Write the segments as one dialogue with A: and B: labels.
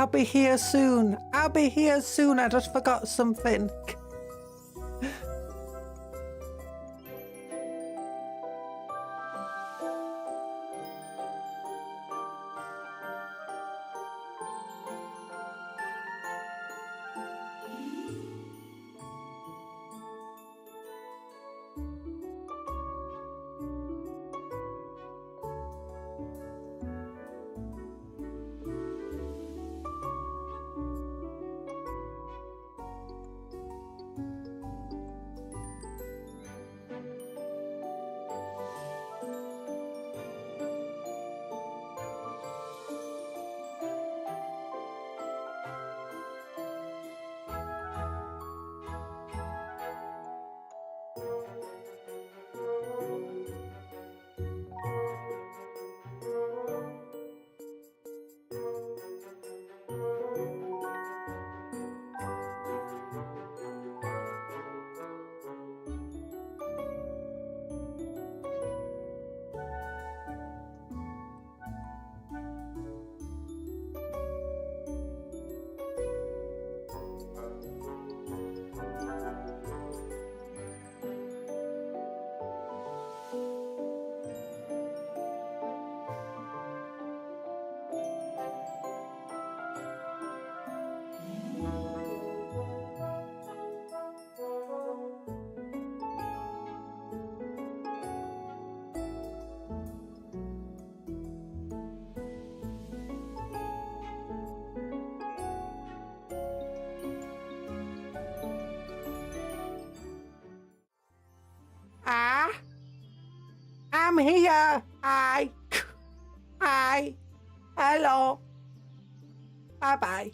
A: I'll be here soon. I'll be here soon. I just forgot something. I'm here. Hi. Hi. Hello. Bye-bye.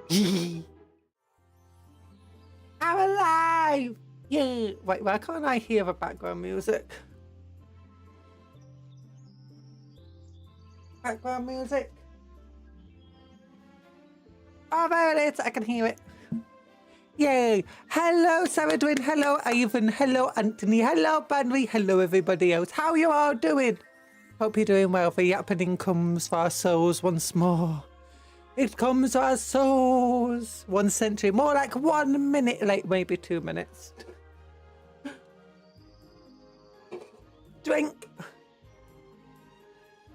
A: I'm alive. Yeah. Wait, why can't I hear the background music? Background music. Oh, there it is. I can hear it. Yay! Hello, Sarah Dwyn. Hello, Ivan. Hello, Anthony. Hello, Banry. Hello, everybody else. How you all doing? Hope you're doing well. The yappening comes for our souls once more. It comes for our souls. 1 century. More like 1 minute. Like maybe 2 minutes. Drink.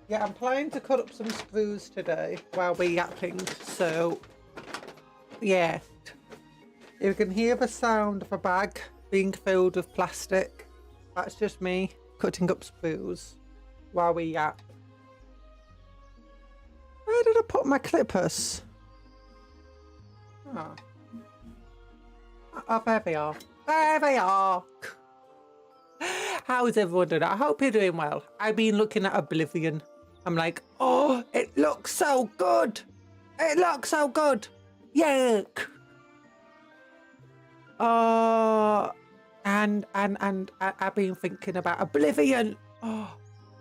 A: Yeah, I'm planning to cut up some screws today while we're yapping. So, yeah. You can hear the sound of a bag being filled with plastic. That's just me cutting up screws while we yap. Where did I put my clippers? Oh, there they are. There they are. How's everyone doing? I hope you're doing well. I've been looking at Oblivion. I'm like, oh, it looks so good. It looks so good. Yuck. And I've been thinking about Oblivion. Oh,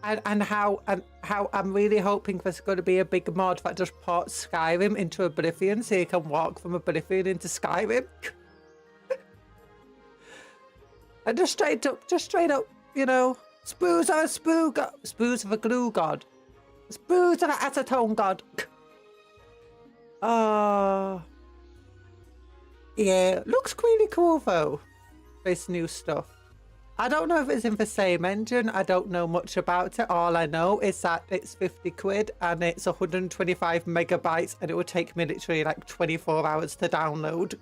A: and how I'm really hoping there's going to be a big mod that just ports Skyrim into Oblivion, so you can walk from Oblivion into Skyrim. And just straight up, you know, spoons of a glue god, spoons of an acetone god. Yeah, looks really cool though, this new stuff. I don't know if it's in the same engine. I don't know much about it. All I know is that it's 50 quid and it's 125 megabytes and it would take me literally like 24 hours to download.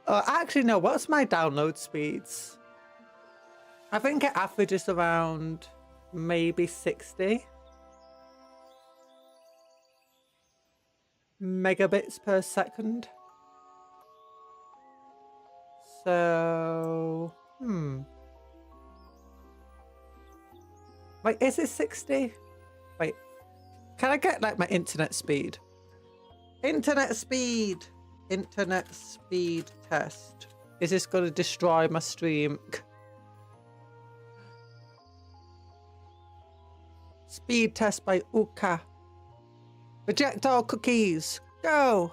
A: Actually, no, what's my download speeds? I think it averages around maybe 60 megabits per second. So, wait, is it 60? Wait, can I get like my internet speed? Internet speed test. Is this going to destroy my stream? Speed test by Uka. Reject all cookies. Go.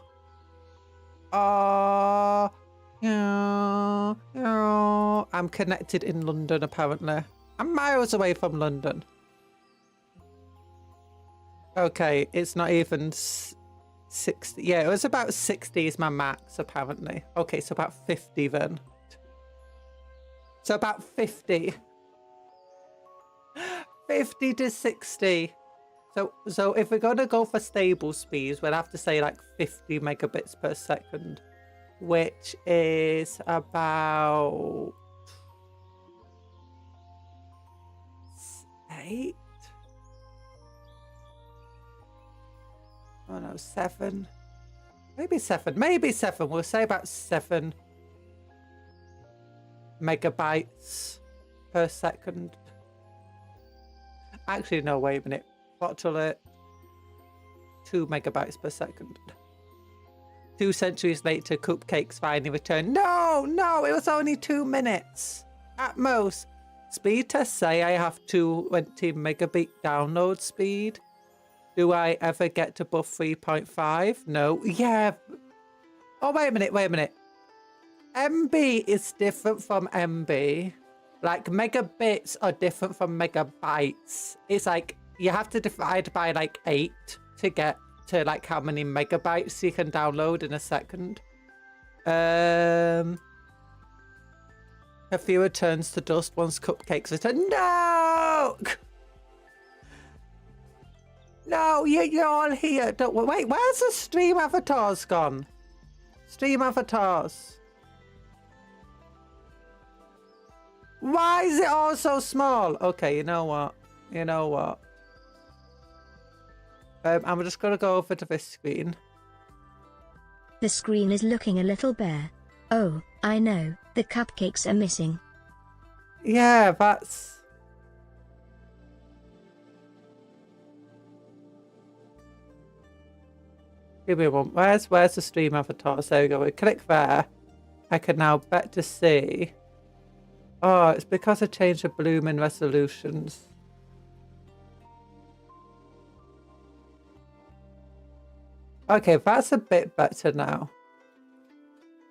A: I'm connected in London, apparently. I'm miles away from London. Okay, it's not even 60. Yeah, it was about 60 is my max, apparently. Okay, so about 50 then. So about 50. 50 to 60. So if we're going to go for stable speeds, we'll have to say like 50 megabits per second, which is about 8. Oh no, 7. Maybe 7. Maybe 7. We'll say about 7 megabytes per second. Actually, no, wait a minute. Bottle it. 2 megabytes per second. 2 centuries later, Cupcakes finally returned. No, it was only 2 minutes at most. Speed tests say I have 20 megabit download speed. Do I ever get to above 3.5? No. Yeah. Oh, wait a minute. MB is different from MB. Like, megabits are different from megabytes. It's like, you have to divide by, like, 8 to get to, like, how many megabytes you can download in a second. A few returns to dust once Cupcakes return. No! No, you're all here. Don't wait. Where's the stream avatars gone? Stream avatars. Why is it all so small? Okay, you know what? I'm just gonna go over to this screen.
B: The screen is looking a little bare. Oh, I know. The cupcakes are missing.
A: Yeah, that's... Give me one. Where's the stream avatar? There we go. We click there. I can now better see. Oh, it's because I changed the blooming resolutions. Okay, that's a bit better now.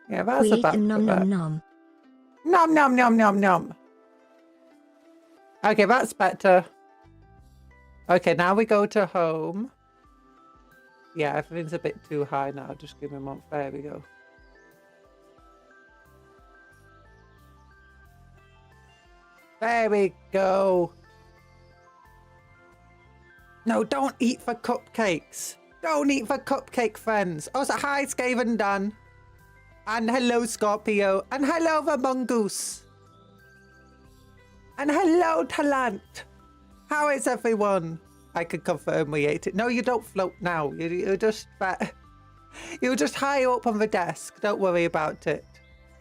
A: Yeah, that's a bit better.
B: Nom nom nom.
A: Nom nom nom nom nom. Okay, that's better. Okay, now we go to home. Yeah, everything's a bit too high now. Just give me a moment. There we go. There we go. No, don't eat for cupcakes. Don't eat for cupcake friends. Oh, so hi, Skaven Dan. And hello, Scorpio. And hello, the Mongoose. And hello, Talant. How is everyone? I can confirm we ate it. No, you don't float now. You're just high up on the desk. Don't worry about it.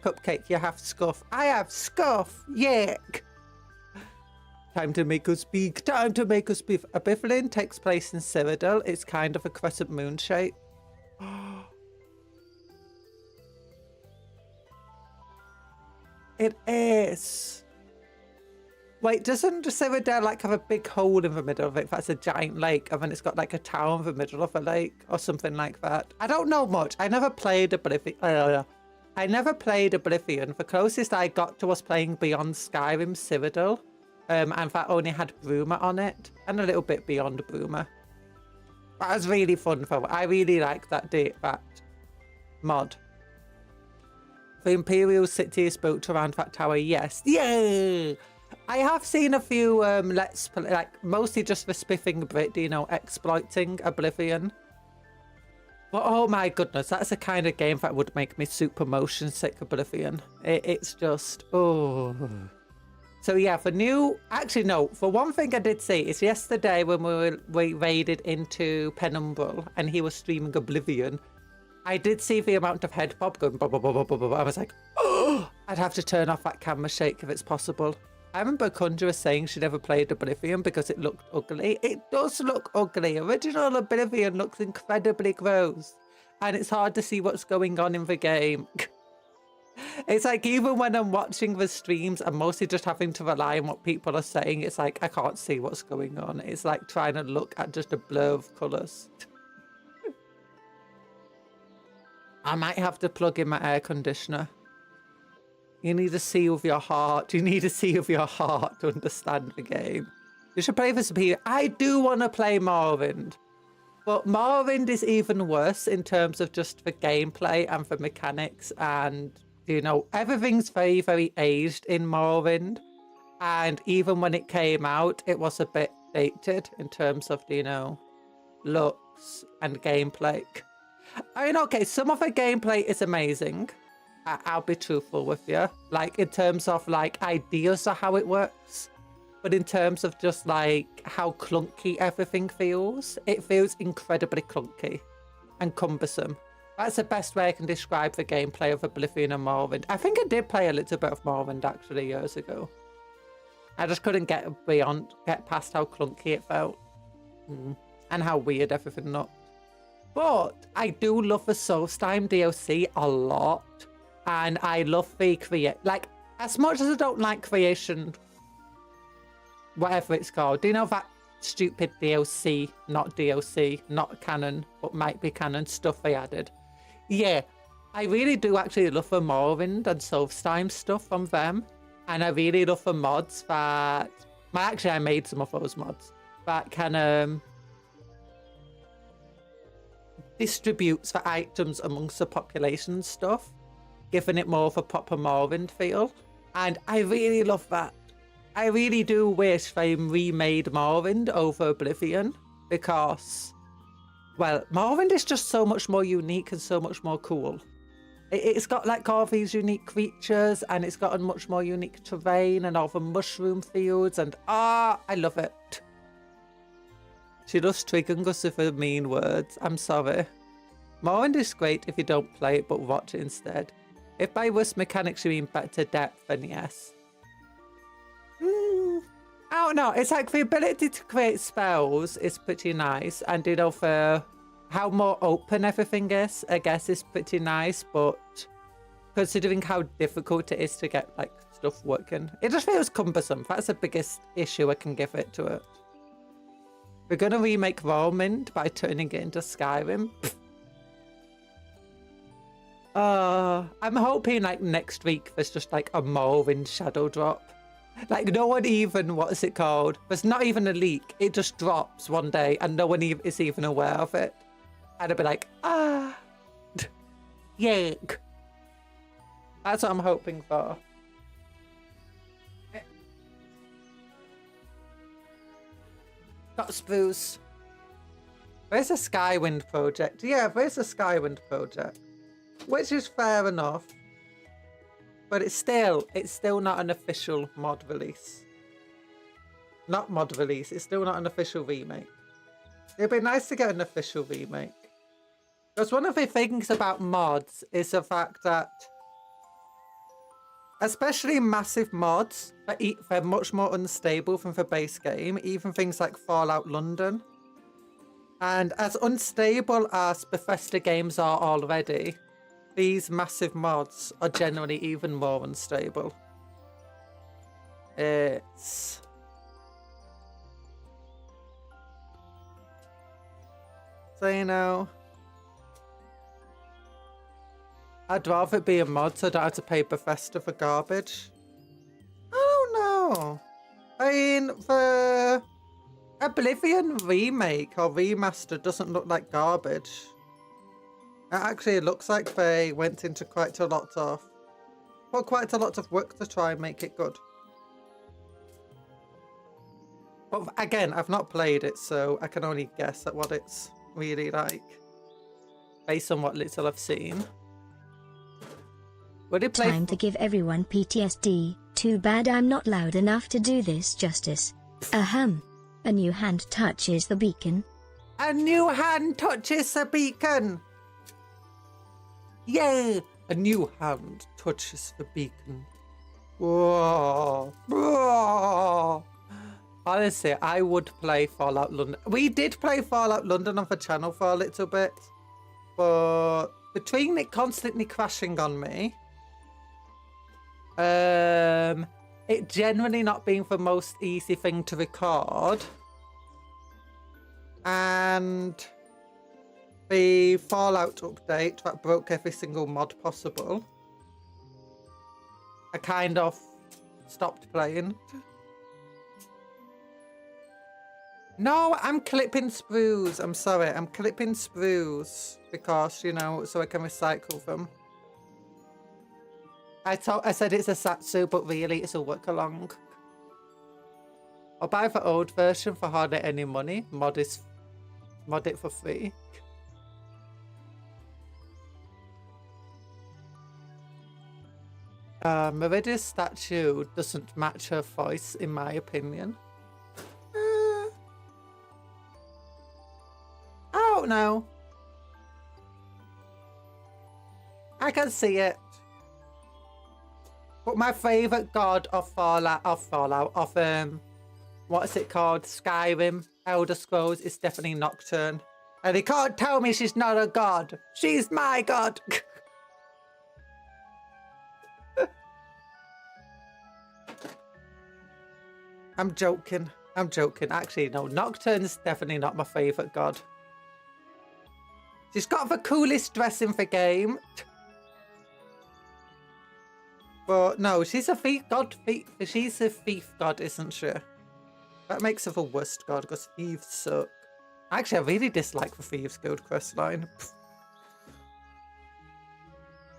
A: Cupcake, you have scuff. I have scuff. Yuck. Time to make us speak. Time to make us speak. A Biflin takes place in Cyrodiil. It's kind of a crescent moon shape. It is. Wait, doesn't Cyrodiil like have a big hole in the middle of it? That's a giant lake, and then it's got like a tower in the middle of a lake or something like that. I don't know much. I never played Oblivion. The closest I got to was playing Beyond Skyrim Cyrodiil. And that only had Bruma on it, and a little bit Beyond Bruma. That was really fun though. I really like that mod. The Imperial City is built around that tower, yes. Yeah! I have seen a few Let's Play, like mostly just the spiffing Brit, exploiting Oblivion. But oh my goodness, that's the kind of game that would make me super motion sick, Oblivion. It's just, oh... So yeah, for one thing I did see is yesterday when we raided into Penumbral and he was streaming Oblivion, I did see the amount of head bob going, blah, blah, blah, blah, blah, blah. I was like, oh, I'd have to turn off that camera shake if it's possible. I remember Conjuror saying she never played Oblivion because it looked ugly. It does look ugly. Original Oblivion looks incredibly gross. And it's hard to see what's going on in the game. It's like even when I'm watching the streams, I'm mostly just having to rely on what people are saying. It's like I can't see what's going on. It's like trying to look at just a blur of colours. I might have to plug in my air conditioner. You need to see with your heart. You need to see with your heart to understand the game. You should play for Superior. I do want to play Morrowind. But Morrowind is even worse in terms of just for gameplay and for mechanics. And, you know, everything's very, very aged in Morrowind. And even when it came out, it was a bit dated in terms of, you know, looks and gameplay. I mean, okay, some of the gameplay is amazing. I'll be truthful with you. Like, in terms of, like, ideas of how it works. But in terms of just, like, how clunky everything feels, it feels incredibly clunky and cumbersome. That's the best way I can describe the gameplay of Oblivion and Morrowind. I think I did play a little bit of Morrowind, actually, years ago. I just couldn't get past how clunky it felt. And how weird everything looked. But I do love the Solstheim DLC a lot. And I love the like, as much as I don't like creation, whatever it's called. Do you know that stupid DLC, not canon, but might be canon stuff they added? Yeah, I really do actually love the Morrowind and Solstheim stuff from them. And I really love the mods that... Actually, I made some of those mods. That can distributes the items amongst the population stuff, giving it more of a proper Morrowind feel. And I really love that. I really do wish they remade Morrowind over Oblivion, because, well, Morrowind is just so much more unique and so much more cool. It's got like all these unique creatures, and it's got a much more unique terrain and all the mushroom fields, and I love it. She loves triggering us with her mean words. I'm sorry. Morrowind is great if you don't play it but watch it instead. If by worse mechanics you mean better depth, then yes. I don't know. It's like the ability to create spells is pretty nice, and you know, for how more open everything is, I guess, is pretty nice. But considering how difficult it is to get like stuff working, it just feels cumbersome. That's the biggest issue I can give it to it. We're gonna remake Morrowind by turning it into Skyrim. I'm hoping like next week there's just like a Morrowind shadow drop. Like, no one even, what is it called? There's not even a leak. It just drops one day and no one is even aware of it. And I'd be like, yuck. That's what I'm hoping for. Got spruce. There's a Skywind project. Yeah, there's a Skywind project. Which is fair enough. But it's still not an official mod release. Not mod release, it's still not an official remake. It'd be nice to get an official remake. Because one of the things about mods is the fact that, especially massive mods, they're much more unstable than the base game, even things like Fallout London. And as unstable as Bethesda games are already, these massive mods are generally even more unstable. It's... So, you know... I'd rather it be a mod so I don't have to pay Bethesda for garbage. I don't know. I mean, the Oblivion remake or remaster doesn't look like garbage. It actually looks like they went into quite a lot of work to try and make it good. But again, I've not played it, so I can only guess at what it's really like, based on what little I've seen. Would it play?
B: Time to give everyone PTSD. Too bad I'm not loud enough to do this justice. Ahem. A new hand touches the beacon.
A: A new hand touches the beacon. Yay! A new hand touches the beacon. Whoa. Whoa. Honestly, I would play Fallout London. We did play Fallout London on the channel for a little bit, but between it constantly crashing on me, it generally not being the most easy thing to record, and the Fallout update that broke every single mod possible, I kind of stopped playing. No, I'm clipping sprues. I'm sorry. I'm clipping sprues because, you know, so I can recycle them. I said it's a Satsu, but really it's a work-along. I'll buy the old version for hardly any money. Mod it for free. Meridia's statue doesn't match her voice, in my opinion. I don't know. I can see it. But my favourite god of what's it called? Skyrim, Elder Scrolls is definitely Nocturne. And he can't tell me she's not a god. She's my god. I'm joking. I'm joking. Actually, no. Nocturne's definitely not my favourite god. She's got the coolest dress in the game. But no, she's a thief god. She's a thief god, isn't she? That makes her the worst god because thieves suck. Actually, I really dislike the Thieves Guild questline.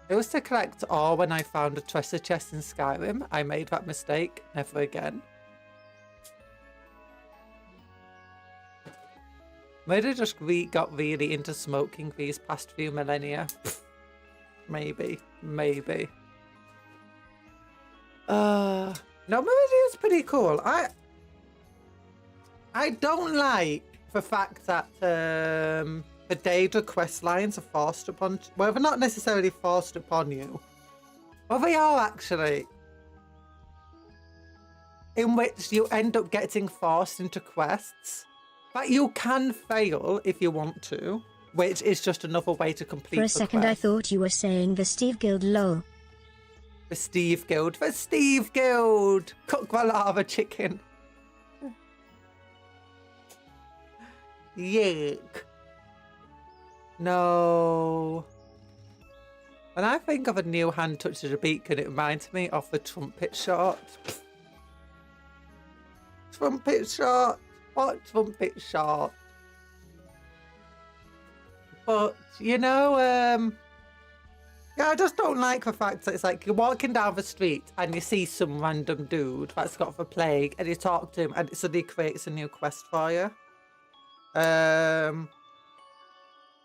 A: It was to collect ore when I found a treasure chest in Skyrim. I made that mistake. Never again. Maybe just got really into smoking these past few millennia. Maybe. No, Meridia's pretty cool. I don't like the fact that the Daedra quest lines are forced upon. Well, they're not necessarily forced upon you. Well, they are actually. In which you end up getting forced into quests. But you can fail if you want to, which is just another way to complete the quest.
B: For a second I thought you were saying the Steve Guild lol.
A: The Steve Guild. The Steve Guild! Cook the lava chicken. Yuck. No. When I think of a new hand touch of the beacon, it reminds me of the trumpet shot. Trumpet shot. What trumpet shot? But, you know, yeah, I just don't like the fact that it's like you're walking down the street and you see some random dude that's got the plague and you talk to him and it suddenly creates a new quest for you.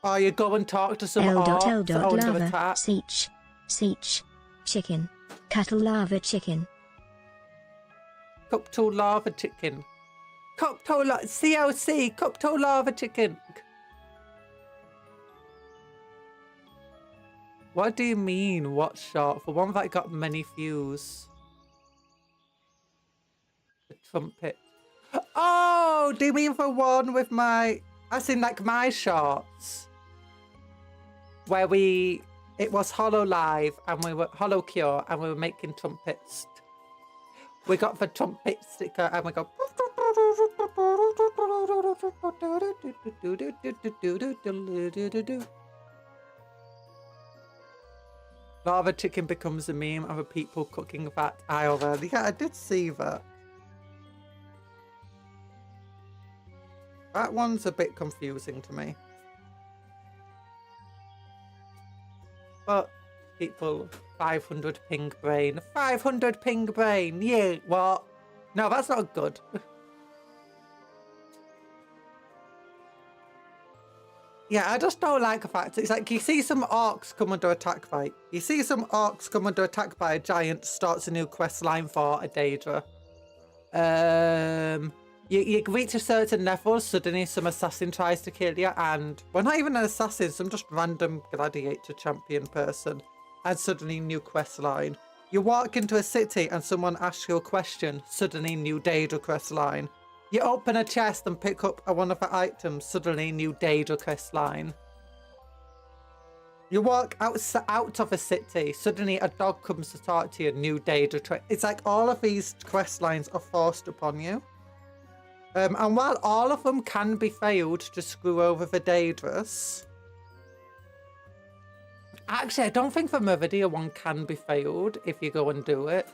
A: Or you go and talk to some orcs under attack.
B: Seach. Chicken. Cuptle lava chicken.
A: Cuptle lava chicken. CLC, Cuptle lava chicken. What do you mean, what shot? For one that got many views. The trumpet. Oh, do you mean for one with my... As in like my shots? Where it was Hollow Live and we were Hollow Cure and we were making trumpets. We got the trumpet sticker and we go... Lava chicken becomes a meme of a people cooking that aisle there. Yeah, I did see that. That one's a bit confusing to me. But people, 500 ping brain. 500 ping brain. Yeah, what? No, that's not good. Yeah, I just don't like the fact it's like you see some orcs come under attack by a giant, starts a new quest line for a Daedra. You reach a certain level, suddenly some assassin tries to kill you, and well, not even an assassin, some just random gladiator champion person, and suddenly new quest line. You walk into a city and someone asks you a question, suddenly new Daedra quest line. You open a chest and pick up one of the items, suddenly new Daedra quest line. You walk out of a city, suddenly a dog comes to talk to you, new Daedra. It's like all of these quest lines are forced upon you. And while all of them can be failed to screw over the Daedras, actually I don't think the Meridia one can be failed if you go and do it.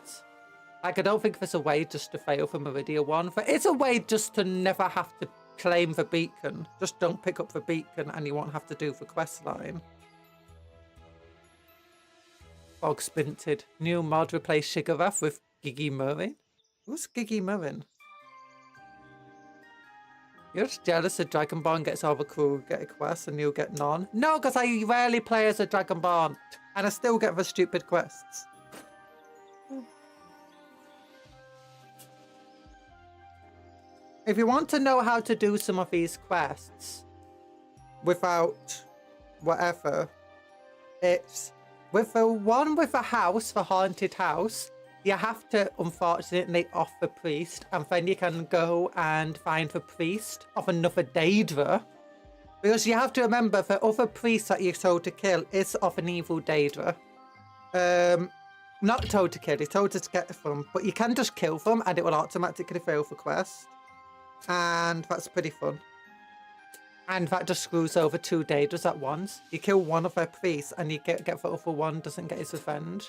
A: Like, I don't think there's a way just to fail for Meridia 1. But it's a way just to never have to claim the beacon. Just don't pick up the beacon and you won't have to do the quest line. Bog Spinted. New mod replace Shigarath with Gigi Murin. Who's Gigi Murin? You're just jealous that Dragonborn gets all the crew get a quest and you'll get none. No, because I rarely play as a Dragonborn and I still get the stupid quests. If you want to know how to do some of these quests without whatever, it's with the one with the house, the haunted house, you have to unfortunately off the priest, and then you can go and find the priest of another Daedra. Because you have to remember the other priest that you're told to kill is of an evil Daedra. Not told to kill, it's told to get them, but you can just kill them and it will automatically fail the quest. And that's pretty fun. And that just screws over 2 Daedras at once. You kill one of their priests and you get the other one doesn't get his revenge.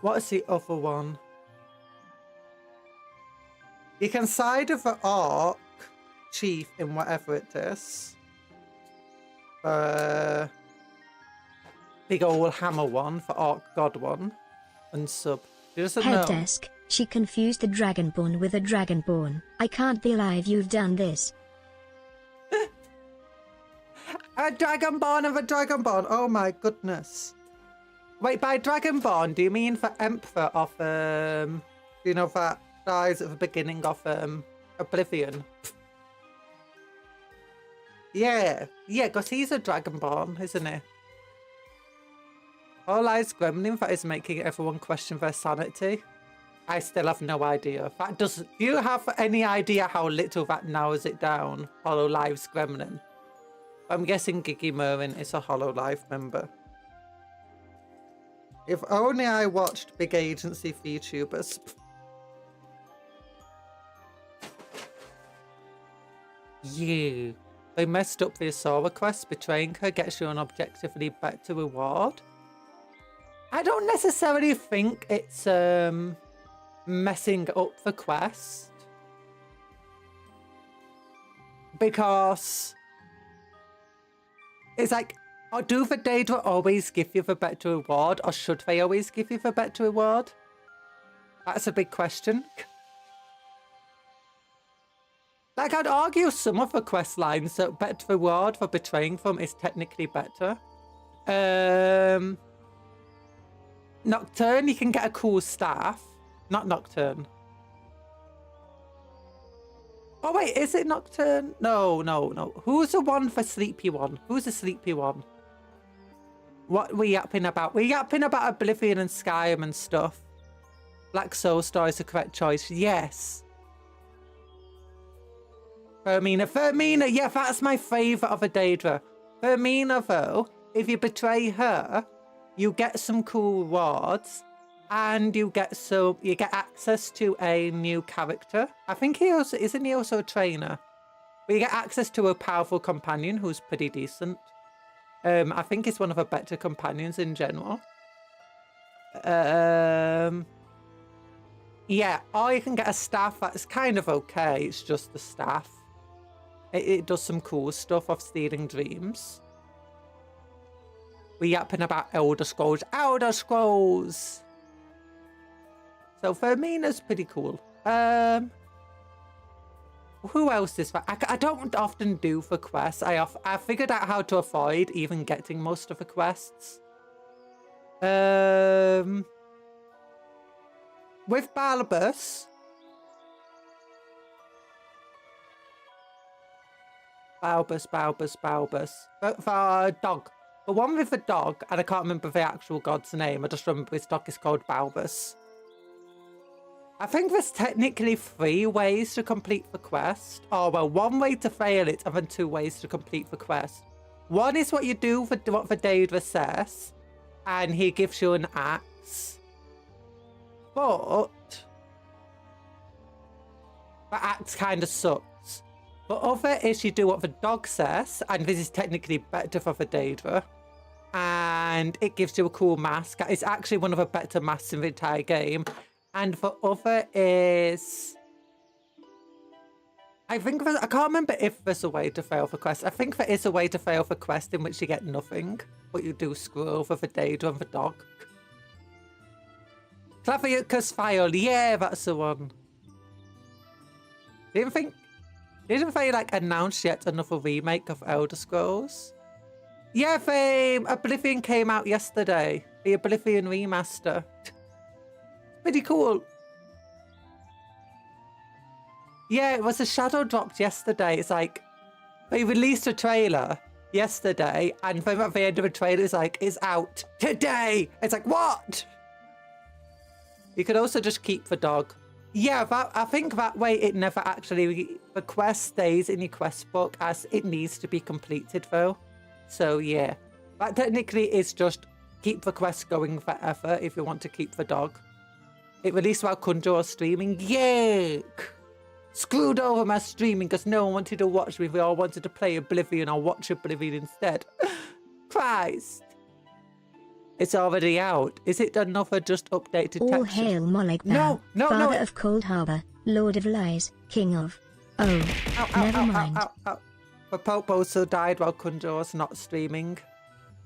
A: What is the other one? You can side with the Arc Chief in whatever it is. Big old hammer one for Arc God one. And sub. He doesn't
B: Head
A: know.
B: desk. She confused the Dragonborn with a Dragonborn. I can't believe you've done this.
A: A Dragonborn of a Dragonborn. Oh my goodness. Wait, by Dragonborn, do you mean the Emperor of, you know, that dies at the beginning of, Oblivion? Yeah, because he's a Dragonborn, isn't he? All Eyes Gremlin, that is making everyone question their sanity. I still have no idea. That doesn't. Do you have any idea how little that narrows it down? Hollow Lives Gremlin. I'm guessing Gigi Murin is a Hollow Life member. If only I watched big agency VTubers. You. They messed up the Asura quest. Betraying her gets you an objectively better reward. I don't necessarily think it's messing up the quest. Because it's like, do the Daedra always give you the better reward, or should they always give you the better reward? That's a big question. Like, I'd argue some of the quest lines that better reward for betraying them is technically better. Nocturne, you can get a cool staff. Not Nocturne. Oh wait, is it Nocturne? No. Who's the one for Sleepy one? Who's the Sleepy one? What are we yapping about? We're yapping about Oblivion and Skyrim and stuff. Black Soul Star is the correct choice. Yes. Fermina, yeah, that's my favourite of a Daedra. Fermina, though, if you betray her, you get some cool rewards, and you get access to a new character. I think isn't he also a trainer? But you get access to a powerful companion who's pretty decent. I think it's one of the better companions in general. Yeah, or you can get a staff that's kind of okay. It's just the staff. It does some cool stuff of stealing dreams. We're yapping about Elder Scrolls. Elder Scrolls! So Fermina's pretty cool. Who else is that? I don't often do for quests. I figured out how to avoid even getting most of the quests. With Balbus. Balbus. The dog. The one with the dog, and I can't remember the actual god's name. I just remember his dog is called Balbus. I think there's technically 3 ways to complete the quest. Oh, well, 1 way to fail it, and then 2 ways to complete the quest. One is what you do for what the Daedra says, and he gives you an axe. But the axe kind of sucks. The other is you do what the dog says, and this is technically better for the Daedra. and it gives you a cool mask. It's actually one of the better masks in the entire game. And the other is... I can't remember if there's a way to fail for quest. I think there is a way to fail for quest in which you get nothing, but you do screw over the data and the dog. Clavius file, yeah, that's the one. Didn't they like announce yet another remake of Elder Scrolls? Yeah, Oblivion came out yesterday. The Oblivion remaster. Pretty cool. Yeah, it was a shadow dropped yesterday. It's like, they released a trailer yesterday, and then at the end of the trailer, it's like, it's out today. It's like, what? You could also just keep the dog. Yeah, I think that way it never actually, the quest stays in your quest book as it needs to be completed though. So yeah, that technically is just keep the quest going forever if you want to keep the dog. It released while Conjuror streaming. Yuck! Screwed over my streaming because no one wanted to watch me. We all wanted to play Oblivion or watch Oblivion instead. Christ. It's already out. Is it another just updated texture?
B: All hail Moloch Thou, Father of Cold Harbor, Lord of Lies, King of... Oh, never mind.
A: The Pope also died while Conjuror's not streaming.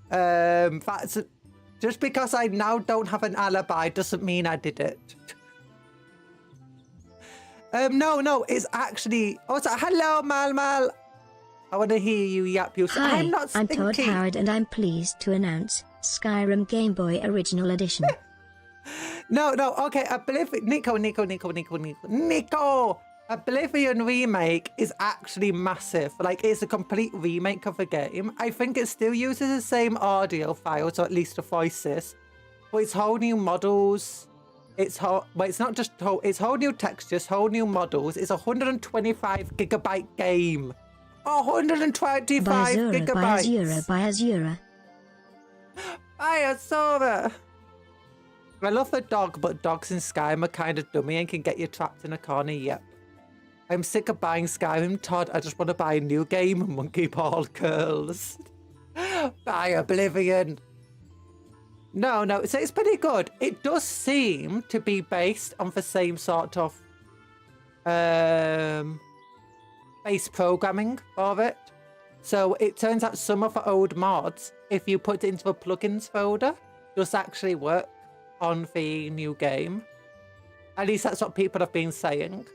A: That's... Just because I now don't have an alibi doesn't mean I did it. No, it's actually... Oh, so, hello, Mal. I want to hear you yap.
B: Hi,
A: I'm not stinky.
B: I'm Todd Howard and I'm pleased to announce Skyrim Game Boy Original Edition.
A: No, okay, Oblivion... Nico! Oblivion Remake is actually massive. Like, it's a complete remake of the game. I think it still uses the same audio files, or at least the voices. But it's whole new models. It's not just whole... It's whole new textures, whole new models. It's a 125 gigabyte game. 125 gigabytes.
B: By Azura.
A: I love the dog, but dogs in Skyrim are kind of dummy and can get you trapped in a corner. Yep. I'm sick of buying Skyrim, Todd. I just want to buy a new game, Monkey Ball Curls. Buy Oblivion. No, so it's pretty good. It does seem to be based on the same sort of base programming of it. So it turns out some of the old mods, if you put it into the plugins folder, does actually work on the new game. At least that's what people have been saying.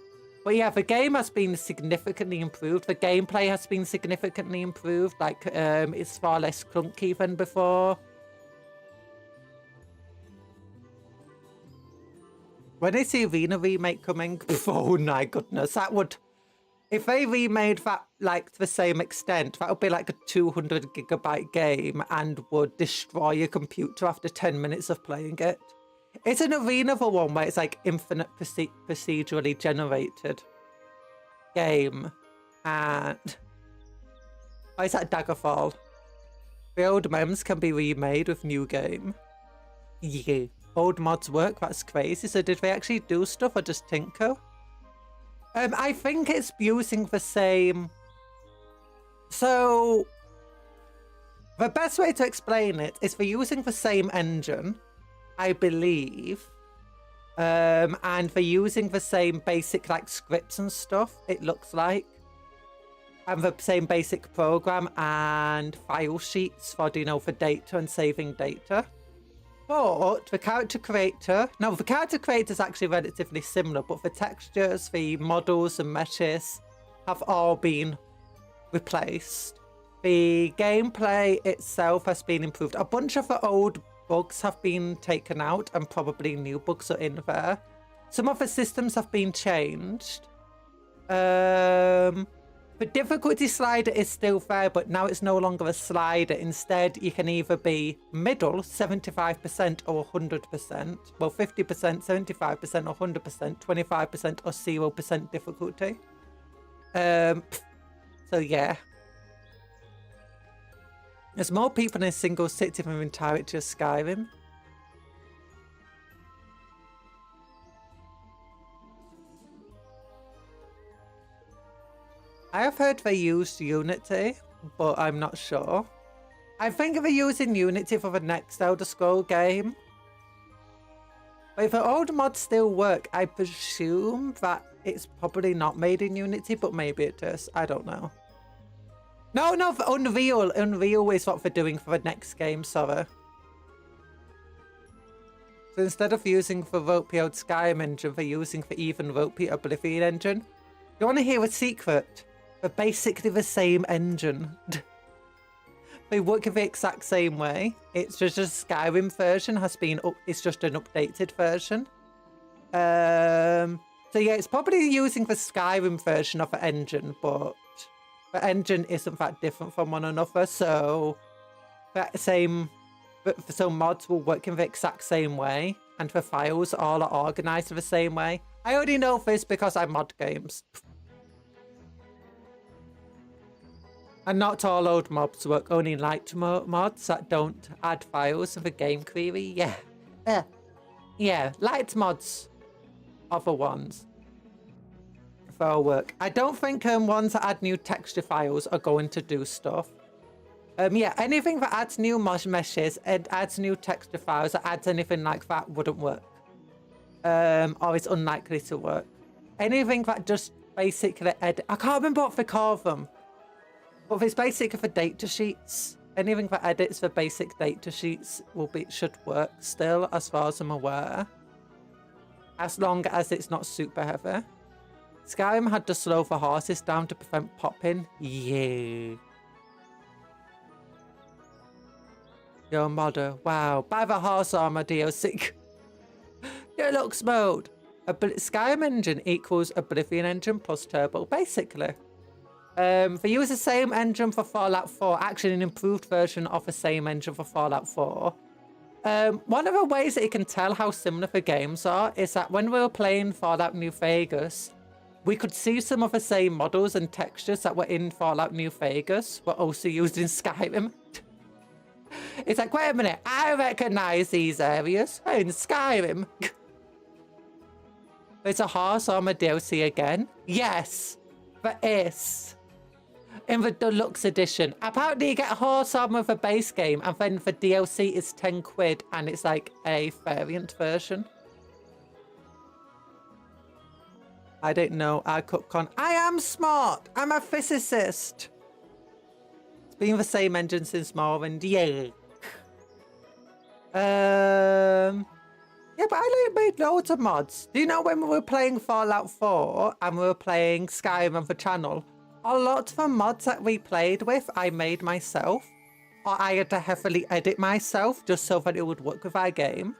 A: But yeah, the game has been significantly improved. The gameplay has been significantly improved. Like, it's far less clunky than before. When I see Arena remake coming, oh my goodness, that would... If they remade that, like, to the same extent, that would be like a 200 gigabyte game and would destroy your computer after 10 minutes of playing it. It's an Arena for one where it's like infinite procedurally generated game. And... Oh, is that Daggerfall? The old mems can be remade with new game. Yeah. Old mods work, that's crazy. So did they actually do stuff or just tinker? I think it's using the same... So... The best way to explain it is they're using the same engine, I believe. And they're using the same basic, like, scripts and stuff, it looks like. And the same basic program and file sheets for, you know, for data and saving data. But the character creator... No, the character creator is actually relatively similar, but the textures, the models and meshes have all been replaced. The gameplay itself has been improved. A bunch of the old bugs have been taken out and probably new bugs are in there. Some of the systems have been changed. The difficulty slider is still there, but now it's no longer a slider. Instead, you can either be middle, 75% or 100%. Well, 50%, 75% or 100%, 25% or 0% difficulty. So yeah. There's more people in a single city than the entirety of Skyrim. I have heard they used Unity, but I'm not sure. I think they're using Unity for the next Elder Scroll game. But if the old mods still work, I presume that it's probably not made in Unity, but maybe it is. I don't know. No, for Unreal. Unreal is what they're doing for the next game, sorry. So instead of using the ropey old Skyrim engine, they're using the even ropey Oblivion engine. You want to hear a secret? They're basically the same engine. They work the exact same way. It's just a Skyrim version has been up. It's just an updated version. So yeah, it's probably using the Skyrim version of the engine, but the engine isn't that different from one another. So that same, so mods will work in the exact same way, and the files all are organized the same way. I already know this because I mod games. And not all old mods work, only light mods that don't add files to the game query. Yeah, light mods are the ones that'll work. I don't think ones that add new texture files are going to do stuff. Yeah, anything that adds new meshes and adds new texture files, that adds anything like that wouldn't work. Or is unlikely to work. Anything that just basically edit, I can't remember what they call them. But if it's basically for data sheets, anything that edits for basic data sheets should work still, as far as I'm aware. As long as it's not super heavy. Skyrim had to slow the horses down to prevent popping. Yeah. Yo, modder. Wow. Buy the horse armor DLC. Deluxe mode. Skyrim engine equals Oblivion engine plus turbo, basically. They use the same engine for Fallout 4, actually an improved version of the same engine for Fallout 4. One of the ways that you can tell how similar the games are is that when we were playing Fallout New Vegas, we could see some of the same models and textures that were in Fallout New Vegas were also used in Skyrim. It's like, wait a minute, I recognize these areas in Skyrim. It's a horse armor DLC again. Yes, there is. In the deluxe edition. Apparently you get a horse armor for base game, and then for DLC is 10 quid, and it's like a variant version. I don't know. I am smart. I'm a physicist. It's been the same engine since Morrowind. Yeah. Yeah, but I made loads of mods. Do you know when we were playing Fallout 4 and we were playing Skyrim on the channel? A lot of the mods that we played with, I made myself. Or I had to heavily edit myself just so that it would work with our game.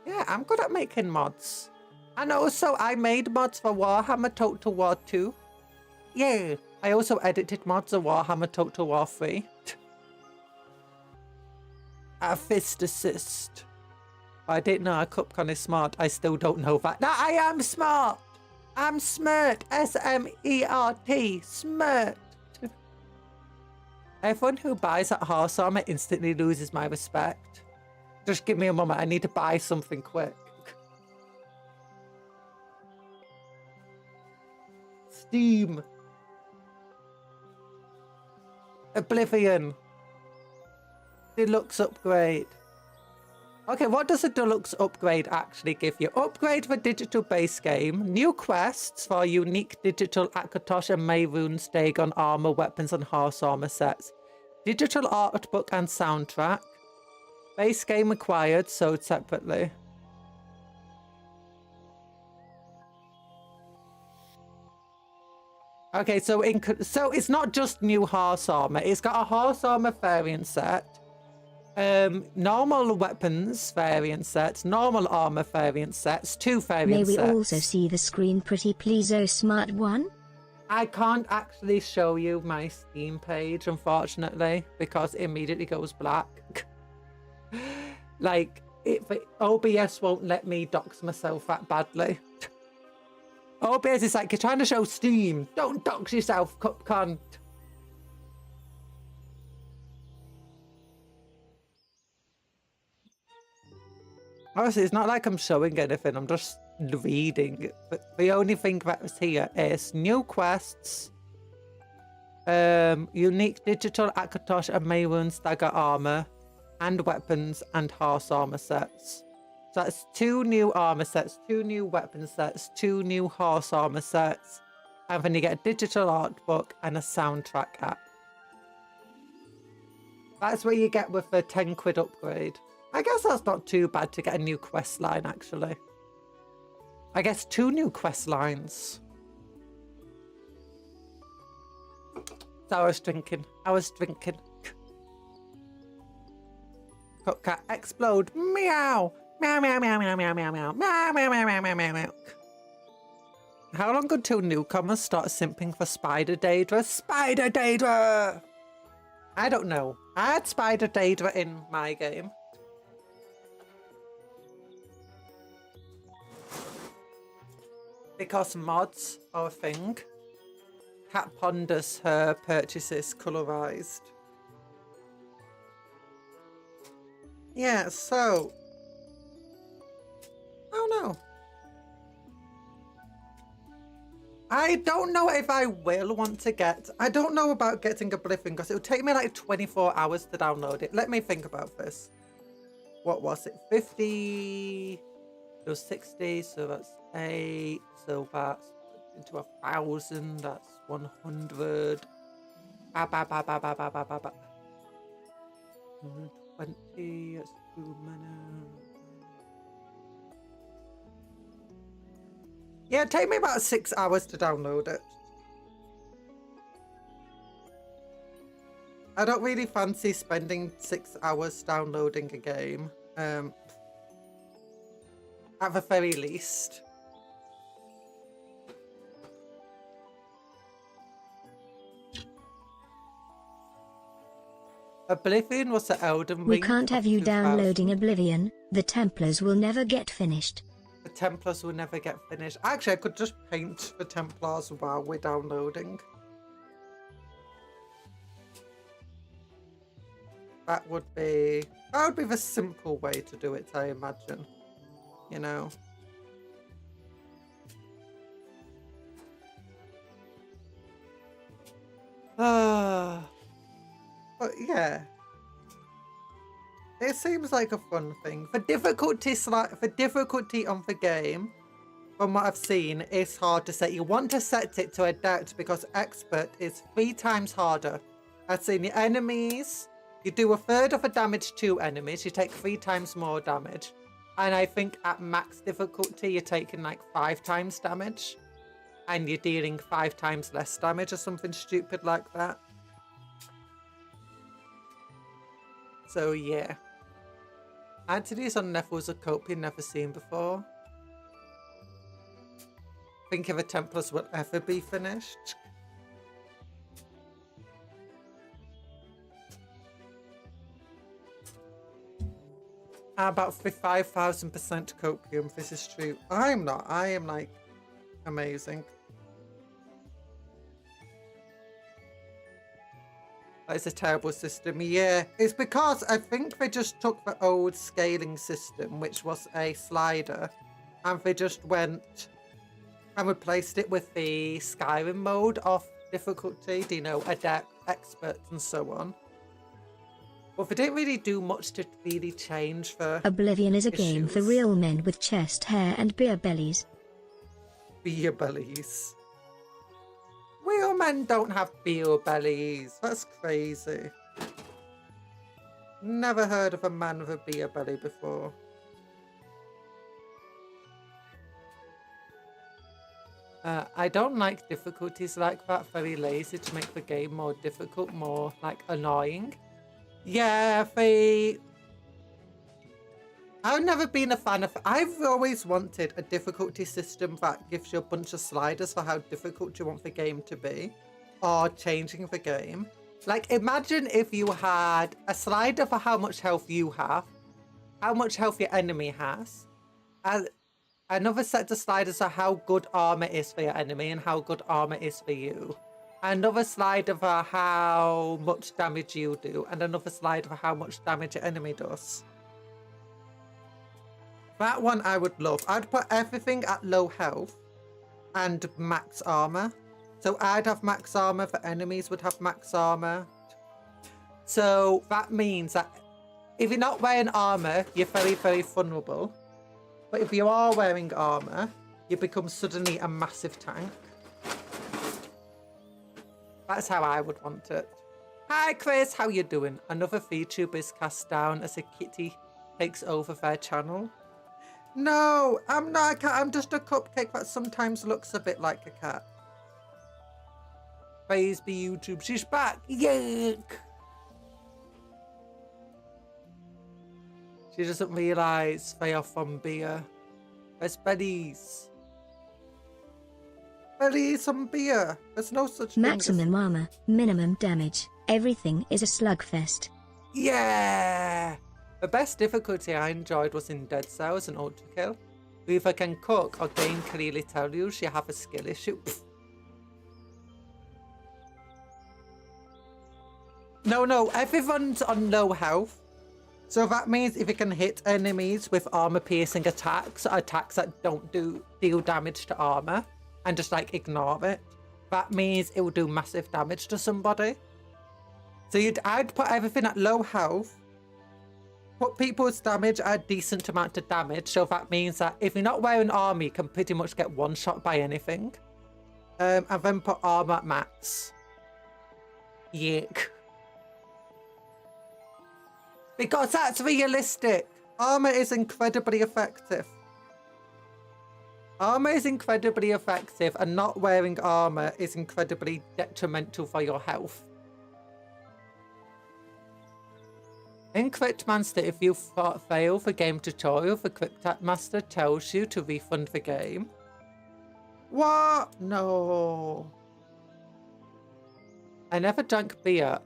A: Yeah, I'm good at making mods. And also, I made mods for Warhammer Total War 2. Yeah, I also edited mods of Warhammer Total War 3. A physicist. I didn't know a Cupcake is smart. I still don't know that. No, I am smart. I'm smart. S-M-E-R-T. Smart. Everyone who buys that horse armor instantly loses my respect. Just give me a moment. I need to buy something quick. Steam. Oblivion. Deluxe upgrade. Okay, what does a deluxe upgrade actually give you? Upgrade for digital base game. New quests for unique digital Akatosh and Mayrune's Dagon armor, weapons and horse armor sets. Digital art book and soundtrack. Base game acquired, sold separately. Okay, so it's not just new horse armor. It's got a horse armor variant set. Normal weapons variant sets, normal armor variant sets, 2 variant sets.
B: May we also see the screen pretty please, oh smart one?
A: I can't actually show you my Steam page, unfortunately, because it immediately goes black. Like, OBS won't let me dox myself that badly. OBS is like, you're trying to show Steam. Don't dox yourself, cunt. Honestly, it's not like I'm showing anything, I'm just reading. But the only thing that's here is new quests, Unique digital Akatosh and Mayroon stagger armor and weapons and horse armor sets. So that's 2 new armor sets, 2 new weapon sets, 2 new horse armor sets, and then you get a digital art book and a soundtrack app. That's what you get with the 10 quid upgrade. I guess that's not too bad to get a new quest line, actually. I guess 2 new quest lines. So I was drinking. Cupcake explode. Meow. Meow, meow, meow, meow, meow, meow, meow. Meow, meow, meow, meow, meow, meow, meow. How long until newcomers start simping for Spider Daedra? Spider Daedra! I don't know. I had Spider Daedra in my game. Because mods are a thing. Cat ponders her purchases colorized. Yeah, so I don't know. I don't know if I will want to get... I don't know about getting Oblivion because it would take me like 24 hours to download it. Let me think about this. What was it? 50... It was 60, so that's 8. So that's into 1,000. That's 100. 120. That's 2 minutes. Yeah, it take me about 6 hours to download it. I don't really fancy spending 6 hours downloading a game. At the very least. Oblivion was the Elden Ring.
B: We can't have you downloading Oblivion. The Templars will never get finished.
A: The Templars will never get finished. Actually, I could just paint the Templars while we're downloading. That would be the simple way to do it, I imagine. You know. But yeah. It seems like a fun thing. For difficulty on the game, from what I've seen, it's hard to set. You want to set it to adapt because expert is 3 times harder. I've seen the enemies. You do 1/3 of the damage to enemies. You take 3 times more damage. And I think at max difficulty, you're taking like 5 times damage. And you're dealing 5 times less damage or something stupid like that. So yeah. Anthony's on levels of cope you've never seen before. Think if the Templars will ever be finished. About 5,000% copium, this is true. I'm not. I am like amazing. It's a terrible system. Yeah, it's because I think they just took the old scaling system, which was a slider, and they just went and replaced it with the Skyrim mode of difficulty, you know, adept, expert, and so on. But they didn't really do much to really change the
B: Oblivion is a game for real men with chest hair and beer bellies.
A: Beer bellies. Real men don't have beer bellies. That's crazy. Never heard of a man with a beer belly before. I don't like difficulties like that. Very lazy to make the game more difficult, more like annoying. Yeah, I've never been a fan of... I've always wanted a difficulty system that gives you a bunch of sliders for how difficult you want the game to be. Or changing the game. Like, imagine if you had a slider for how much health you have, how much health your enemy has, and another set of sliders for how good armor is for your enemy and how good armor is for you. Another slider for how much damage you do, and another slider for how much damage your enemy does. That one I would love. I'd put everything at low health and max armor. So I'd have max armor, the enemies would have max armor. So that means that if you're not wearing armor, you're very, very vulnerable. But if you are wearing armor, you become suddenly a massive tank. That's how I would want it. Hi Chris, how you doing? Another VTuber is cast down as a kitty takes over their channel. No, I'm not a cat. I'm just a cupcake that sometimes looks a bit like a cat. Praise be YouTube. She's back. Yuck. She doesn't realise they are from beer. There's Betty's. Betty, some beer. There's no such thing.
B: Maximum armor, minimum damage. Everything is a slugfest.
A: Yeah. The best difficulty I enjoyed was in Dead Cells and Ultra Kill. Who either can cook or game clearly tell you she have a skill issue. No, everyone's on low health. So that means if you can hit enemies with armor piercing attacks, attacks that don't deal damage to armor, and just like ignore it, that means it will do massive damage to somebody. So I'd put everything at low health, put people's damage at a decent amount of damage, so that means that if you're not wearing armor, you can pretty much get one shot by anything. And then put armor at max. Yuck. Because that's realistic. Armor is incredibly effective. Armor is incredibly effective, and not wearing armor is incredibly detrimental for your health. In Crypt Master, if you fail the game tutorial, the Crypt Master tells you to refund the game. What? No. I never drank beer.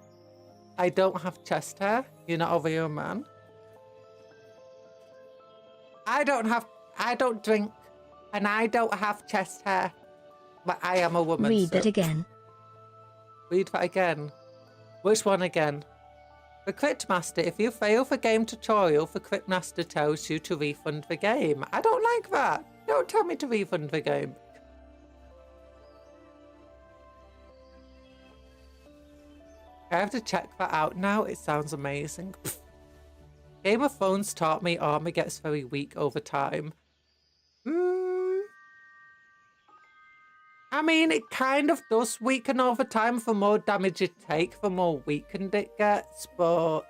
A: I don't have chest hair. You're not a real man. I don't drink, and I don't have chest hair. But I am a woman.
B: Read that again.
A: Read that again. Which one again? The Crypt Master, if you fail the game tutorial, the Crypt Master tells you to refund the game. I don't like that. Don't tell me to refund the game. I have to check that out now. It sounds amazing. Game of Thrones taught me armor gets very weak over time. I mean, it kind of does weaken over time. The more damage you take, the more weakened it gets. But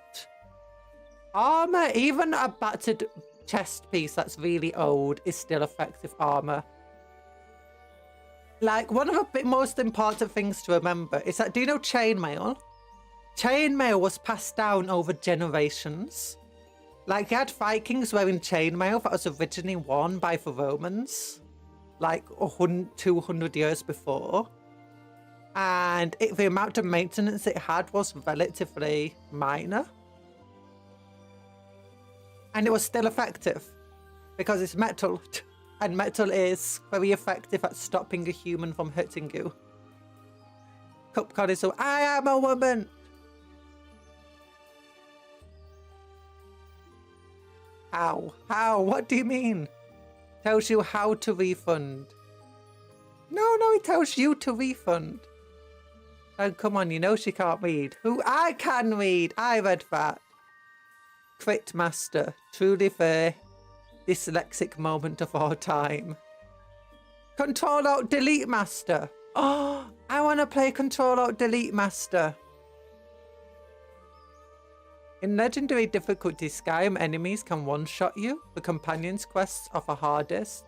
A: armor, even a battered chest piece that's really old, is still effective armor. Like, one of the most important things to remember is that, do you know chainmail? Chainmail was passed down over generations. Like, you had Vikings wearing chainmail that was originally worn by the Romans, like 200 years before. And the amount of maintenance it had was relatively minor. And it was still effective, because it's metal. And metal is very effective at stopping a human from hurting you. Cupcake is so, I am a woman! How? How? What do you mean? Tells you how to refund. No, it tells you to refund. Oh, come on, you know she can't read. Who? I can read. I read that. Crit Master. Truly the dyslexic moment of our time. Control Alt Delete Master. Oh, I want to play Control Alt Delete Master. In Legendary difficulty, Skyrim enemies can one-shot you. The Companions quests are the hardest.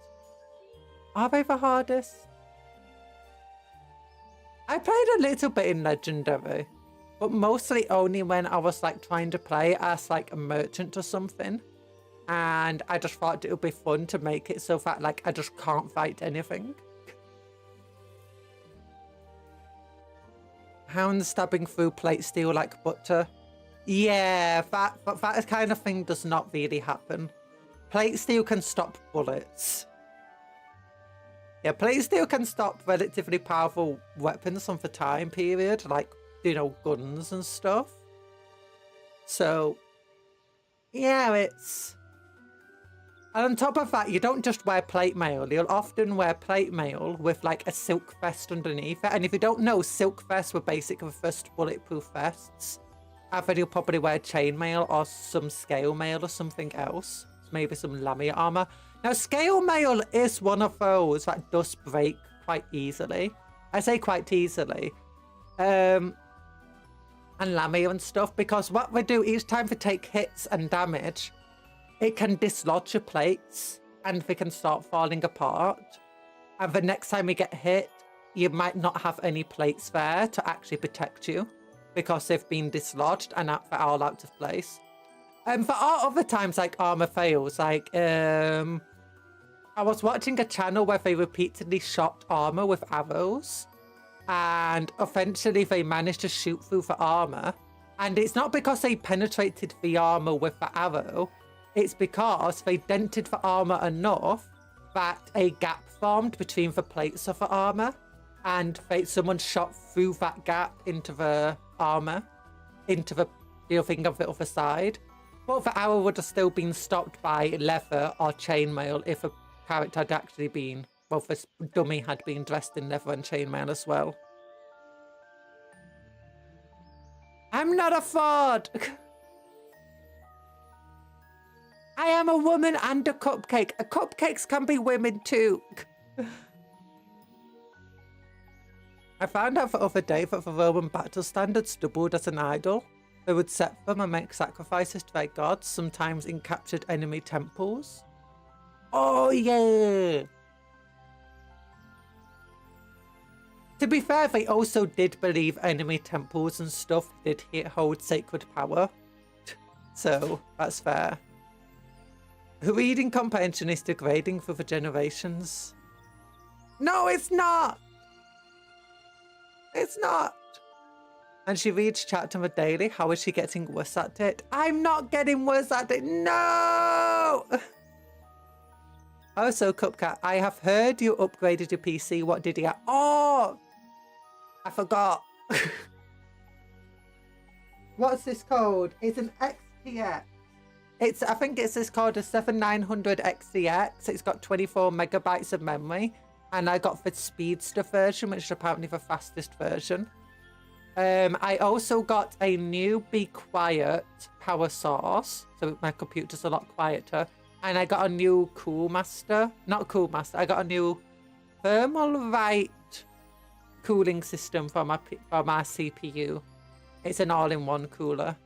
A: Are they the hardest? I played a little bit in Legendary, but mostly only when I was like trying to play as like a merchant or something. And I just thought it would be fun to make it so that like I just can't fight anything. Hound stabbing through plate steel like butter. Yeah, that kind of thing does not really happen. Plate steel can stop bullets. Yeah, plate steel can stop relatively powerful weapons from the time period, like, you know, guns and stuff. So, yeah, And on top of that, you don't just wear plate mail. You'll often wear plate mail with like a silk vest underneath it. And if you don't know, silk vests were basically the first bulletproof vests. Either you'll probably wear chainmail or some scale mail or something else. Maybe some lamier armor. Now, scale mail is one of those that does break quite easily. I say quite easily. And lamier and stuff, because what we do each time we take hits and damage, it can dislodge your plates and they can start falling apart. And the next time we get hit, you might not have any plates there to actually protect you because they've been dislodged and they're all out of place. And there are other times like armor fails, like I was watching a channel where they repeatedly shot armor with arrows and eventually they managed to shoot through the armor. And it's not because they penetrated the armor with the arrow, it's because they dented the armor enough that a gap formed between the plates of the armor and someone shot through that gap into the armor, into the thing of the other side. But the arrow would have still been stopped by leather or chainmail if a character had actually been, well, this dummy had been dressed in leather and chainmail as well. I'm not a Ford! I am a woman and a cupcake. Cupcakes can be women too. I found out the other day that the Roman battle standards doubled as an idol. They would set them and make sacrifices to their gods, sometimes in captured enemy temples. Oh yeah! To be fair, they also did believe enemy temples and stuff did hold sacred power. So, that's fair. Reading comprehension is degrading for the generations. No, it's not! It's not! And she reads chat on the daily. How is she getting worse at it? I'm not getting worse at it. No! Also, Cupcat, I have heard you upgraded your PC. What did you get? Oh! I forgot. What's this code? It's an XTX. I think it's called a 7900 XTX. It's got 24 megabytes of memory. And I got the Speedster version, which is apparently the fastest version. I also got a new Be Quiet power source. So my computer's a lot quieter. And I got a new not Cool Master. I got a new Thermalright cooling system for my CPU. It's an all-in-one cooler.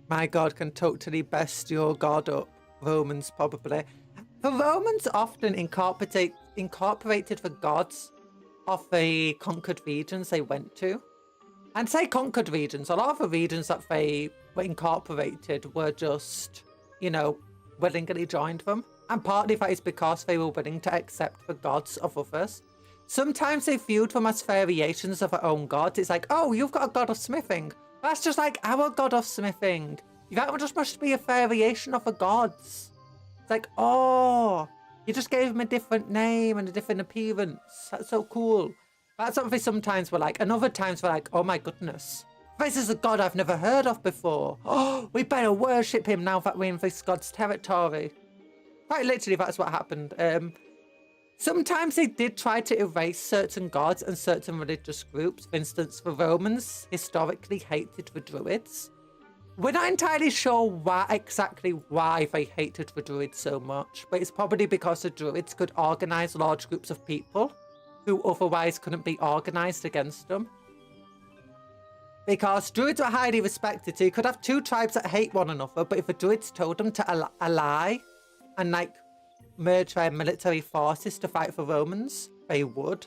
A: My god can totally best your god up. Romans probably. The Romans often incorporated the gods of the conquered regions they went to. And say conquered regions, a lot of the regions that they were incorporated were just, you know, willingly joined them. And partly that is because they were willing to accept the gods of others. Sometimes they viewed them as variations of their own gods. It's like, oh, you've got a god of smithing. That's just like our god of smithing. That just must be a variation of the gods. It's like, oh, you just gave him a different name and a different appearance. That's so cool. That's what they sometimes were like. And other times were like, oh my goodness. This is a god I've never heard of before. Oh, we better worship him now that we're in this god's territory. Quite literally, that's what happened. Sometimes they did try to erase certain gods and certain religious groups. For instance, the Romans historically hated the Druids. We're not entirely sure exactly why they hated the Druids so much, but it's probably because the Druids could organize large groups of people who otherwise couldn't be organized against them. Because Druids were highly respected, so you could have two tribes that hate one another, but if the Druids told them to ally and like merge their military forces to fight for Romans, they would.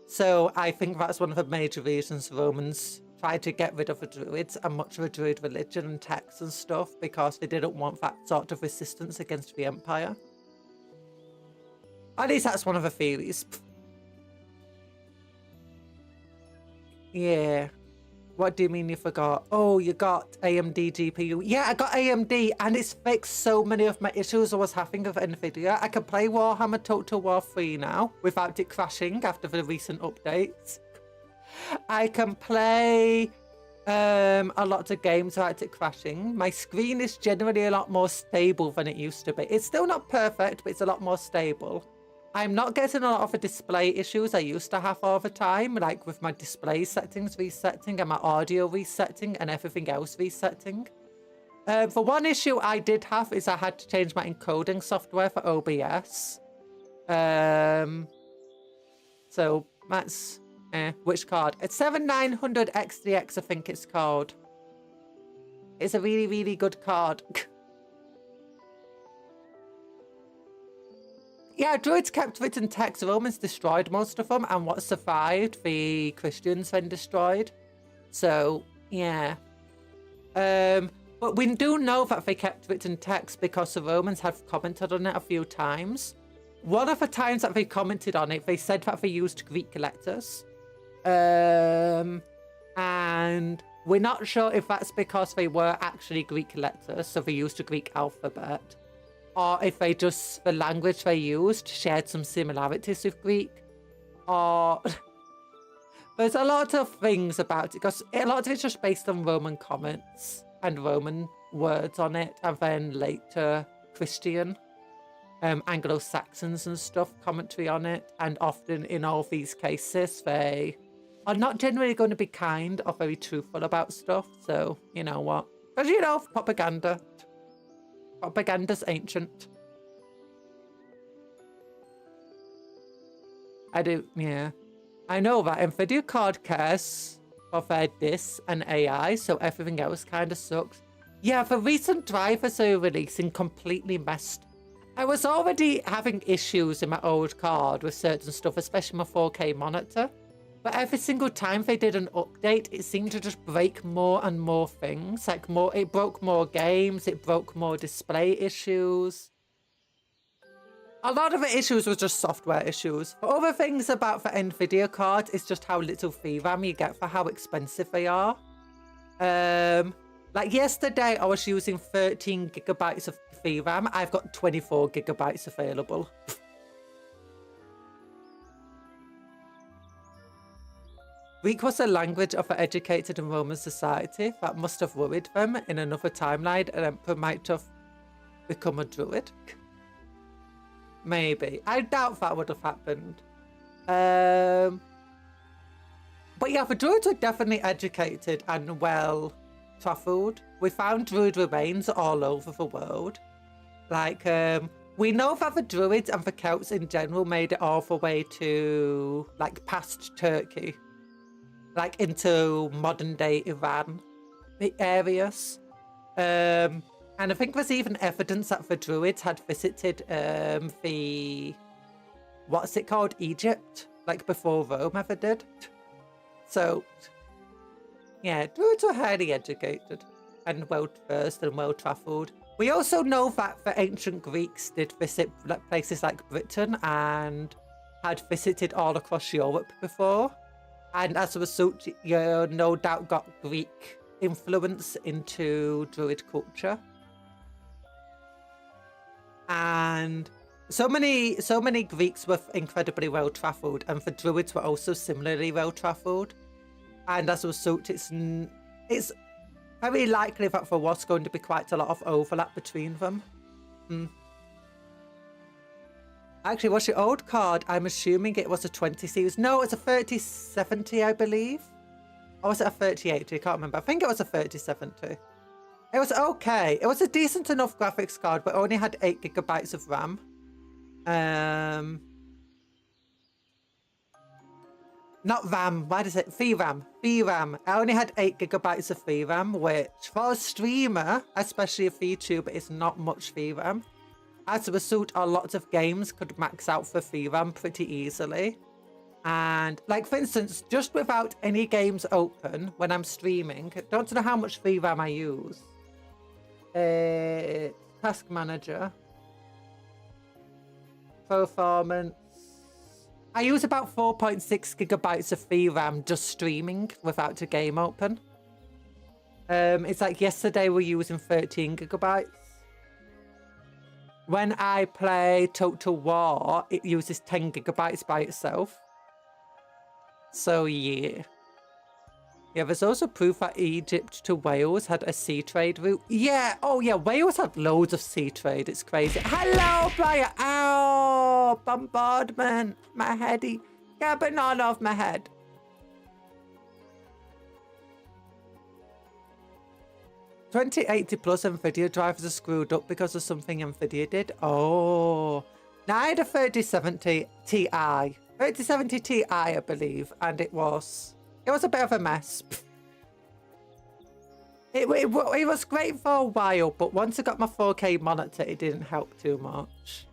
A: So I think that's one of the major reasons the Romans tried to get rid of the Druids and much of the Druid religion and texts and stuff, because they didn't want that sort of resistance against the Empire. At least that's one of the theories. Yeah. What do you mean you forgot? Oh, you got AMD GPU. Yeah, I got AMD and it's fixed so many of my issues I was having with NVIDIA. I can play Warhammer Total War 3 now without it crashing after the recent updates. I can play A lot of games without it crashing. My screen is generally a lot more stable than it used to be. It's still not perfect, but it's a lot more stable. I'm not getting a lot of the display issues I used to have all the time, like with my display settings resetting and my audio resetting and everything else resetting. The one issue I did have is I had to change my encoding software for OBS. So that's... which card? It's 7900 XDX, I think it's called. It's a really, really good card. Yeah, Druids kept written text. Romans destroyed most of them, and what survived, the Christians then destroyed. So, yeah. But we do know that they kept written text because the Romans have commented on it a few times. One of the times that they commented on it, they said that they used Greek letters. And we're not sure if that's because they were actually Greek letters, so they used the Greek alphabet, or if they just, the language they used shared some similarities with Greek, or there's a lot of things about it, because a lot of it's just based on Roman comments and Roman words on it, and then later Christian, Anglo-Saxons and stuff, commentary on it, and often in all these cases, they are not generally going to be kind or very truthful about stuff, so you know what? Because you know, propaganda. Propaganda's ancient. Yeah. I know that NVIDIA card cares for their dis and AI, so everything else kind of sucks. Yeah, the recent drivers they're releasing completely messed. I was already having issues in my old card with certain stuff, especially my 4K monitor. But every single time they did an update, it seemed to just break more and more things. Like it broke more games, it broke more display issues. A lot of the issues were just software issues. But other things about the NVIDIA cards is just how little VRAM you get for how expensive they are. Like yesterday, I was using 13 gigabytes of VRAM. I've got 24 gigabytes available. Greek was a language of an educated and Roman society. That must have worried them. In another timeline, an emperor might have become a druid. Maybe. I doubt that would have happened. But yeah, the druids are definitely educated and well traveled. We found druid remains all over the world. Like, we know that the druids and the Celts in general made it all the way to, like, past Turkey. Like into modern day Iran, the areas. And I think there's even evidence that the druids had visited what's it called? Egypt, like before Rome ever did. So, yeah, druids were highly educated and well-versed and well-travelled. We also know that the ancient Greeks did visit places like Britain and had visited all across Europe before. And as a result, you no doubt got Greek influence into Druid culture. And so many Greeks were incredibly well-travelled, and the Druids were also similarly well-travelled. And as a result, it's very likely that there was going to be quite a lot of overlap between them. Actually, what's your old card? I'm assuming it was a 20 series. No, it's a 3070, I believe. Or was it a 3080? I can't remember. I think it was a 3070. It was okay. It was a decent enough graphics card, but only had 8 gigabytes of RAM. Not RAM. Why does it? VRAM. VRAM. I only had 8 gigabytes of VRAM, which for a streamer, especially a VTuber, is not much VRAM. As a result, a lot of games could max out for VRAM pretty easily. And, like, for instance, just without any games open when I'm streaming, I don't know how much VRAM I use. Task Manager. Performance. I use about 4.6 gigabytes of VRAM just streaming without a game open. It's like yesterday we're using 13 gigabytes. When I play Total War, it uses 10 gigabytes by itself. So, yeah. Yeah, there's also proof that Egypt to Wales had a sea trade route. Yeah, oh yeah, Wales had loads of sea trade. It's crazy. Hello, Brian. Ow, bombardment. My heady. Get a banana off my head. $2080+ NVIDIA drivers are screwed up because of something NVIDIA did. Oh. Now I had a 3070 Ti. 3070 Ti, I believe, and it was a bit of a mess. It was great for a while, but once I got my 4K monitor, it didn't help too much.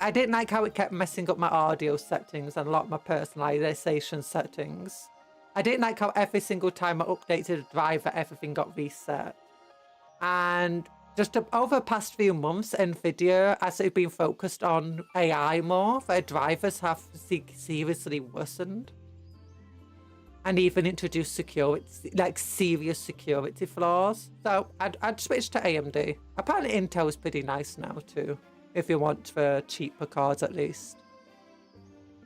A: I didn't like how it kept messing up my audio settings and a lot of my personalization settings. I didn't like how every single time I updated a driver, everything got reset. And just over the past few months, NVIDIA, as they've been focused on AI more, their drivers have seriously worsened. And even introduced security, like serious security flaws. So I'd switch to AMD. Apparently Intel is pretty nice now too, if you want for cheaper cards at least.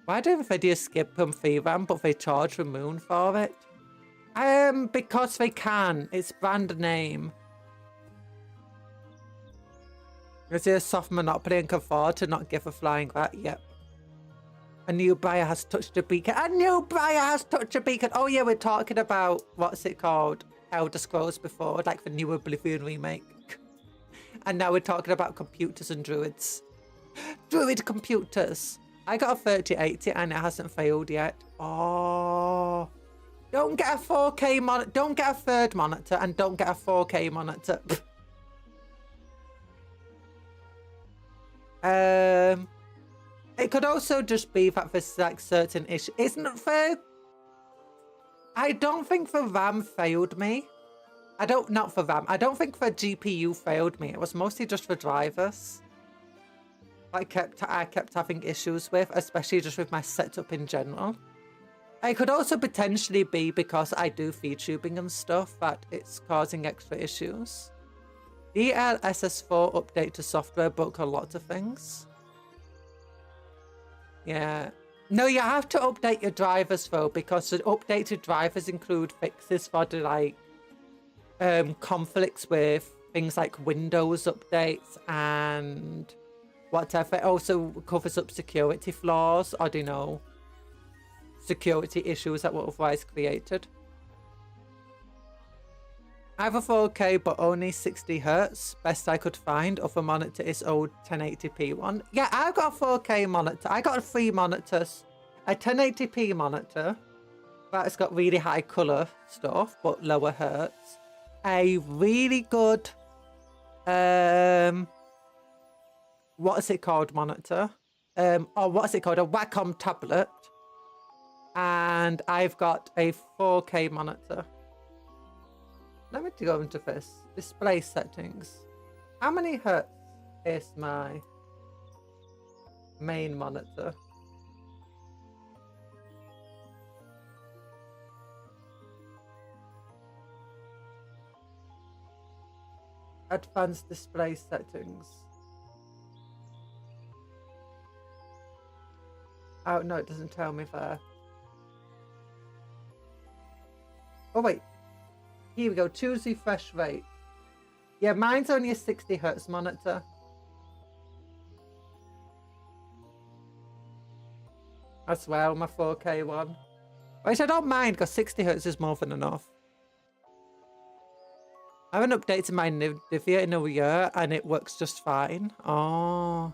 A: Why do NVIDIA skip from VRAM but they charge the moon for it? Because they can. It's brand name. Is it a soft monopoly and can afford to not give a flying rat? Yep. A new buyer has touched a beacon. A new buyer has touched a beacon. Oh yeah, we're talking about, what's it called? Elder Scrolls before, like the new Oblivion remake. And now we're talking about computers and druids. Druid computers. I got a 3080 and it hasn't failed yet. Oh. Don't get a 4K monitor. Don't get a third monitor and don't get a 4K monitor. It could also just be that there's like certain issues. Isn't it fair? I don't think the RAM failed me. Not for RAM. I don't think the GPU failed me. It was mostly just the drivers. I kept having issues with, especially just with my setup in general. It could also potentially be because I do VTubing and stuff that it's causing extra issues. DLSS4 update to software broke a lot of things. Yeah. No, you have to update your drivers though, because the updated drivers include fixes for the like conflicts with things like Windows updates and whatever. It also covers up security flaws or, you know, security issues that were otherwise created. I have a 4K but only 60 Hz. Best I could find. Other monitor is old 1080p one. Yeah, I got a 4K monitor. I got 3 monitors. A 1080p monitor that's got really high color stuff but lower hertz. A really good what is it called monitor? Or what is it called? A Wacom tablet. And I've got a 4K monitor. Let me go into this. Display settings. How many hertz is my main monitor? Advanced display settings. Oh, no, it doesn't tell me there. Oh, wait. Here we go. Choose the refresh rate. Yeah, mine's only a 60 Hz monitor. As well, my 4K one. Which I don't mind because 60 Hz is more than enough. I haven't updated my Nvidia in a year and it works just fine. Oh.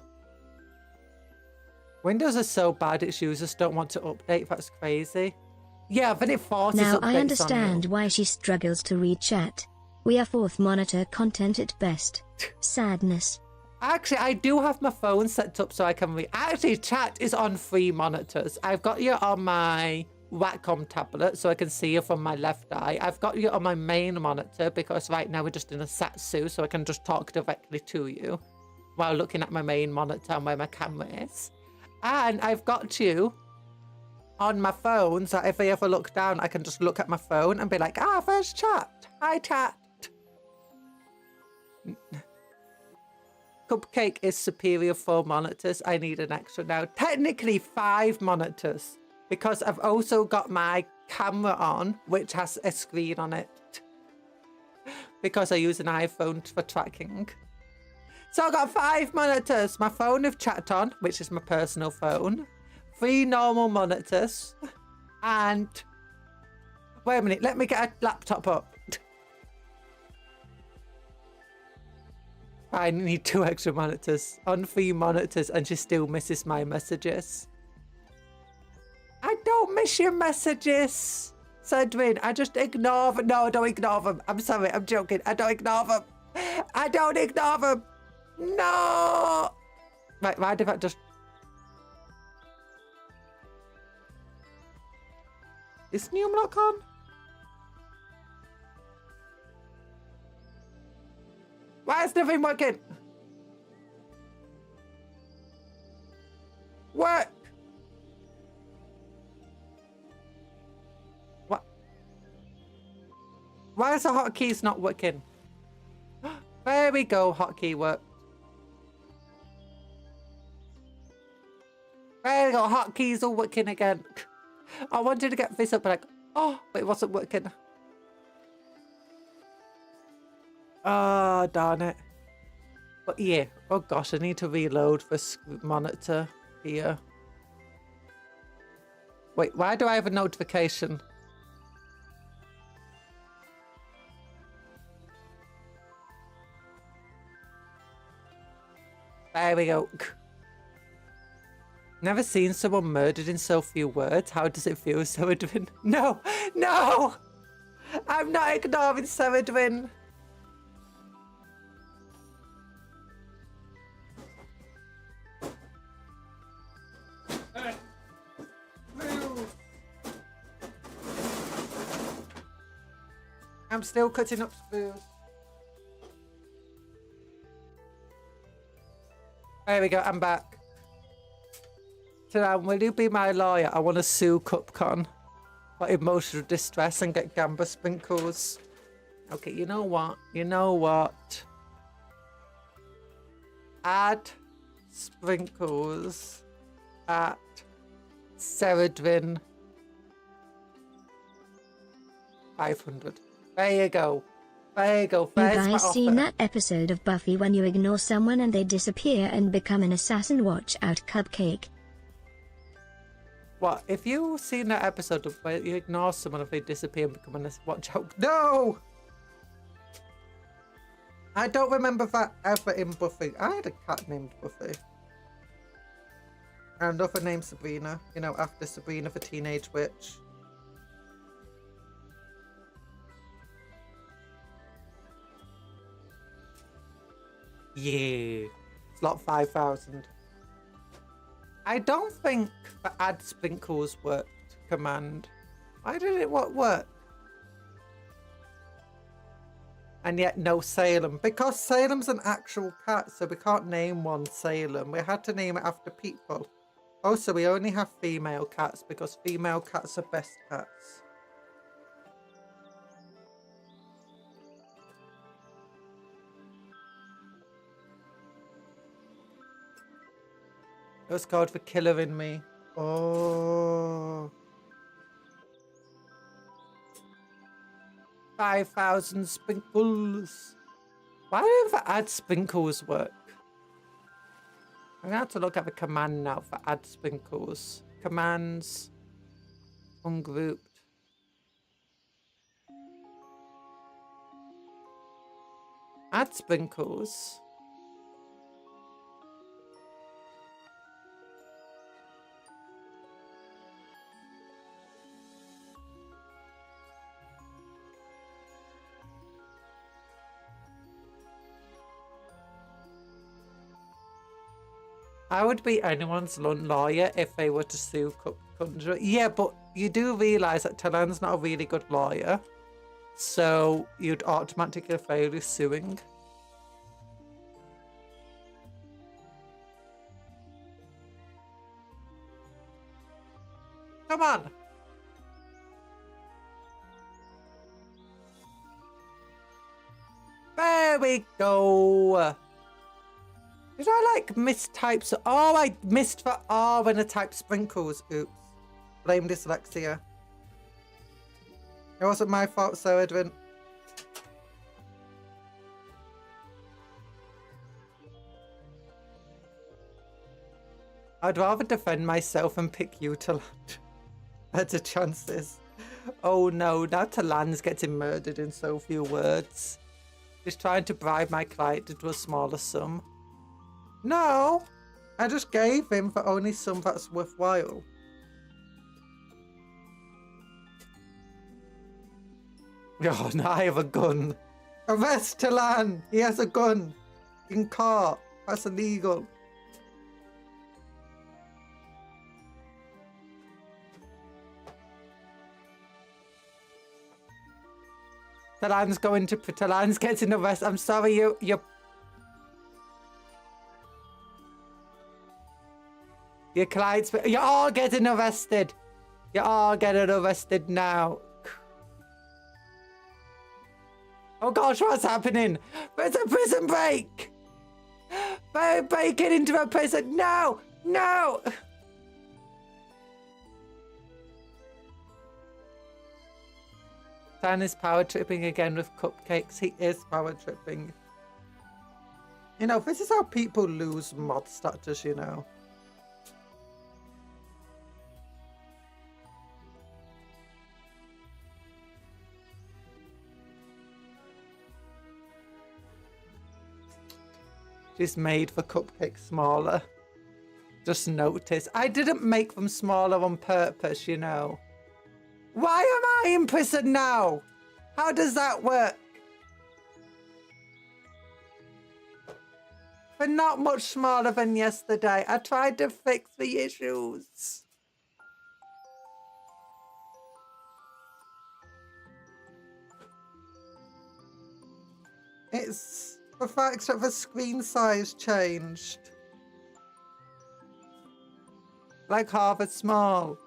A: Windows is so bad its users don't want to update. That's crazy. Yeah, but it forces
B: Now
A: updates
B: I understand
A: on
B: why she struggles to read chat. We are fourth monitor content at best. Sadness.
A: Actually, I do have my phone set up so I can read. Actually, chat is on 3 monitors. I've got you on my Wacom tablet so I can see you from my left eye. I've got you on my main monitor because right now we're just in a Satsu so I can just talk directly to you while looking at my main monitor and where my camera is. And I've got you on my phone so if I ever look down, I can just look at my phone and be like, ah, there's chat. Hi, chat. Cupcake is superior 4 monitors. I need an extra now. Technically 5 monitors because I've also got my camera on, which has a screen on it. Because I use an iPhone for tracking. So I got 5 monitors. My phone with chat on, which is my personal phone. 3 normal monitors. And... wait a minute, let me get a laptop up. I need 2 extra monitors. On 3 monitors, and she still misses my messages. I don't miss your messages, Sedwin. I just ignore them. No, don't ignore them. I'm sorry, I'm joking. I don't ignore them. I don't ignore them. No! Right, why did I just... is Numlock on? Why is nothing working? Work! What? Why is the hotkeys not working? There we go, hotkey worked. There we go, hotkeys are working again. I wanted to get this up, but like, oh, but it wasn't working. Oh, darn it. But yeah, oh gosh, I need to reload this monitor here. Wait, why do I have a notification? There we go. Never seen someone murdered in so few words. How does it feel, Seredwin? No! No! I'm not ignoring Seredwin. I'm still cutting up spoons. There we go, I'm back. Taran, will you be my lawyer? I want to sue Cupcon for emotional distress and get Gamba Sprinkles. Okay, you know what? You know what? Add Sprinkles at Seredwin 500. There you go. There you go.
B: You guys seen that episode of Buffy when you ignore someone and they disappear and become an assassin? Watch out, Cupcake.
A: What? If you've seen that episode of where you ignore someone if they disappear and become an watch out. No! I don't remember that ever in Buffy. I had a cat named Buffy. And another named Sabrina. You know, after Sabrina the Teenage Witch. Yeah. Slot 5,000. I don't think the add sprinkles worked command. Why did it work? And yet no Salem. Because Salem's an actual cat, so we can't name one Salem. We had to name it after people. Also, we only have female cats because female cats are best cats. It was called for Killer in Me. Oh. 5,000 sprinkles. Why don't the add sprinkles work? I'm gonna have to look at the command now for add sprinkles. Commands. Ungrouped. Add sprinkles. I would be anyone's lawyer if they were to sue Cupcake Conjuror. Yeah, but you do realise that Talan's not a really good lawyer. So you'd automatically fail with suing. Come on. There we go. Did I like mistype? Oh, I missed for R when I typed sprinkles. Oops. Blame dyslexia. It wasn't my fault, so Edwin. I'd rather defend myself and pick you to land. Better chances. Oh no, now Talan's getting murdered in so few words. Just trying to bribe my client into a smaller sum. No, I just gave him for only sum that's worthwhile. Oh, now I have a gun. Arrest Talan! He has a gun. In car. That's illegal. Talan's getting arrested. I'm sorry, your clients, you're all getting arrested. You're all getting arrested now. Oh gosh, what's happening? There's a prison break. Breaking into a prison. No, no. Dan is power tripping again with cupcakes. He is power tripping. You know, this is how people lose mod status, you know. She's made the cupcakes smaller. Just notice. I didn't make them smaller on purpose, you know. Why am I in prison now? How does that work? They're not much smaller than yesterday. I tried to fix the issues. It's the fact that the screen size changed. Like half as small.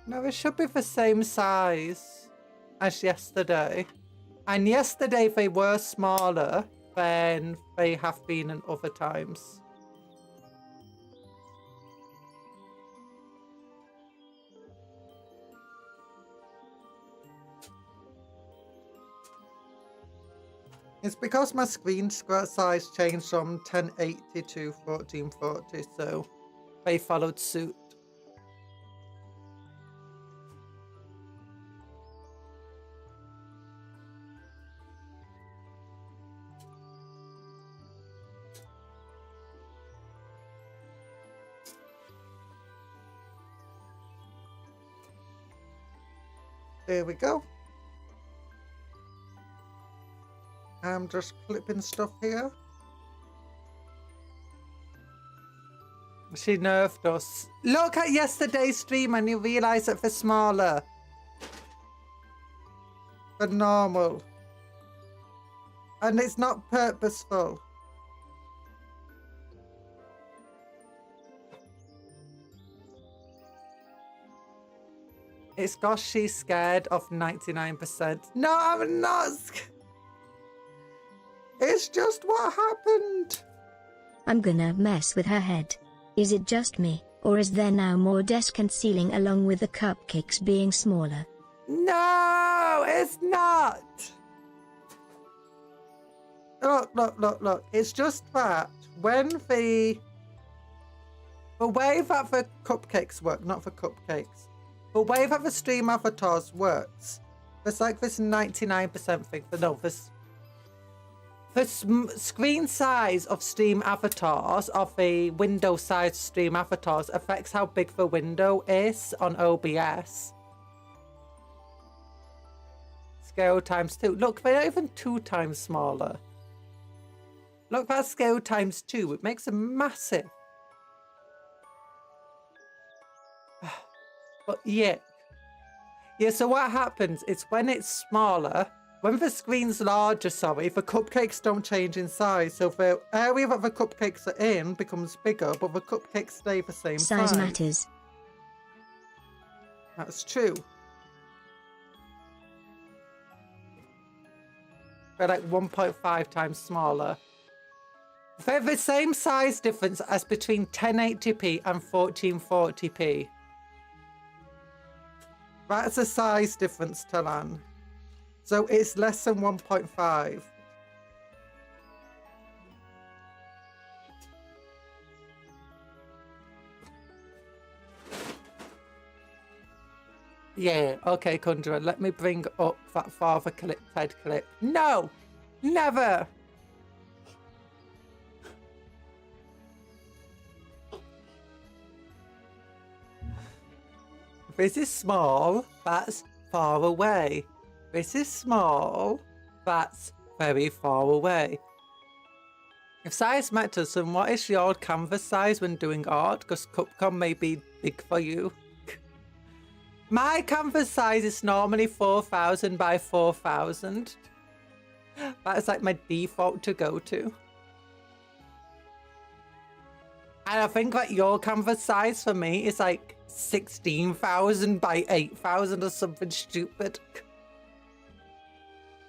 A: No, it should be the same size as yesterday. And yesterday they were smaller than they have been in other times. It's because my screen size changed from 1080 to 1440, so they followed suit. There we go. I'm just clipping stuff here. She nerfed us. Look at yesterday's stream and you realise that they're smaller. Than normal. And it's not purposeful. It's gosh, she's scared of 99%. No, I'm not. It's just what happened.
B: I'm gonna mess with her head. Is it just me, or is there now more desk and ceiling along with the cupcakes being smaller?
A: No, it's not. Look. It's just that when the way that the cupcakes work, not the cupcakes, the way that the stream avatars works, there's like this 99% thing. No, the screen size of stream avatars, of the window size stream avatars, affects how big the window is on OBS. Scale times 2. Look, they're not even 2 times smaller. Look, that's scale times 2. It makes them massive. But yeah. Yeah, so what happens is when it's smaller, when the screen's larger, sorry, the cupcakes don't change in size. So the area that the cupcakes are in becomes bigger, but the cupcakes stay the same size.
B: Size matters.
A: That's true. They're like 1.5 times smaller. They're the same size difference as between 1080p and 1440p. That's a size difference, Talan. So it's less than 1.5. Yeah, okay, Conjuror, let me bring up that father clip, head clip. No! Never! This is small, that's far away. This is small, that's very far away. If size matters, then what is your canvas size when doing art? Because Cupcom may be big for you. My canvas size is normally 4,000 by 4,000. That's like my default to go to. And I think like your canvas size for me is like 16,000 by 8,000 or something stupid.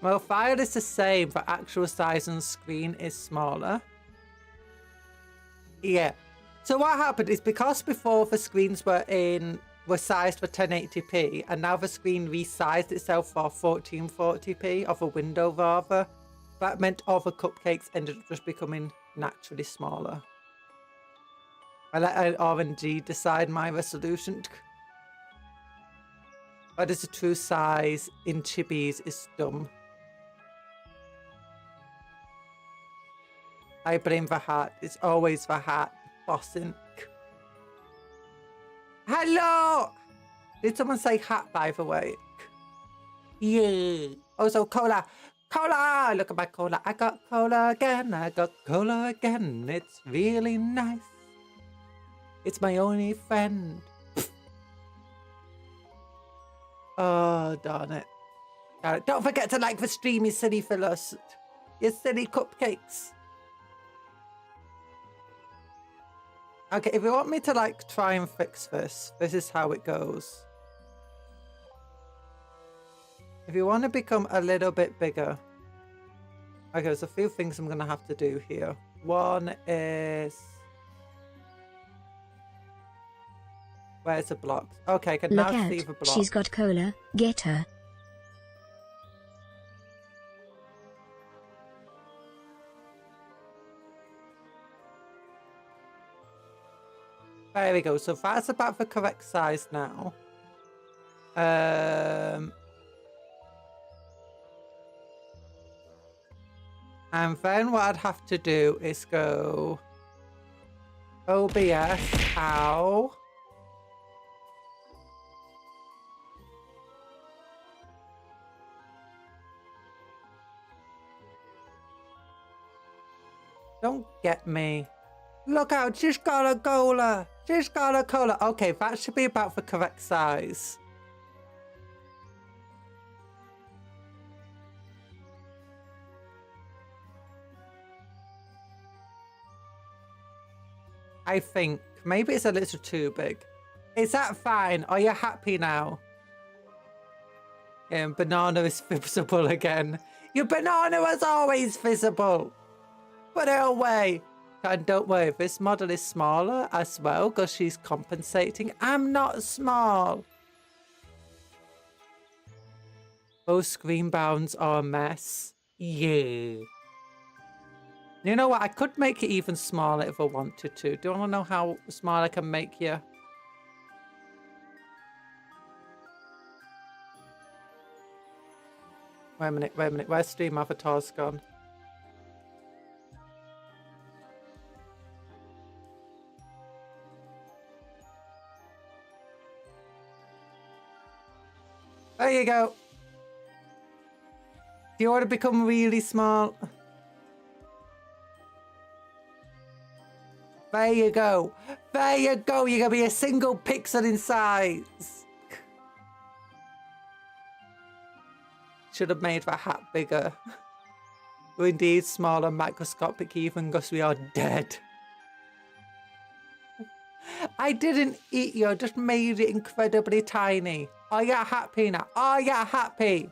A: Well, file is the same, but actual size on screen is smaller. Yeah. So what happened is because before the screens were sized for 1080p, and now the screen resized itself for 1440p, of a window rather. That meant all the cupcakes ended up just becoming naturally smaller. I let RNG decide my resolution. What is the true size in chibis is dumb. I blame the hat. It's always the hat. Bossin. Hello! Did someone say hat, by the way? Yeah. Also, cola. Cola! Look at my cola. I got cola again. I got cola again. It's really nice. It's my only friend. Oh, darn it. Don't forget to like the stream, you silly fellas. You silly cupcakes. Okay, if you want me to like try and fix this, this is how it goes. If you want to become a little bit bigger. Okay, there's a few things I'm going to have to do here. One is... Where's the blocks? Okay, I can
B: Look
A: now
B: out.
A: see the blocks.
B: She's got cola. Get her.
A: There we go. So that's about the correct size now. And then what I'd have to do is go OBS, ow. Don't get me. Look out, she's got a cola. She's got a cola. Okay, that should be about the correct size. I think maybe it's a little too big. Is that fine? Are you happy now? Banana is visible again. Your banana was always visible. Put it away. And don't worry, this model is smaller as well because she's compensating. I'm not small. Those screen bounds are a mess. Yeah. You know what? I could make it even smaller if I wanted to. Do you want to know how small I can make you? Wait a minute, wait a minute. Where's Stream Avatar's gone? There you go. Do you want to become really small? There you go. There you go. You're going to be a single pixel in size. Should have made that hat bigger. Or indeed smaller, microscopic even, because we are dead. I didn't eat you, I just made it incredibly tiny. Are you happy now? Are you happy?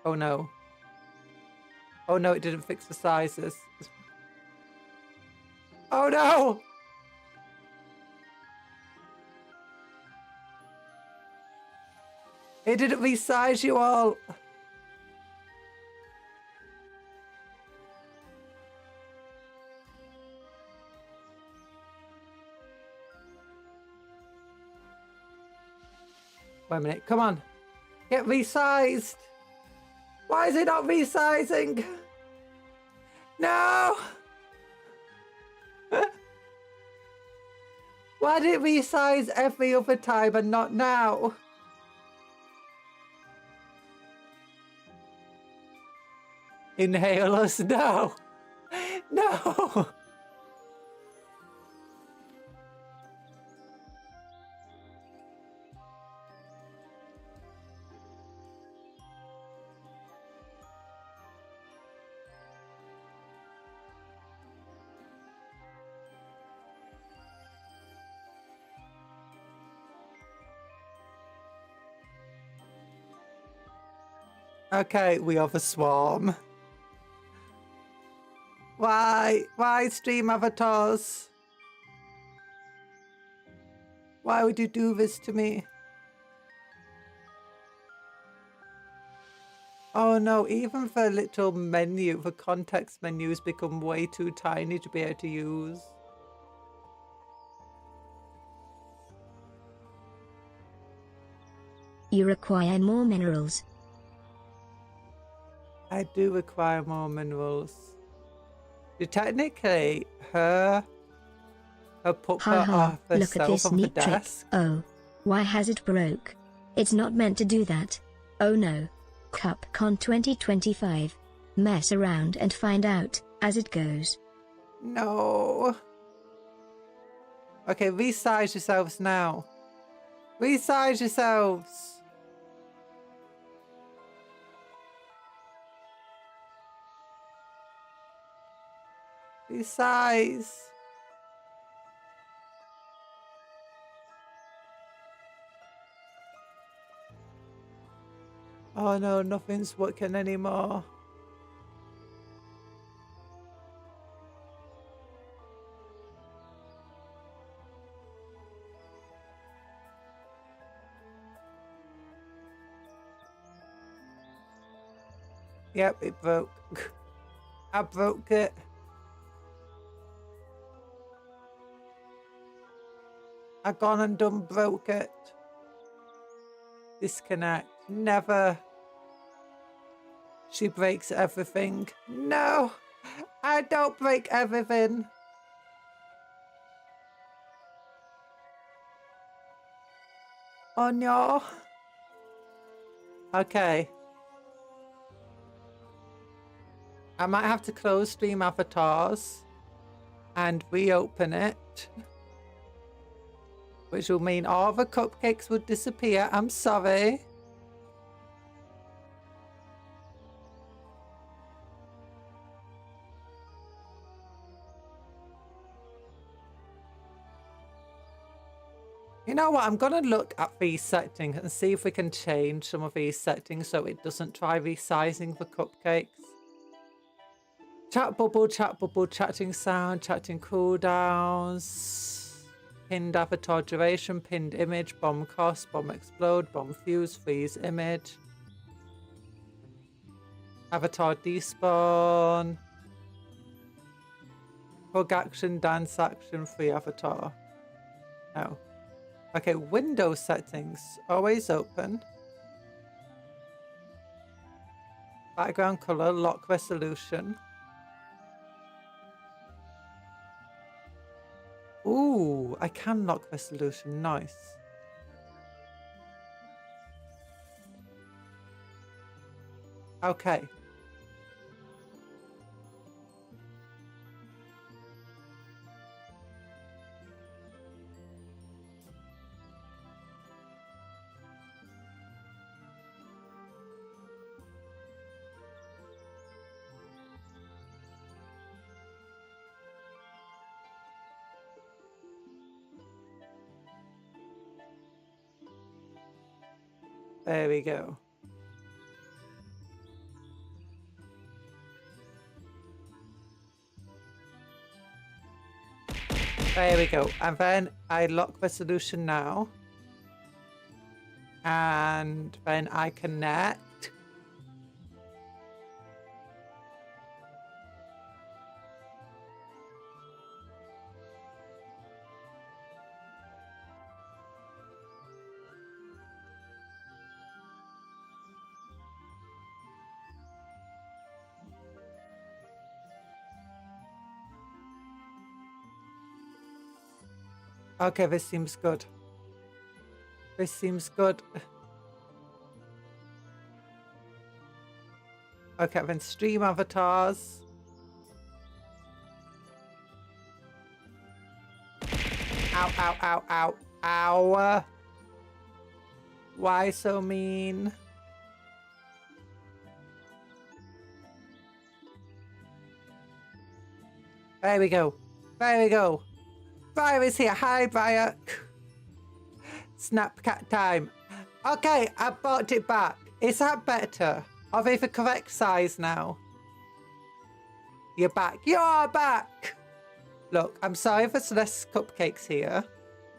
A: Oh no. Oh no, it didn't fix the sizes. Oh no! It didn't resize you all. Wait a minute, come on. Get resized. Why is it not resizing? No! Why did it resize every other time and not now? Inhale us, no! No! Okay, we have a swarm. Why? Why stream avatars? Why would you do this to me? Oh no, even the little menu, the context menu has become way too tiny to be able to use.
B: You require more minerals.
A: I do require more minerals. Technically, her put her off
B: Look at
A: herself
B: this
A: on the
B: neat trick.
A: desk.
B: Oh, why has it broke? It's not meant to do that. Oh no. CupCon 2025. Mess around and find out as it goes.
A: No. Okay, resize yourselves now. Resize yourselves. Resize. Oh no, nothing's working anymore. Yep, it broke. I broke it. I gone and done broke it. Disconnect. Never. She breaks everything. No, I don't break everything. Oh no. Okay. I might have to close stream avatars and reopen it, which will mean all the cupcakes would disappear. I'm sorry. You know what? I'm going to look at these settings and see if we can change some of these settings so it doesn't try resizing the cupcakes. Chat bubble, chatting sound, chatting cooldowns, pinned avatar duration, pinned image, bomb cost, bomb explode, bomb fuse, freeze image, avatar despawn, hug action, dance action, free avatar. No. Okay, window settings, always open. Background color, lock resolution. Ooh, I can lock resolution, nice. Okay. There we go. There we go. And then I lock the solution now. And then I connect. Okay, this seems good. This seems good. Okay, then stream avatars. Ow, ow, ow, ow, ow. Why so mean? There we go. There we go. Briar is here. Hi, Briar. Snapcat time. Okay, I brought it back. Is that better? Are they the correct size now? You're back. You're back. Look, I'm sorry for less cupcakes here.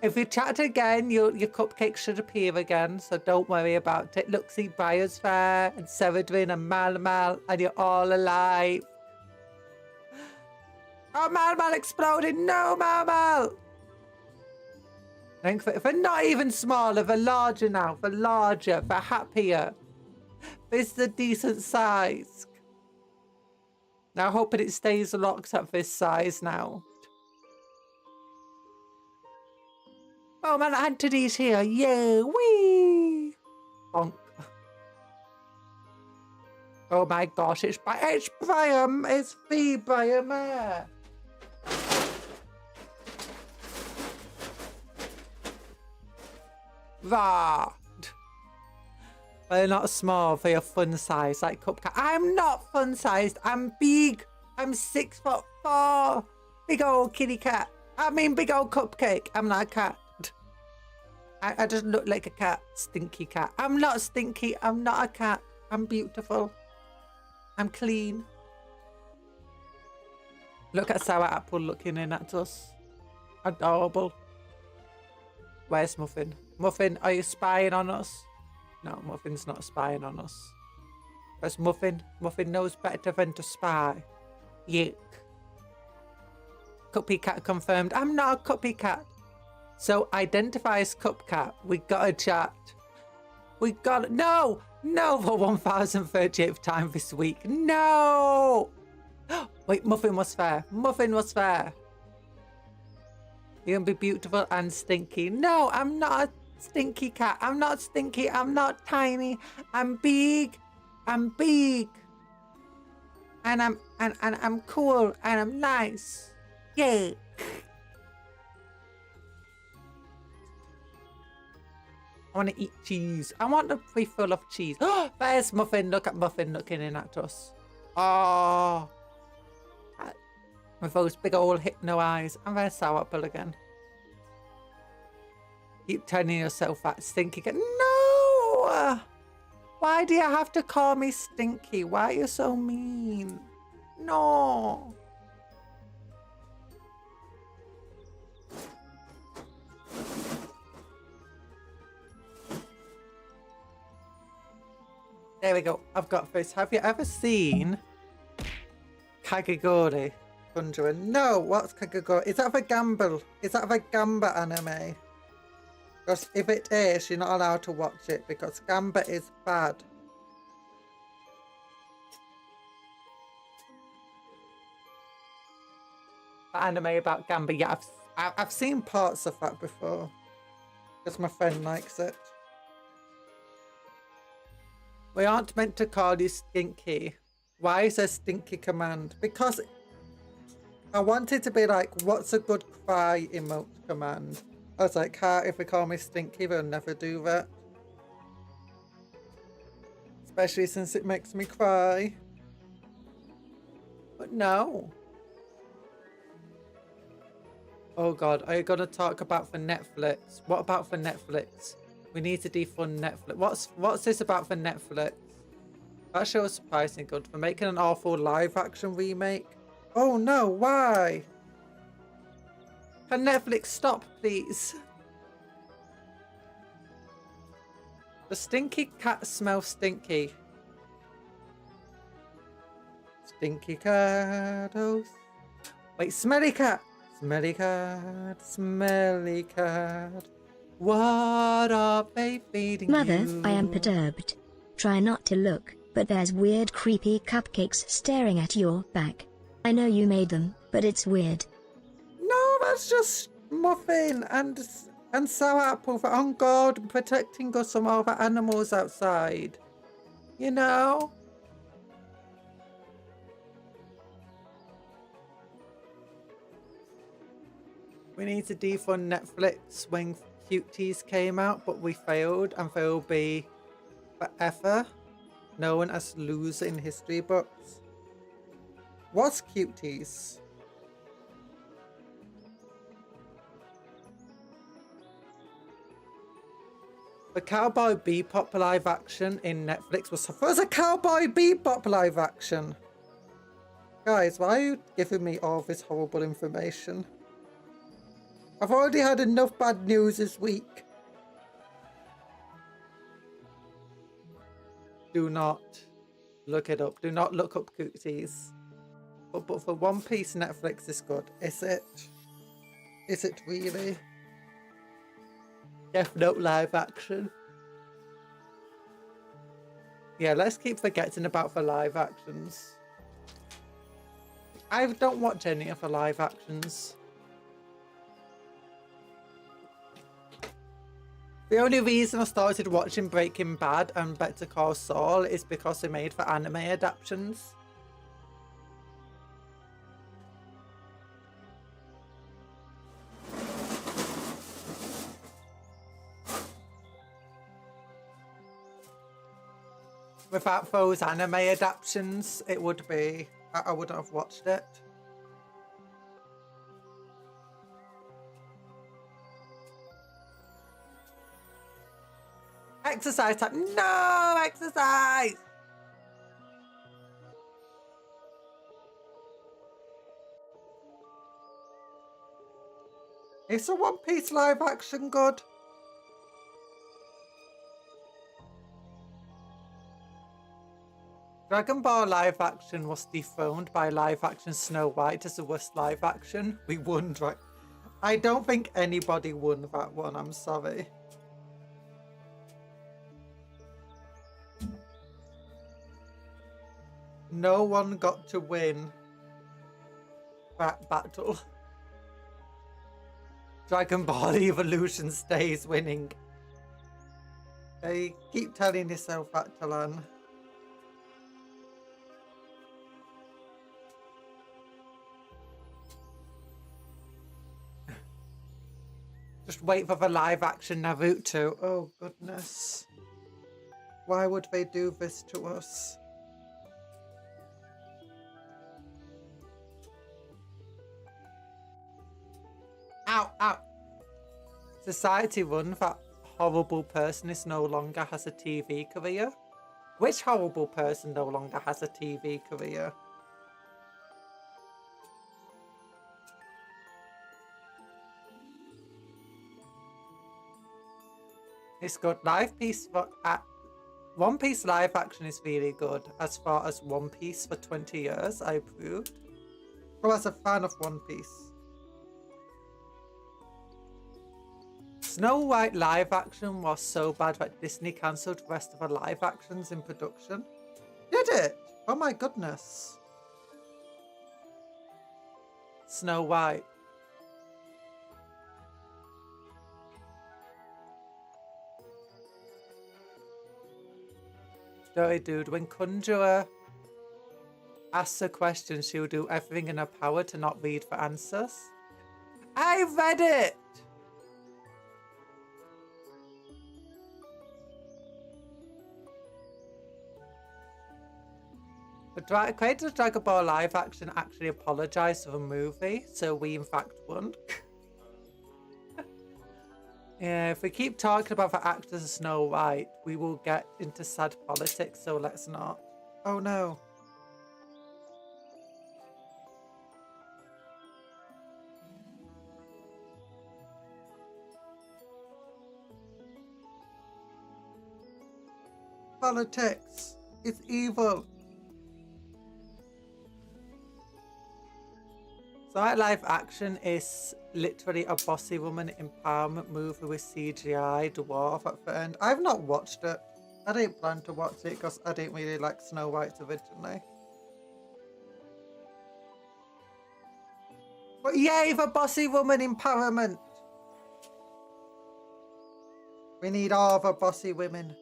A: If you chat again, your cupcakes should appear again, so don't worry about it. Look, see, Briar's there, and Seradrin and Malmal, and you're all alive. Oh, Malmal exploded. No, Malmal. They're not even smaller. They're larger now. They're larger. They're happier. This is a decent size. Now, hoping it stays locked at this size now. Oh, man, Anthony's here. Yeah, wee. Bonk. Oh, my gosh. It's Brian. It's the Brian Mare. That. They're not small, they're fun size like Cupcake. I'm not fun sized, I'm big. I'm 6'4". Big old kitty cat. I mean big old cupcake. I'm not a cat. I just look like a cat. Stinky cat. I'm not stinky, I'm not a cat. I'm beautiful. I'm clean. Look at Sour Apple looking in at us. Adorable. Where's Muffin? Muffin, are you spying on us? No, Muffin's not spying on us. Where's Muffin? Muffin knows better than to spy. Yeet. Cuppy Cat confirmed. I'm not a Cuppy Cat. So identify as Cup Cat. We got a chat. We got no for 1038th time this week. No. Wait, Muffin was fair. Muffin was fair. You're gonna be beautiful and stinky. No, I'm not a stinky cat. I'm not stinky. I'm not tiny. I'm big. I'm big. And I'm cool and I'm nice. Yay. I want to eat cheese. I want to be full of cheese. Oh, there's Muffin. Look at Muffin looking in at us. Oh. With those big old hypno eyes. And there's Sour Apple again. Keep turning yourself that stinky cat. No! Why do you have to call me stinky? Why are you so mean? No. There we go. I've got this. Have you ever seen Cupcake Conjuror? No. What's Cupcake? Is that the Gamble? Is that the Gamba anime? Because if it is, you're not allowed to watch it because Gamba is bad. The anime about Gamba, yeah, I've seen parts of that before because my friend likes it. We aren't meant to call you Stinky. Why is there Stinky command? Because I wanted to be like, what's a good cry emote command? I was like, if they call me Stinky, they'll never do that. Especially since it makes me cry. But no. Oh God, are you going to talk about for Netflix? What about for Netflix? We need to defund Netflix. What's this about for Netflix? That show is surprisingly good for making an awful live action remake. Oh no, why? Can Netflix stop, please? The stinky cat smells stinky. Stinky cat, oh. Wait, smelly cat. Smelly cat, smelly cat. What are they feeding
B: Mother,
A: you?
B: I am perturbed. Try not to look, but there's weird creepy cupcakes staring at your back. I know you made them, but it's weird.
A: No, that's just muffin and sour apple for on God protecting us from all the animals outside. You know? We need to defund Netflix when Cuties came out, but we failed, and they will be forever known as loser in history books. What's Cuties? The Cowboy Bebop live action in Netflix was... There's a Cowboy Bebop live action! Guys, why are you giving me all this horrible information? I've already had enough bad news this week. Do not look it up. Do not look up Cooties. But for One Piece, Netflix is good. Is it? Is it really? Death Note live action. Yeah, let's keep forgetting about the live actions. I don't watch any of the live actions. The only reason I started watching Breaking Bad and Better Call Saul is because they made for anime adaptations. Without those anime adaptations, it would be... I wouldn't have watched it. Exercise time. No exercise. Is the One Piece live action good? Dragon Ball live action was dethroned by live action Snow White as the worst live action. We won, right? I don't think anybody won that one. I'm sorry. No one got to win that battle. Dragon Ball Evolution stays winning. Hey, keep telling yourself that, Talan. Just wait for the live action Naruto. Oh, goodness. Why would they do this to us? Ow, ow. Society run that horrible person is no longer has a TV career. Which horrible person no longer has a TV career? It's good. One Piece live action is really good. As far as One Piece for 20 years, I approved. I was a fan of One Piece. Snow White live action was so bad that Disney cancelled the rest of the live actions in production. Did it? Oh my goodness. Snow White. Dirty dude, when Conjuror asks a question, she'll do everything in her power to not read the answers. I read it! The creator of Dragon Ball live action actually apologised for the movie, so we in fact won. Yeah, if we keep talking about the actors of Snow White, we will get into sad politics, so let's not. Oh no. politics. It's evil. So that live action is literally a bossy woman empowerment movie with CGI dwarf at the end. I've not watched it. I didn't plan to watch it because I didn't really like Snow White originally. But yay for bossy woman empowerment. We need all the bossy women.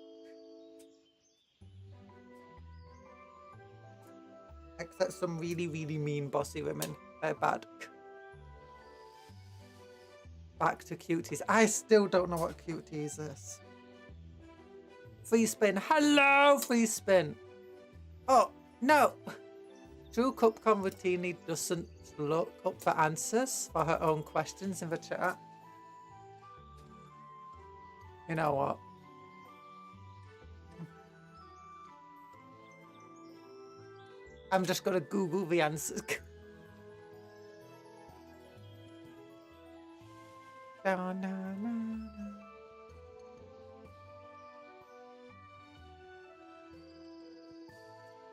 A: Except some really, really mean bossy women. They're bad. Back to cuties. I still don't know what cuties is. Free spin. Hello, free spin. Oh, no. True Cupcon routinely doesn't look up for answers for her own questions in the chat. You know what? I'm just going to Google the answers.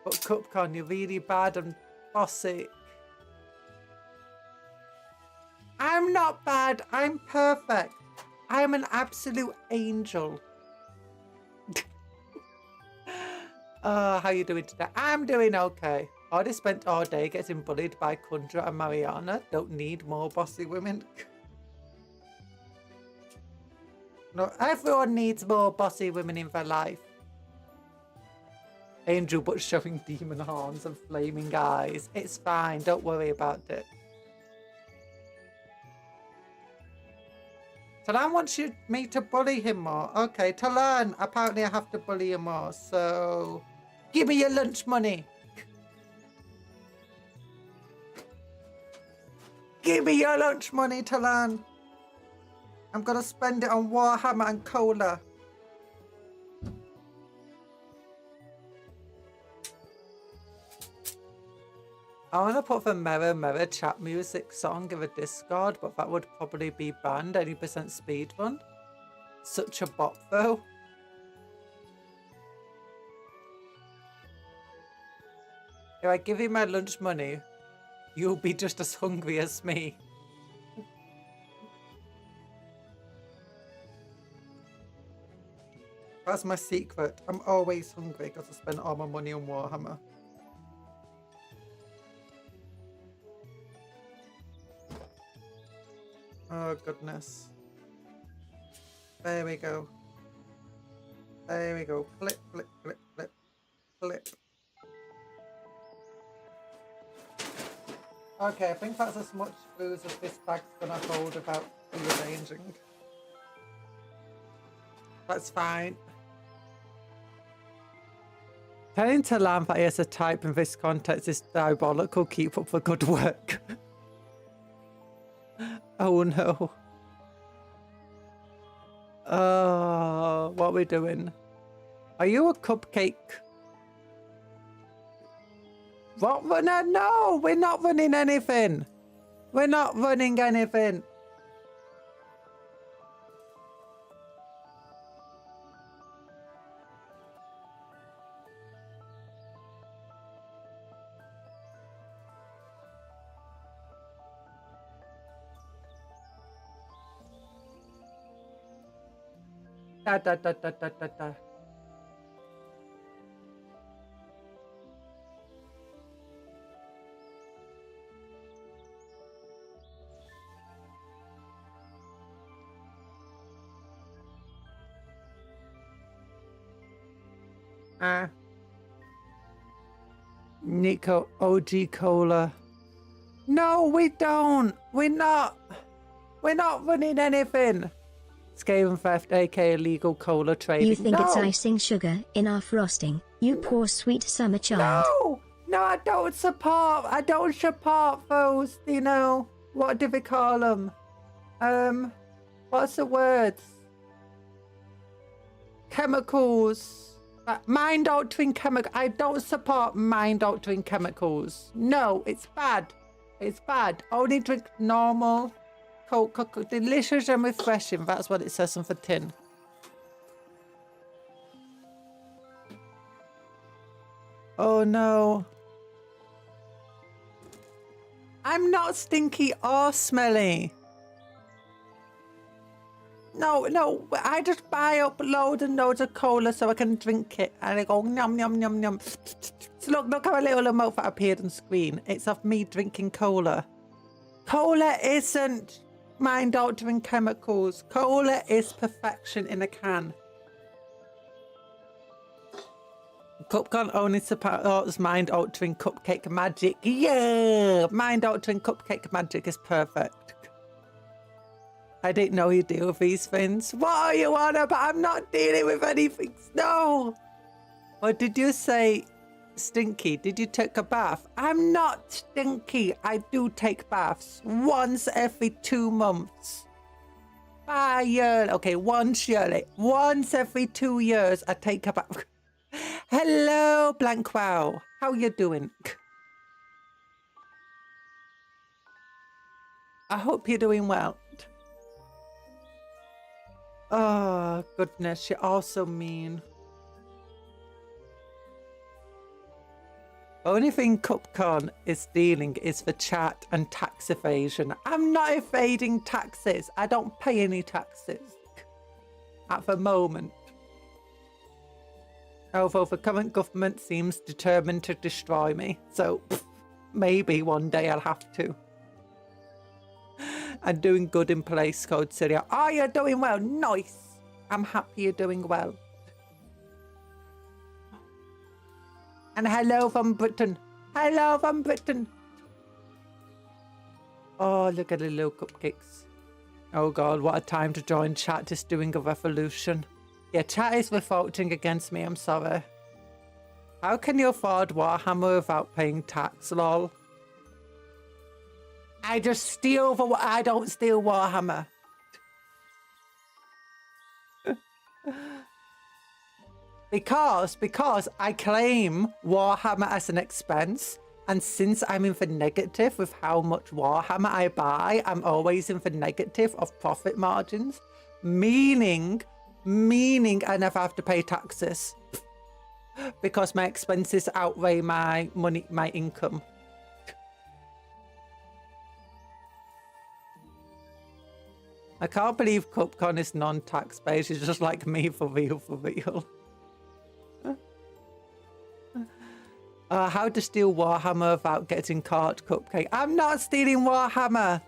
A: But Cupcon, you're really bad and bossy. I'm not bad. I'm perfect. I'm an absolute angel. How you doing today? I'm doing okay. Already spent all day getting bullied by Conjuror and Mariana. Don't need more bossy women. No, everyone needs more bossy women in their life. Angel, but showing demon horns and flaming eyes. It's fine. Don't worry about it. Talan wants me to bully him more. Okay, Talan, apparently I have to bully him more. So, give me your lunch money. Give me your lunch money, Talan. I'm going to spend it on Warhammer and cola. I want to put the Mirror Mirror chat music song in the Discord, but that would probably be banned. Any percent speed run. Such a bot, though. If I give you my lunch money, you'll be just as hungry as me. That's my secret. I'm always hungry because I spent all my money on Warhammer. Oh, goodness. There we go. There we go. Flip, flip, flip, flip, flip. Okay, I think that's as much booze as this bag's gonna hold without rearranging. That's fine. Telling Talan that he has a type in this context is diabolical. Keep up the good work. Oh no. Oh, what are we doing? Are you a cupcake? What runner? No, we're not running anything. We're not running anything. Da da da da da da da. Nico OG Cola. No, we don't. We're not running anything. Scale and theft, aka illegal cola trading.
B: You think
A: no.
B: it's icing sugar in our frosting, you poor sweet summer child.
A: No, I don't support those, you know, what do they call them? What's the words? Chemicals. Mind-altering chemicals. I don't support mind-altering chemicals. No, it's bad. It's bad. Only drink normal Coke. Delicious and refreshing. That's what it says on the tin. Oh no. I'm not stinky or smelly. No, no, I just buy up loads and loads of cola so I can drink it. And I go, yum, yum, yum, yum. So look how a little emote that appeared on screen. It's of me drinking cola. Cola isn't mind-altering chemicals. Cola is perfection in a can. Cupcake only supports mind-altering cupcake magic. Yeah! Mind-altering cupcake magic is perfect. I didn't know you deal with these things. What are you on about? I'm not dealing with anything. No! What did you say? Stinky? Did you take a bath? I'm not stinky. I do take baths once every 2 months. Yearly. Okay, once yearly. Once every 2 years, I take a bath. Hello, Blank Wow. How you doing? I hope you're doing well. Oh, goodness, you're all so mean. Only thing Cupcon is stealing is for chat and tax evasion. I'm not evading taxes. I don't pay any taxes at the moment. Although the current government seems determined to destroy me. So maybe one day I'll have to. I'm doing good in Place Code City. Oh, you're doing well. Nice. I'm happy you're doing well. And hello from Britain. Hello from Britain. Oh, look at the little cupcakes. Oh God, what a time to join chat. Just doing a revolution. Yeah, chat is revolting against me. I'm sorry. How can you afford Warhammer without paying tax, lol? I just steal for what I don't steal Warhammer. because I claim Warhammer as an expense, and since I'm in the negative with how much Warhammer I buy, I'm always in the negative of profit margins, meaning I never have to pay taxes because my expenses outweigh my money, my income. I can't believe Cupcon is non-tax based. It's just like me, for real, for real. How to steal Warhammer without getting caught, Cupcake. I'm not stealing Warhammer.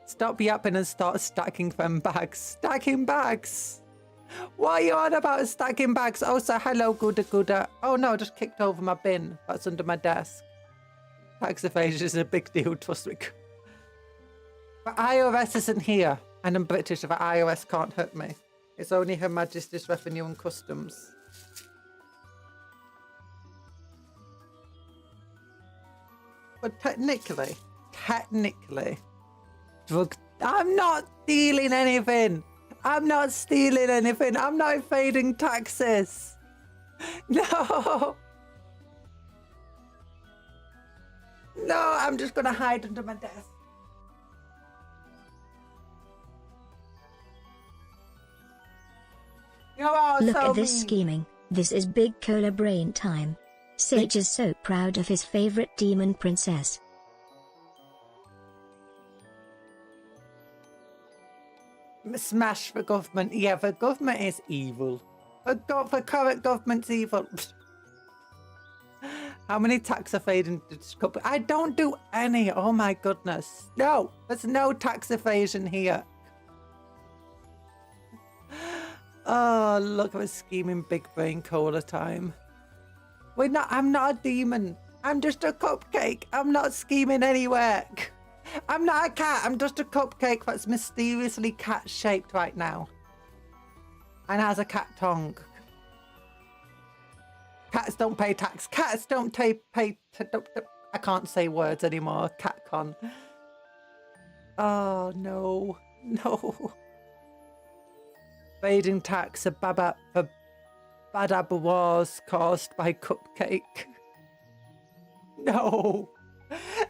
A: Stop yapping and start stacking them bags. Stacking bags. What are you on about stacking bags? Oh, so hello, Gooda. Oh no, I just kicked over my bin. That's under my desk. Tax evasion is a big deal, trust me. But IRS isn't here. And I'm British, so the IRS can't hurt me. It's only Her Majesty's Revenue and Customs. But technically, I'm not stealing anything. I'm not stealing anything. I'm not evading taxes. No. No, I'm just going to hide under my desk.
B: Look at this scheming. This is big cola brain time. Sage is so proud of his favorite demon princess.
A: Smash the government. Yeah, the government is evil. The current government's evil. How many tax evading? I don't do any. Oh my goodness. No, there's no tax evasion here. Oh, look, I was scheming big brain cola time. Wait, no, I'm not a demon. I'm just a cupcake. I'm not scheming anywhere. I'm not a cat. I'm just a cupcake that's mysteriously cat-shaped right now. And has a cat tongue. Cats don't pay tax. Cats don't pay... I can't say words anymore. CatCon. Oh, no. No. Evading tax, the Badab wars caused by Cupcake. No.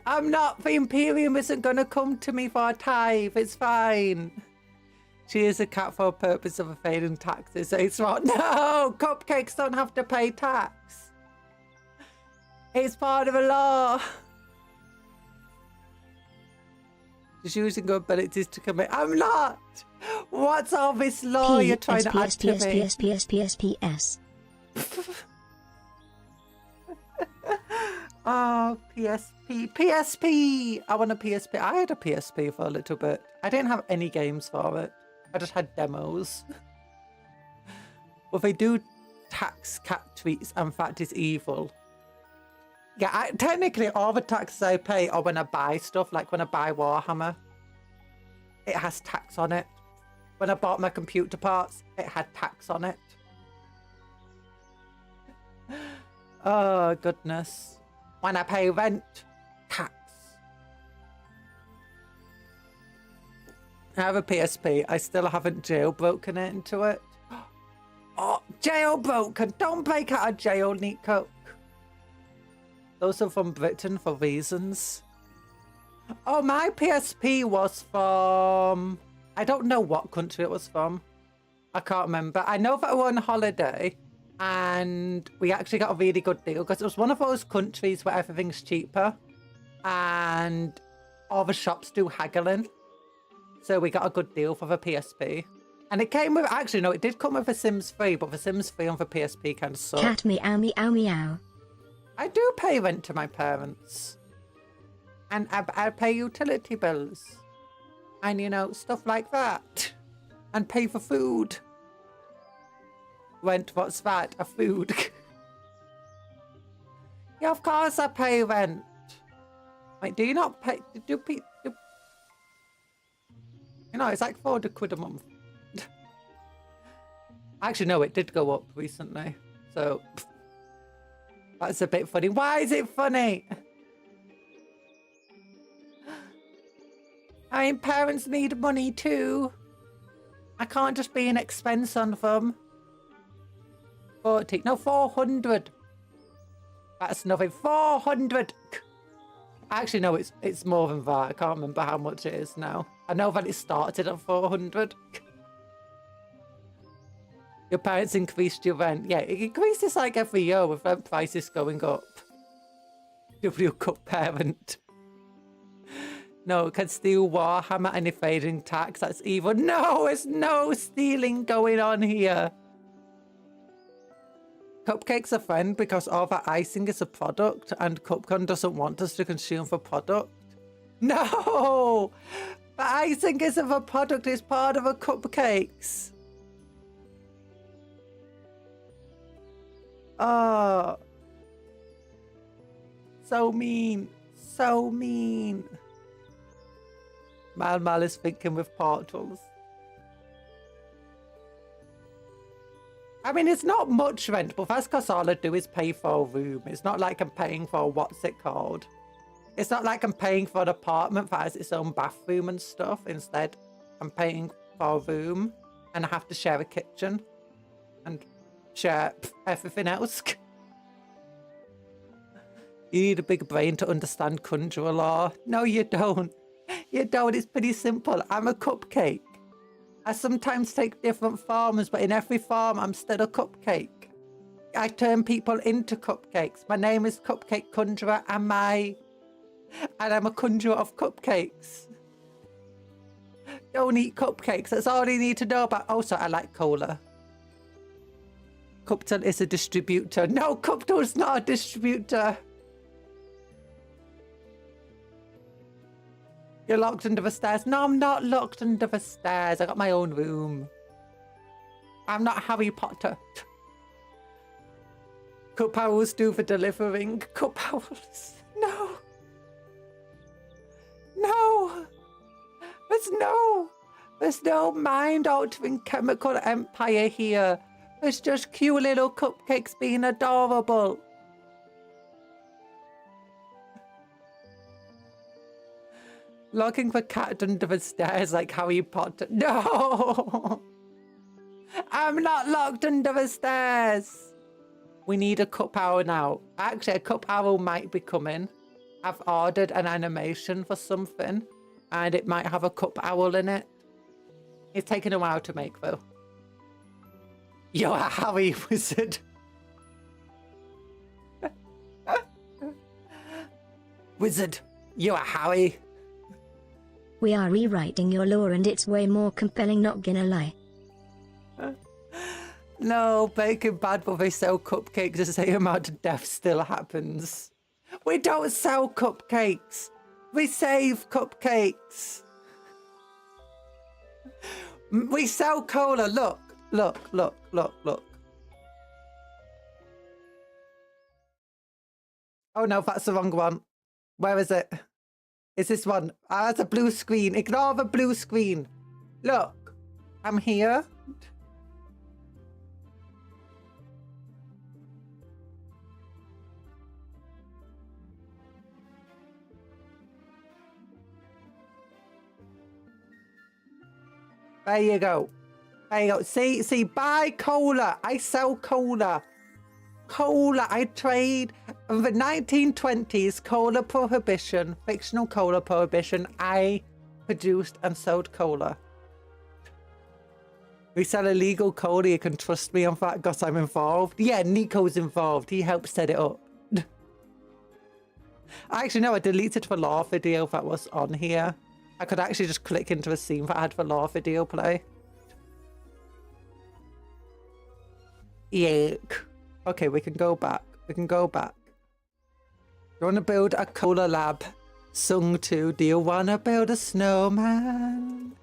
A: I'm not. The Imperium isn't going to come to me for a tithe. It's fine. She is a cat for a purpose of evading taxes. So it's not. No, cupcakes don't have to pay tax. It's part of the law. Just using your abilities to commit. I'm not. What's all this law you're trying to activate?
B: PS.
A: Oh, PSP. PSP. I want a PSP. I had a PSP for a little bit. I didn't have any games for it. I just had demos. Well, they do tax cat tweets and fact is evil. Yeah, technically all the taxes I pay are when I buy stuff, like when I buy Warhammer. It has tax on it. When I bought my computer parts, it had tax on it. Oh, goodness. When I pay rent, tax. I have a PSP. I still haven't jailbroken it into it. Oh, jailbroken. Don't break out of jail, Neat Coke. Those are from Britain for reasons. Oh, my PSP was from... I don't know what country it was from. I can't remember. I know that I were on holiday and we actually got a really good deal because it was one of those countries where everything's cheaper and all the shops do haggling. So we got a good deal for the PSP. And it came with... Actually, no, it did come with The Sims 3, but The Sims 3 on the PSP kind of sucked.
B: Cat meow meow meow.
A: I do pay rent to my parents. And I pay utility bills. And, you know, stuff like that. And pay for food. Rent, what's that? A food. Yeah, of course I pay rent. Wait, do you not pay... You know, it's like £400 a month. Actually, no, it did go up recently. So... That's a bit funny. Why is it funny? I mean, parents need money too. I can't just be an expense on them. 40. No, 400. That's nothing. 400. Actually, no, it's more than that. I can't remember how much it is now. I know that it started at 400. Your parents increased your rent. Yeah, it increases like every year with rent prices going up. W Cup parent. No, it can steal Warhammer and evading tax. That's evil. No, there's no stealing going on here. Cupcake's a friend because all that icing is a product and Cupcon doesn't want us to consume the product. No! The icing isn't a product, it's part of a cupcakes. Oh. So mean. So mean. Mal is thinking with portals. I mean, it's not much rent, but that's because all I do is pay for a room. It's not like I'm paying for, what's it called? It's not like I'm paying for an apartment that has its own bathroom and stuff. Instead, I'm paying for a room and I have to share a kitchen and share everything else. You need a big brain to understand conjurer law. No, you don't. You don't. It's pretty simple. I'm a cupcake. I sometimes take different forms, but in every form, I'm still a cupcake. I turn people into cupcakes. My name is Cupcake Conjuror, and I'm a conjurer of cupcakes. Don't eat cupcakes. That's all you need to know about. Also, I like cola. Cuptle is a distributor. No, Cuptle's not a distributor. You're locked under the stairs. No, I'm not locked under the stairs. I got my own room. I'm not Harry Potter. Cup owls do the delivering. Cup owls. No. No. There's no mind-altering chemical empire here. There's just cute little cupcakes being adorable. Locking the cat under the stairs like Harry Potter. No! I'm not locked under the stairs. We need a cup owl now. Actually, a cup owl might be coming. I've ordered an animation for something, and it might have a cup owl in it. It's taken a while to make, though. You're a Harry wizard. Wizard, you are Harry.
B: We are rewriting your lore and it's way more compelling, not gonna lie.
A: No, Breaking Bad, but they sell cupcakes, the same amount of death still happens. We don't sell cupcakes. We save cupcakes. We sell cola. Look, look, look, look, look. Oh no, that's the wrong one. Where is it? Is this one? Ah, it's a blue screen. Ignore the blue screen. Look, I'm here. There you go. There you go. See, buy cola. I sell cola. Cola, I trade. In the 1920s, cola prohibition, fictional cola prohibition, I produced and sold cola. We sell illegal cola, you can trust me on that because I'm involved. Yeah, Nico's involved. He helped set it up. Actually, no, I deleted the lore video that was on here. I could actually just click into a scene that had the lore video play. Yuck. Okay, we can go back. We can go back. You want to build a cola lab? Sung to. Do you want to build a snowman?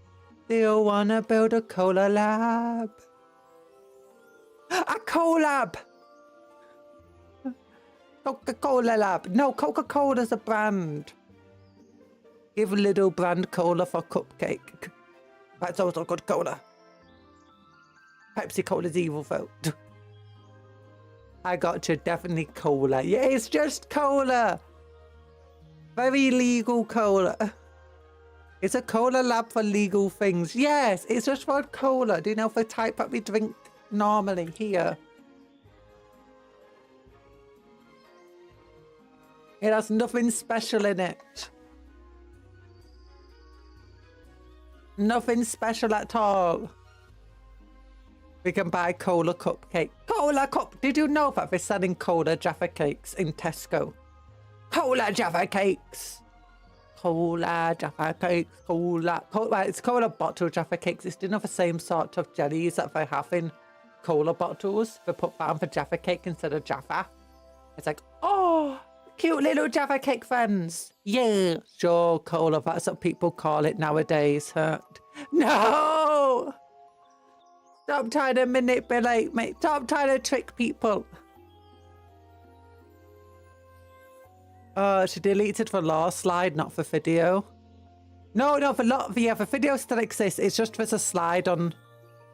A: Do you want to build a cola lab? A collab! Coca-Cola lab. No, Coca-Cola's a brand. Give little brand cola for cupcake. That's also good cola. Pepsi Cola's evil though. I got you, definitely cola. Yeah, it's just cola. Very legal cola. It's a cola lab for legal things. Yes, it's just for cola. Do you know the type that we drink normally here? It has nothing special in it. Nothing special at all. We can buy cola cupcake. Cola cup. Did you know that they're selling cola Jaffa cakes in Tesco? Cola Jaffa cakes. Cola Jaffa cakes. Cola. It's cola bottle Jaffa cakes. It's another same sort of jellies that they have in cola bottles. They put down for Jaffa cake instead of Jaffa. It's like, oh, cute little Jaffa cake friends. Yeah, sure, cola. That's what people call it nowadays. Huh? No! Stop trying to manipulate me. Stop trying to trick people. Oh, she deleted the last slide, not the video. No, the video still exists. It's just there's a slide on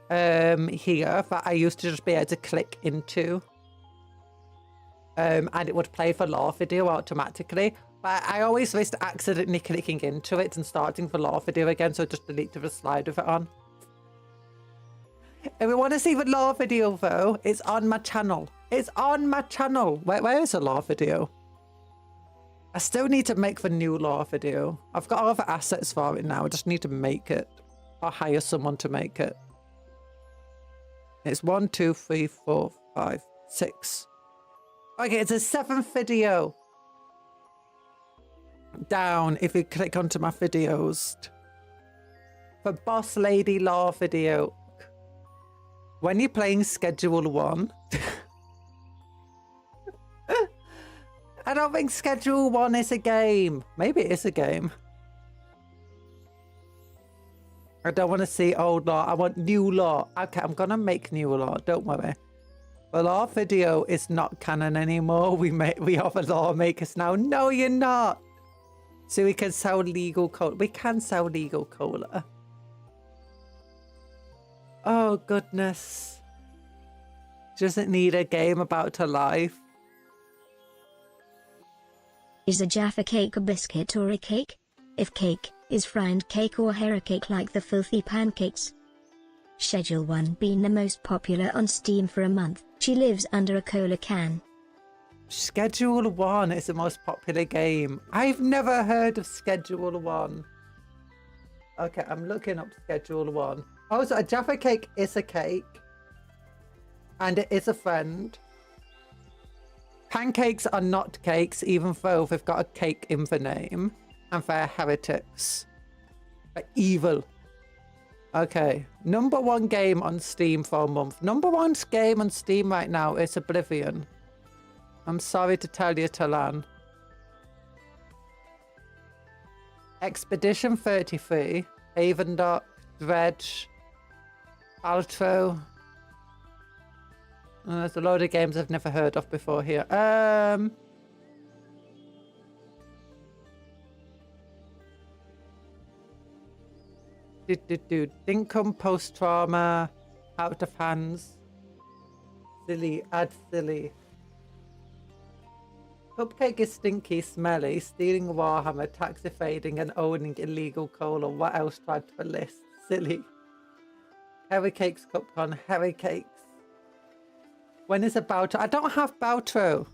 A: here that I used to just be able to click into. And it would play the lore video automatically. But I always risked accidentally clicking into it and starting the lore video again, so I just deleted the slide with it on. If we want to see the lore video though, it's on my channel. It's on my channel. Where is the lore video? I still need to make the new lore video. I've got all the assets for it now. I just need to make it or hire someone to make it. It's 1, 2, 3, 4, 5, 6. Okay, it's a 7th video. Down if you click onto my videos. For Boss Lady lore video. When you're playing Schedule 1. I don't think Schedule 1 is a game. Maybe it is a game. I don't want to see old lore. I want new lore. Okay, I'm going to make new lore. Don't worry. Well, our video is not canon anymore. We are the lore makers now. No, you're not. So we can sell legal cola. We can sell legal cola. Oh, goodness. Doesn't need a game about her life.
B: Is a Jaffa cake a biscuit or a cake? If cake, is fried cake or hera cake like the filthy pancakes? Schedule 1 been the most popular on Steam for a month. She lives under a cola can.
A: Schedule 1 is the most popular game. I've never heard of Schedule 1. Okay, I'm looking up Schedule 1. Oh, so a Jaffa cake is a cake. And it is a friend. Pancakes are not cakes, even though they've got a cake in the name. And they're heretics. They're evil. Okay. #1 game on Steam for a month. #1 game on Steam right now is Oblivion. I'm sorry to tell you, Talan. Expedition 33. Havendock. Dredge. Altro. Oh, there's a load of games I've never heard of before here. Dinkum, post-trauma, out of hands. Silly, add silly. Cupcake is stinky, smelly, stealing a warhammer, tax evading, and owning illegal cola. What else tried to the list? Silly. Hairy Cakes, Cupcon, Hairy Cakes. When is a Boutro? I don't have Boutro.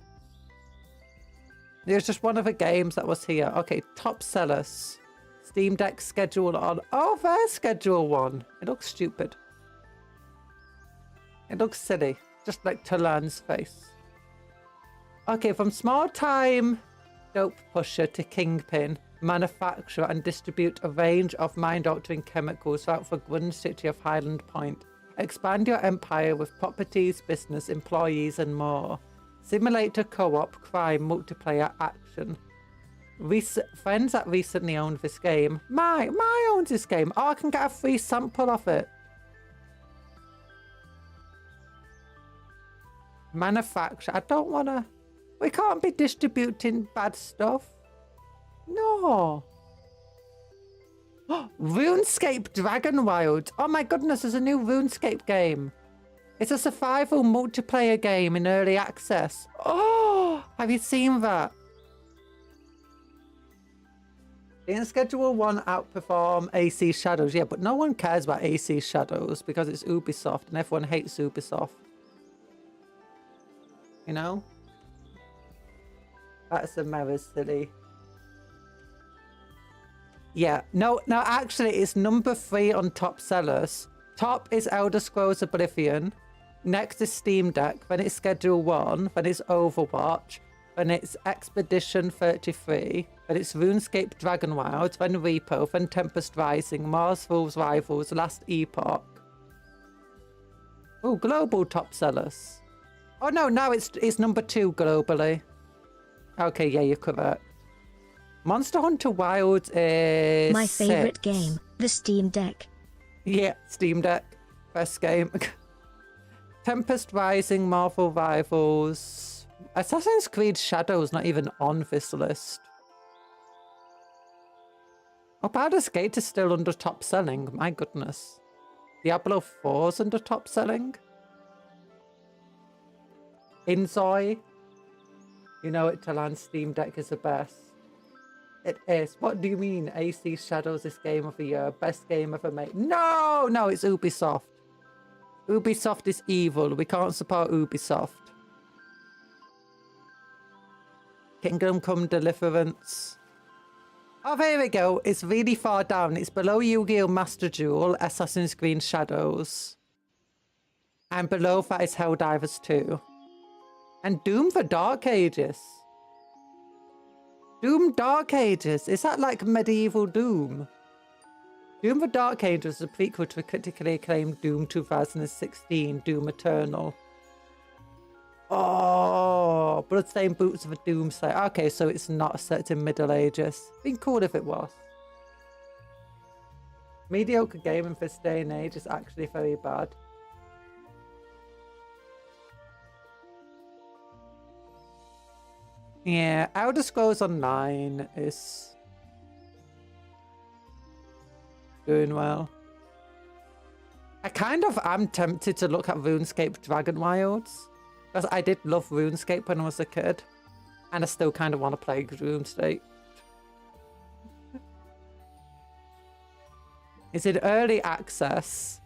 A: There's just one of the games that was here. Okay, top sellers. Steam Deck schedule on. Oh, there's schedule 1. It looks stupid. It looks silly. Just like Talan's face. Okay, from small time dope pusher to kingpin, manufacture and distribute a range of mind-altering chemicals throughout the Gwyn city of Highland Point. Expand your empire with properties, business, employees, and more. Simulator co-op, crime, multiplayer, action. Friends that recently owned this game. My owns this game. Oh, I can get a free sample of it. Manufacture. I don't want to... We can't be distributing bad stuff. No. RuneScape Dragon Wild. Oh my goodness, there's a new RuneScape game. It's a survival multiplayer game in early access. Oh, have you seen that? In Schedule 1 outperform AC Shadows. Yeah, but no one cares about AC Shadows because it's Ubisoft and everyone hates Ubisoft. You know? That's a mirror silly. Yeah, no, actually, it's #3 on top sellers. Top is Elder Scrolls Oblivion. Next is Steam Deck. Then it's Schedule 1. Then it's Overwatch. Then it's Expedition 33. Then it's RuneScape Dragon Wild. Then Repo. Then Tempest Rising. Mars Wolves Rivals. Last Epoch. Oh, global top sellers. Oh no, now it's #2 globally. Okay, yeah, you're correct. Monster Hunter Wilds is
B: my favorite
A: 6.
B: game, the Steam Deck.
A: Yeah, Steam Deck. Best game. Tempest Rising, Marvel Rivals. Assassin's Creed Shadows not even on this list. Oh, Baldur's Gate is still under top selling. My goodness. Diablo 4's under top selling. Inzoi. You know it, Talan. Steam Deck is the best. It is. What do you mean? AC Shadows is game of the year. Best game ever made. No, it's Ubisoft. Ubisoft is evil. We can't support Ubisoft. Kingdom Come Deliverance. Oh, there we go. It's really far down. It's below Yu-Gi-Oh! Master Duel, Assassin's Creed Shadows. And below that is Helldivers 2. And Doom for Dark Ages. Doom Dark Ages. Is that like medieval Doom? Doom for Dark Ages is a prequel to the critically acclaimed Doom 2016, Doom Eternal. Oh, Bloodstained Boots of a Doomslayer. Okay, so it's not set in Middle Ages. Been cool if it was. Mediocre game in this day and age is actually very bad. Yeah, Elder Scrolls Online is doing well. I kind of am tempted to look at RuneScape Dragon Wilds. Because I did love RuneScape when I was a kid. And I still kind of want to play RuneScape. It's in early access.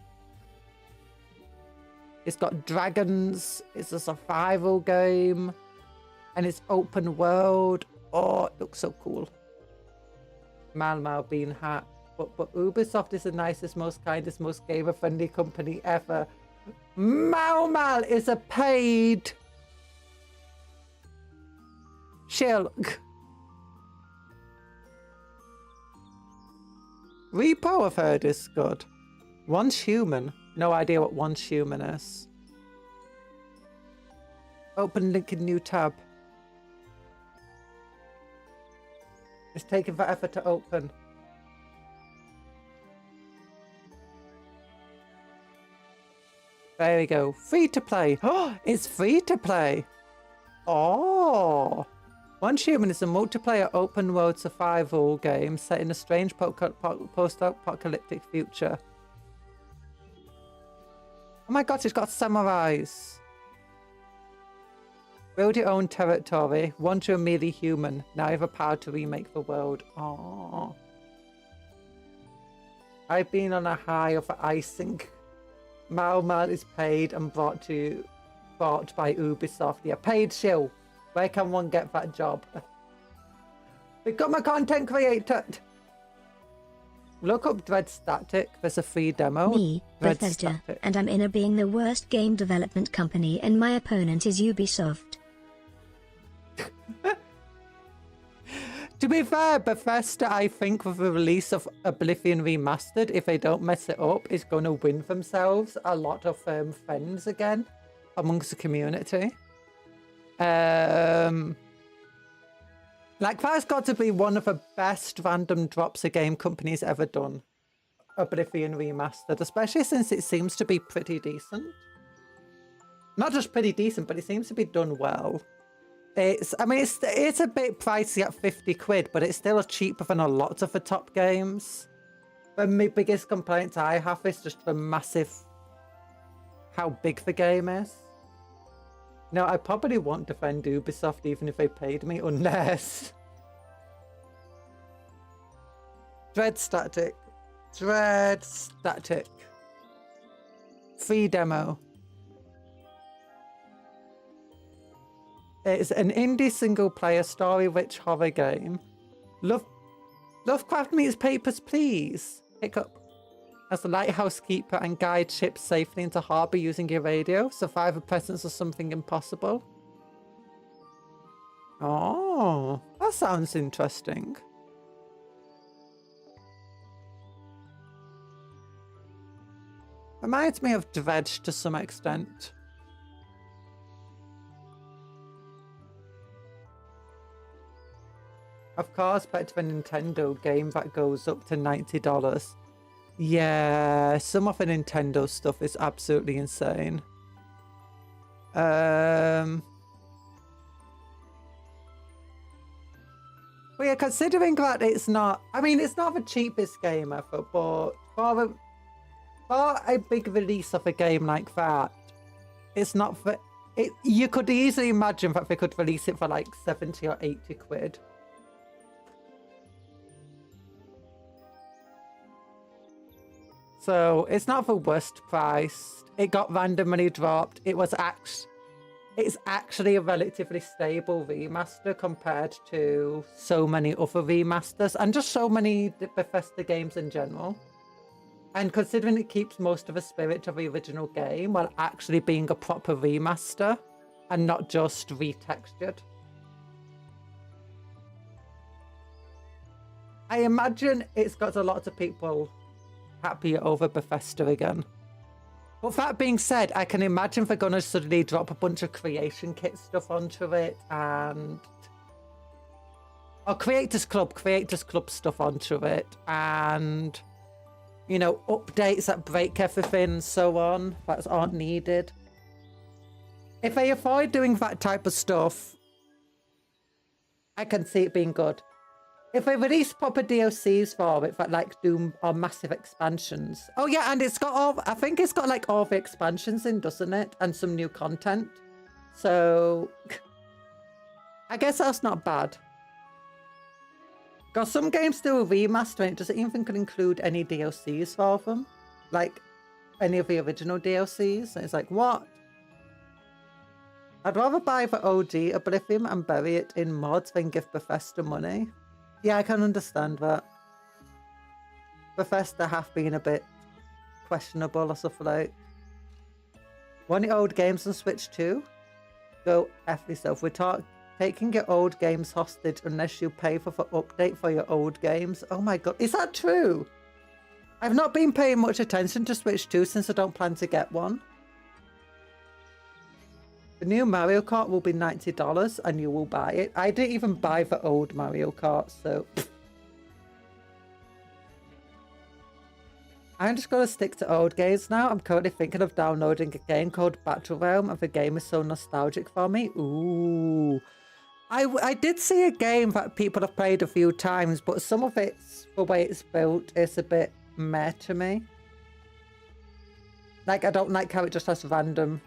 A: It's got dragons. It's a survival game. And it's open world. Oh, it looks so cool. Mal Bean Hat. But Ubisoft is the nicest, most kindest, most gamer-friendly company ever. Mal is a paid. Shilk. Repo, I've heard, is good. Once Human. No idea what Once Human is. Open link in new tab. It's taking forever to open. There we go. Free to play. Oh, it's free to play. Oh. Once Human is a multiplayer open world survival game set in a strange post-apocalyptic future. Oh my god, it's got samurais. Build your own territory. Once you're merely human, now you have a power to remake the world. Oh. I've been on a high of icing. Mal is paid and brought by Ubisoft. Yeah, paid shill. Where can one get that job? Become a content creator. Look up Dread Static. There's a free demo.
B: Me, Bethesda, and I'm in a being the worst game development company, and my opponent is Ubisoft.
A: To be fair, Bethesda, I think with the release of Oblivion Remastered, if they don't mess it up, is going to win themselves a lot of friends again amongst the community. Like, that's got to be one of the best random drops a game company's ever done. Oblivion Remastered, especially since it seems to be pretty decent. Not just pretty decent, but it seems to be done well. I mean, it's a bit pricey at 50 quid, but it's still cheaper than a lot of the top games. But my biggest complaint I have is just the massive, how big the game is. No, I probably won't defend Ubisoft even if they paid me, unless... Dread Static. Dread Static. Free demo. It's an indie single-player story-rich horror game. Lovecraft meets Papers, Please. Pick up. As a lighthouse keeper and guide ships safely into harbour using your radio. Survive the presence of something impossible. Oh, that sounds interesting. Reminds me of Dredge to some extent. Of course, better than a Nintendo game that goes up to $90. Yeah, some of the Nintendo stuff is absolutely insane. Well, yeah, considering that it's not... I mean, it's not the cheapest game ever, but for a big release of a game like that, it's not for... You could easily imagine that they could release it for like 70 or 80 quid. So it's not the worst priced. It got randomly dropped. It's actually a relatively stable remaster compared to so many other remasters and just so many Bethesda games in general. And considering it keeps most of the spirit of the original game while actually being a proper remaster and not just retextured. I imagine it's got a lot of people happy over Bethesda again. But that being said, I can imagine they're going to suddenly drop a bunch of creation kit stuff onto it and... Or Creators Club stuff onto it and, you know, updates that break everything and so on that aren't needed. If they avoid doing that type of stuff, I can see it being good. If they release proper DLCs for it that like do or massive expansions. Oh yeah, and it's got all, I think it's got like all the expansions in, doesn't it? And some new content. So I guess that's not bad. Because some games do a remaster and it doesn't even include any DLCs for them. Like any of the original DLCs. And it's like, what? I'd rather buy the OG Oblivion and bury it in mods than give Bethesda money. Yeah, I can understand that. Bethesda have been a bit questionable or stuff like. Want the old games on Switch too? Go F yourself. taking your old games hostage unless you pay for update for your old games. Oh my god, is that true? I've not been paying much attention to Switch 2 since I don't plan to get one. The new Mario Kart will be $90 and you will buy it. I didn't even buy the old Mario Kart, so... I'm just going to stick to old games now. I'm currently thinking of downloading a game called Battle Realm, and the game is so nostalgic for me. Ooh. I did see a game that people have played a few times, but some of it's, the way it's built, is a bit meh to me. Like, I don't like how it just has random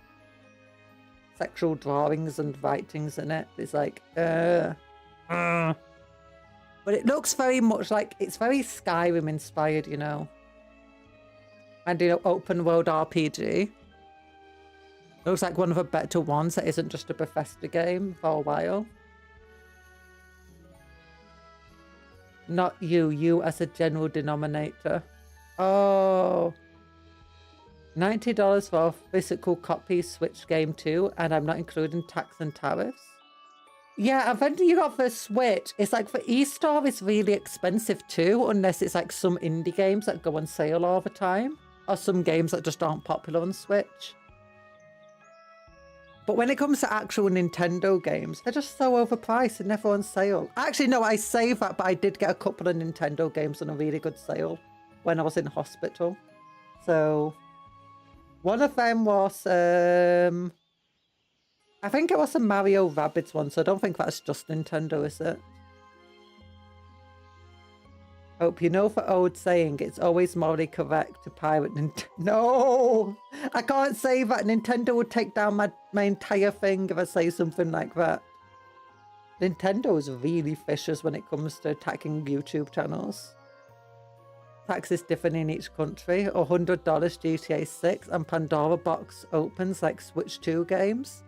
A: sexual drawings and writings in it. It's like, But it looks very much like, it's very Skyrim inspired, you know. And, you know, open world RPG. Looks like one of the better ones that isn't just a Bethesda game for a while. Not you, you as a general denominator. Oh. $90 for a physical copy Switch game too, and I'm not including tax and tariffs. Yeah, and then you got the Switch. It's like the eStore is really expensive too, unless it's like some indie games that go on sale all the time. Or some games that just aren't popular on Switch. But when it comes to actual Nintendo games, they're just so overpriced and never on sale. Actually, no, I say that, but I did get a couple of Nintendo games on a really good sale when I was in hospital. So, one of them was, I think it was a Mario Rabbids one, so I don't think that's just Nintendo, is it? Hope you know the old saying, it's always morally correct to pirate Nintendo. No! I can't say that. Nintendo would take down my entire thing if I say something like that. Nintendo is really vicious when it comes to attacking YouTube channels. Tax is different in each country. $100 GTA 6 and Pandora box opens like Switch 2 games.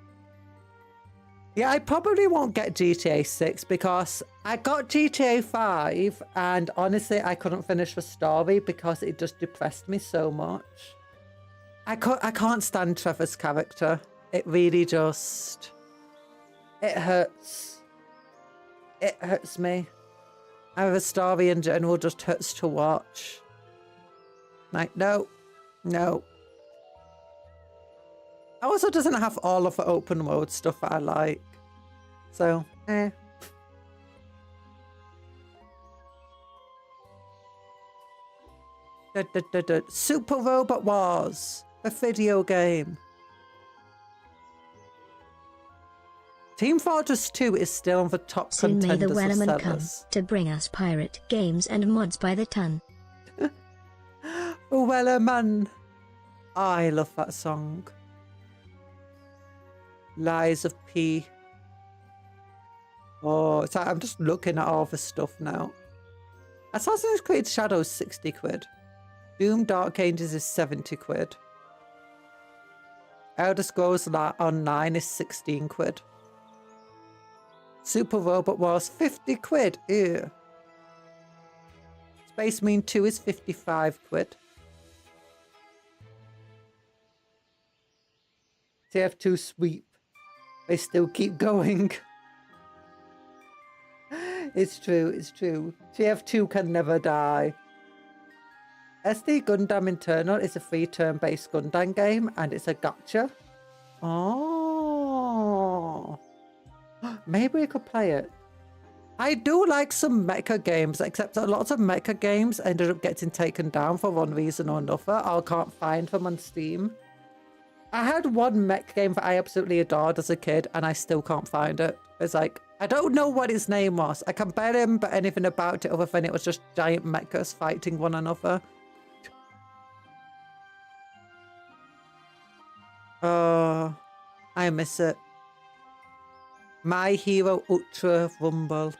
A: Yeah, I probably won't get GTA 6 because I got GTA 5 and honestly, I couldn't finish the story because it just depressed me so much. I can't stand Trevor's character. It really just... It hurts. It hurts me. And the story in general just hurts to watch. Like, no. No. It also doesn't have all of the open world stuff that I like. So, Super Robot Wars, a video game. Team Fortress 2 is still on the top
B: Soon may the
A: contenders of
B: Wellerman come
A: sellers.
B: to bring us pirate games and mods by the ton.
A: Wellerman. I love that song. Lies of P. Oh, it's like I'm just looking at all the stuff now. Assassin's Creed Shadows 60 quid. Doom Dark Ages is 70 quid. Elder Scrolls Online is 16 quid. Super Robot Wars 50 quid. Ew. Space Marine 2 is 55 quid. TF2 Sweep. They still keep going. It's true, it's true. TF2 can never die. SD Gundam Internal is a free turn-based Gundam game and it's a gacha. Oh. Maybe we could play it. I do like some mecha games, except that lots of mecha games ended up getting taken down for one reason or another. I can't find them on Steam. I had one mech game that I absolutely adored as a kid and I still can't find it. It's like, I don't know what his name was. I can barely remember anything about it other than it was just giant mechas fighting one another. Oh, I miss it. My Hero Ultra Rumble.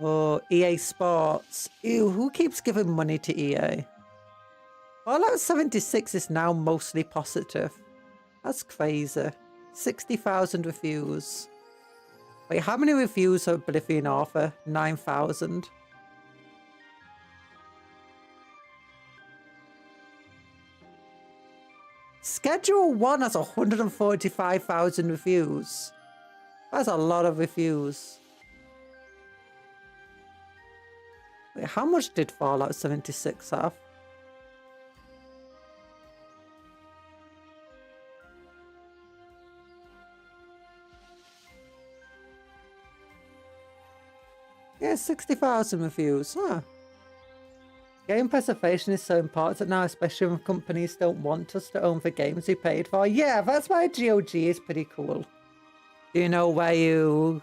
A: Oh, EA Sports. Ew, who keeps giving money to EA? Fallout 76 is now mostly positive. That's crazy. 60,000 reviews. Wait, how many reviews are Oblivion Author? 9,000. Schedule 1 has 145,000 reviews. That's a lot of reviews. Wait, how much did Fallout 76 have? Yeah, 60,000 reviews. Huh. Game preservation is so important now, especially when companies don't want us to own the games we paid for. Yeah, that's why GOG is pretty cool. Do you know where you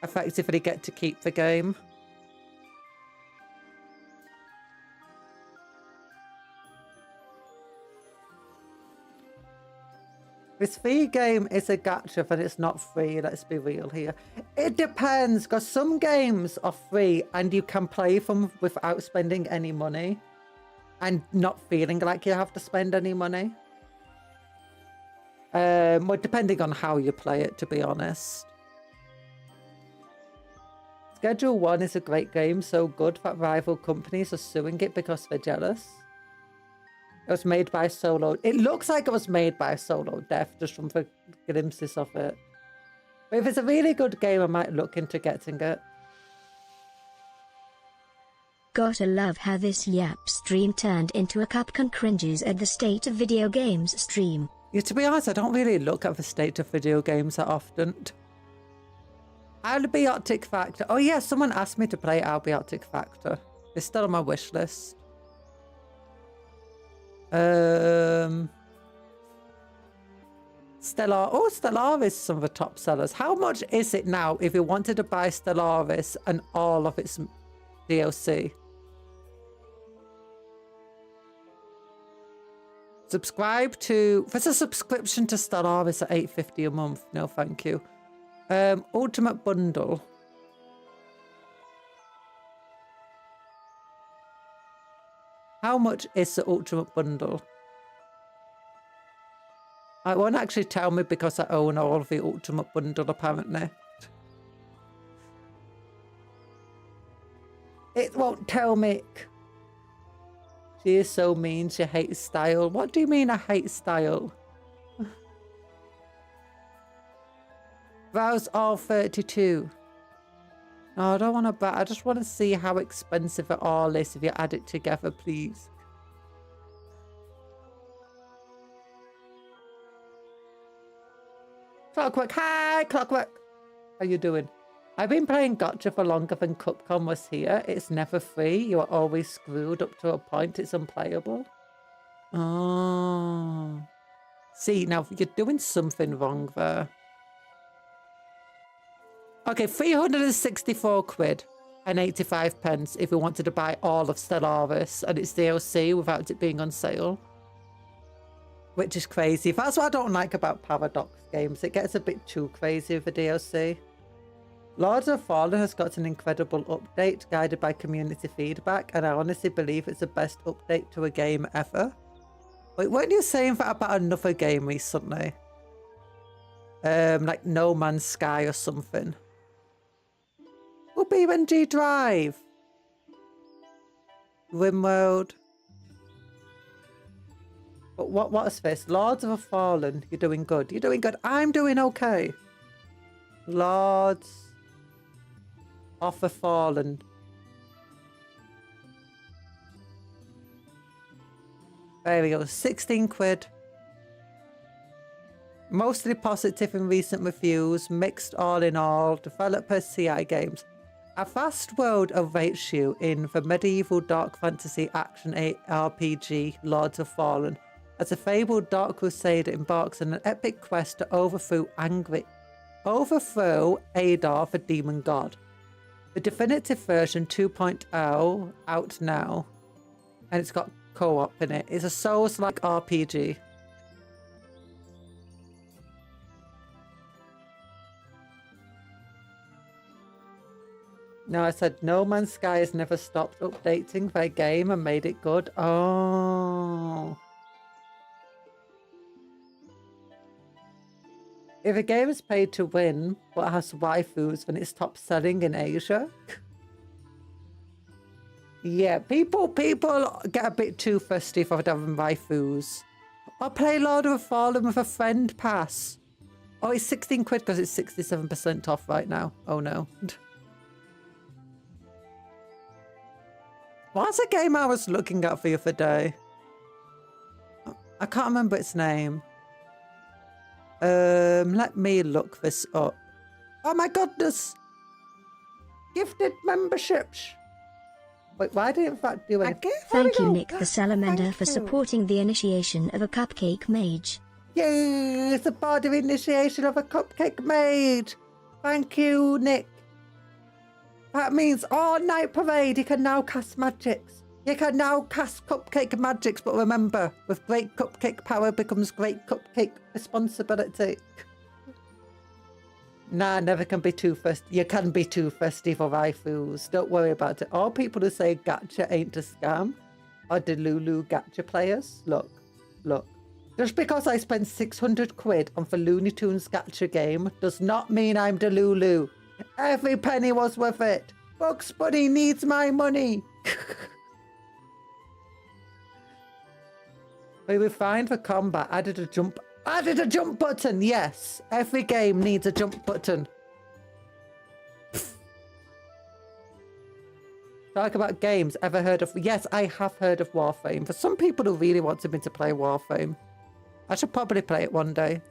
A: effectively get to keep the game? This free game is a gacha, but it's not free. Let's be real here. It depends, because some games are free and you can play them without spending any money and not feeling like you have to spend any money. Well, depending on how you play it, to be honest. Schedule 1 is a great game, so good that rival companies are suing it because they're jealous. It was made by Solo. It looks like it was made by Solo Death, just from the glimpses of it. But if it's a really good game, I might look into getting it.
B: Gotta love how this Yap stream turned into a Cupcake Cringes at the State of Video Games stream.
A: Yeah, to be honest, I don't really look at the state of video games that often. Albiotic Factor. Oh yeah, someone asked me to play Albiotic Factor. It's still on my wish list. Stellar. Oh, Stellaris is some of the top sellers. How much is it now if you wanted to buy Stellaris and all of its DLC? Subscribe to... There's a subscription to Stellaris at $8.50 a month. No, thank you. Ultimate Bundle. How much is the Ultimate Bundle? It won't actually tell me because I own all of the Ultimate Bundle, apparently. It won't tell me. She is so mean, she hates style. What do you mean I hate style? Browse all 32. No, I don't want to buy. I just want to see how expensive it all is if you add it together, please. Clockwork. Hi, Clockwork. How you doing? I've been playing Gotcha for longer than Cupcon was here. It's never free. You are always screwed up to a point. It's unplayable. Oh. See, now you're doing something wrong there. Okay, 364 quid and 85 pence if you wanted to buy all of Stellaris and its DLC without it being on sale. Which is crazy. That's what I don't like about Paradox games. It gets a bit too crazy with the DLC. Lords of Fallen has got an incredible update guided by community feedback, and I honestly believe it's the best update to a game ever. Wait, weren't you saying that about another game recently? Like No Man's Sky or something. Oh, BMG Drive. Rimworld. But what is this? Lords of the Fallen. You're doing good. You're doing good. I'm doing okay. Lords of the Fallen. There we go. 16 quid. Mostly positive in recent reviews. Mixed all in all. Developer CI Games. A vast world awaits you in the medieval dark fantasy action RPG Lords of Fallen, as a fabled dark crusader embarks on an epic quest to overthrow Adar, the demon god. The definitive version 2.0 out now, and it's got co-op in it. It's a Souls-like RPG. No, I said No Man's Sky has never stopped updating their game and made it good. Oh. If a game is paid to win, but has waifus, then it's top selling in Asia. Yeah, people get a bit too festive for having waifus. I'll play Lord of the Fallen with a friend pass. Oh, it's 16 quid because it's 67% off right now. Oh no. What's a game I was looking at the other day? I can't remember its name. Let me look this up. Oh my goodness! Gifted memberships. Wait, why didn't that do anything?
B: Thank you, Nick the Salamander, for supporting the initiation of a cupcake mage.
A: Yay! It's a part of initiation of a cupcake mage. Thank you, Nick. That means, oh, Night Parade, you can now cast magics. You can now cast cupcake magics, but remember, with great cupcake power becomes great cupcake responsibility. Nah, never can be too festive. You can be too festive or fools. Don't worry about it. All people who say gacha ain't a scam are Delulu gacha players. Look, look. Just because I spent 600 quid on the Looney Tunes gacha game does not mean I'm Delulu. Every penny was worth it. Bugs Bunny needs my money. We refined the combat, added a jump button, yes. Every game needs a jump button. Talk about games, ever heard of... Yes, I have heard of Warframe. For some people who really wanted me to play Warframe. I should probably play it one day.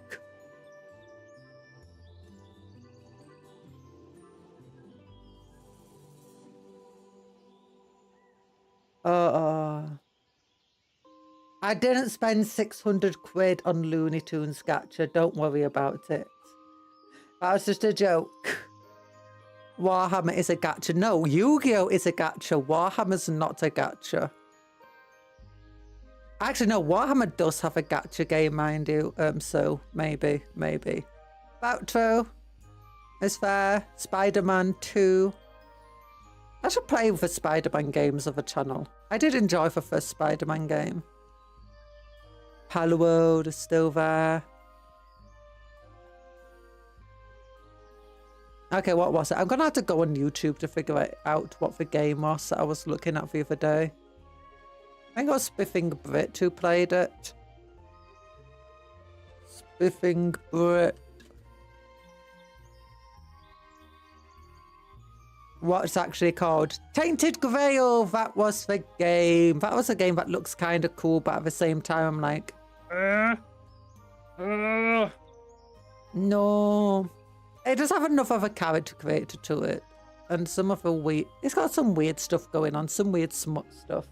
A: I didn't spend 600 quid on Looney Tunes gacha. Don't worry about it. That was just a joke. Warhammer is a gacha. No, Yu-Gi-Oh! Is a gacha. Warhammer's not a gacha. Actually, no, Warhammer does have a gacha game, mind you. So, maybe. About true. It's fair. Spider-Man 2. I should play the Spider-Man games of the channel. I did enjoy the first Spider-Man game. Palworld is still there. Okay, what was it? I'm going to have to go on YouTube to figure out what the game was that I was looking at the other day. I think it was Spiffing Brit who played it. Spiffing Brit. What's actually called? Tainted Grail! That was the game. That was a game that looks kind of cool, but at the same time I'm like... No. It does have enough of a character creator to it. And some of the weird... It's got some weird stuff going on. Some weird smut stuff.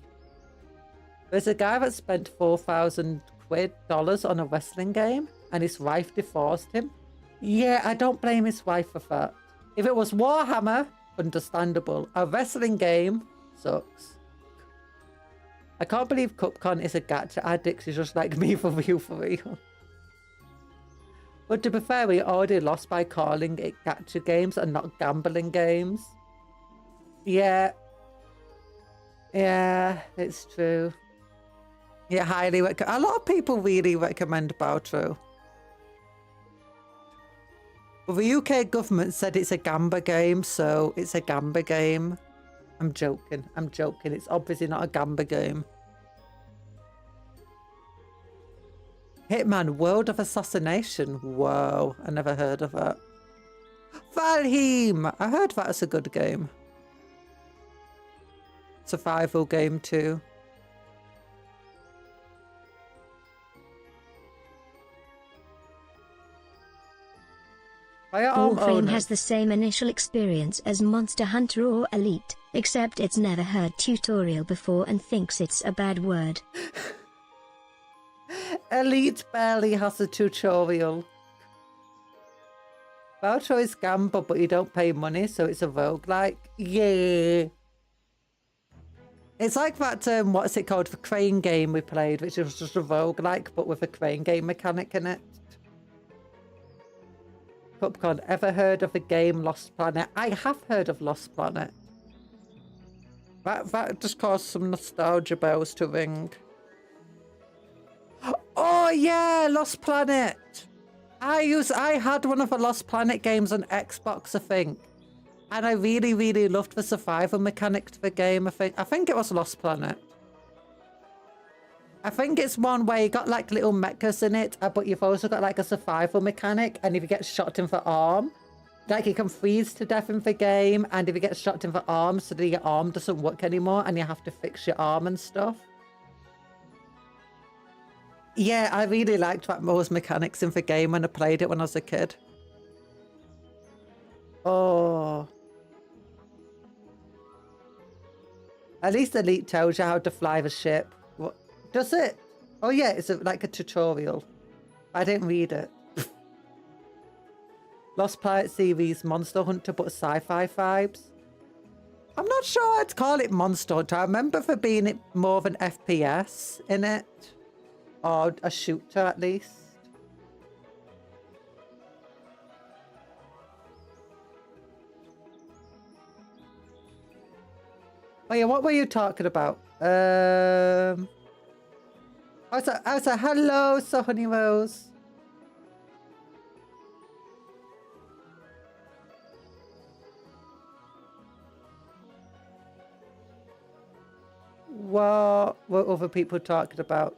A: There's a guy that spent $4,000 on a wrestling game. And his wife divorced him. Yeah, I don't blame his wife for that. If it was Warhammer, understandable. A wrestling game sucks. I can't believe Cupcon is a gacha addict. She's just like me for real. But to be fair, we already lost by calling it gacha games and not gambling games. Yeah. Yeah, it's true. Yeah, highly recommend. A lot of people really recommend Bautro. Well, the UK government said it's a gamba game, so it's a gamba game. I'm joking. It's obviously not a gamba game. Hitman World of Assassination. Whoa, I never heard of that. Valheim! I heard that's a good game. Survival game too.
B: Warframe has the same initial experience as Monster Hunter or Elite, except it's never heard tutorial before and thinks it's a bad word.
A: Elite barely has a tutorial. Bautro is Gamba, but you don't pay money, so it's a roguelike. Yeah. It's like that, what's it called, the crane game we played, which was just a roguelike, but with a crane game mechanic in it. Cupcon, ever heard of the game Lost Planet? I have heard of Lost Planet. That just caused some nostalgia bells to ring. Oh yeah, Lost Planet. I had one of the Lost Planet games on Xbox, I think. And I really loved the survival mechanic to the game, I think it was Lost Planet. I think it's one where you got like little mechas in it, but you've also got like a survival mechanic. And if you get shot in for arm, like you can freeze to death in the game. And if you get shot in for arm, so that your arm doesn't work anymore and you have to fix your arm and stuff. Yeah, I really liked those mechanics in the game when I played it when I was a kid. Oh. At least Elite tells you how to fly the ship. What does it? Oh yeah, it's like a tutorial. I didn't read it. Lost Planet series, Monster Hunter, but sci-fi vibes. I'm not sure I'd call it Monster Hunter. I remember for being it more of an FPS in it. Or a shooter at least. Oh yeah, what were you talking about? I was like, hello, so Honey Rose. What were other people talking about?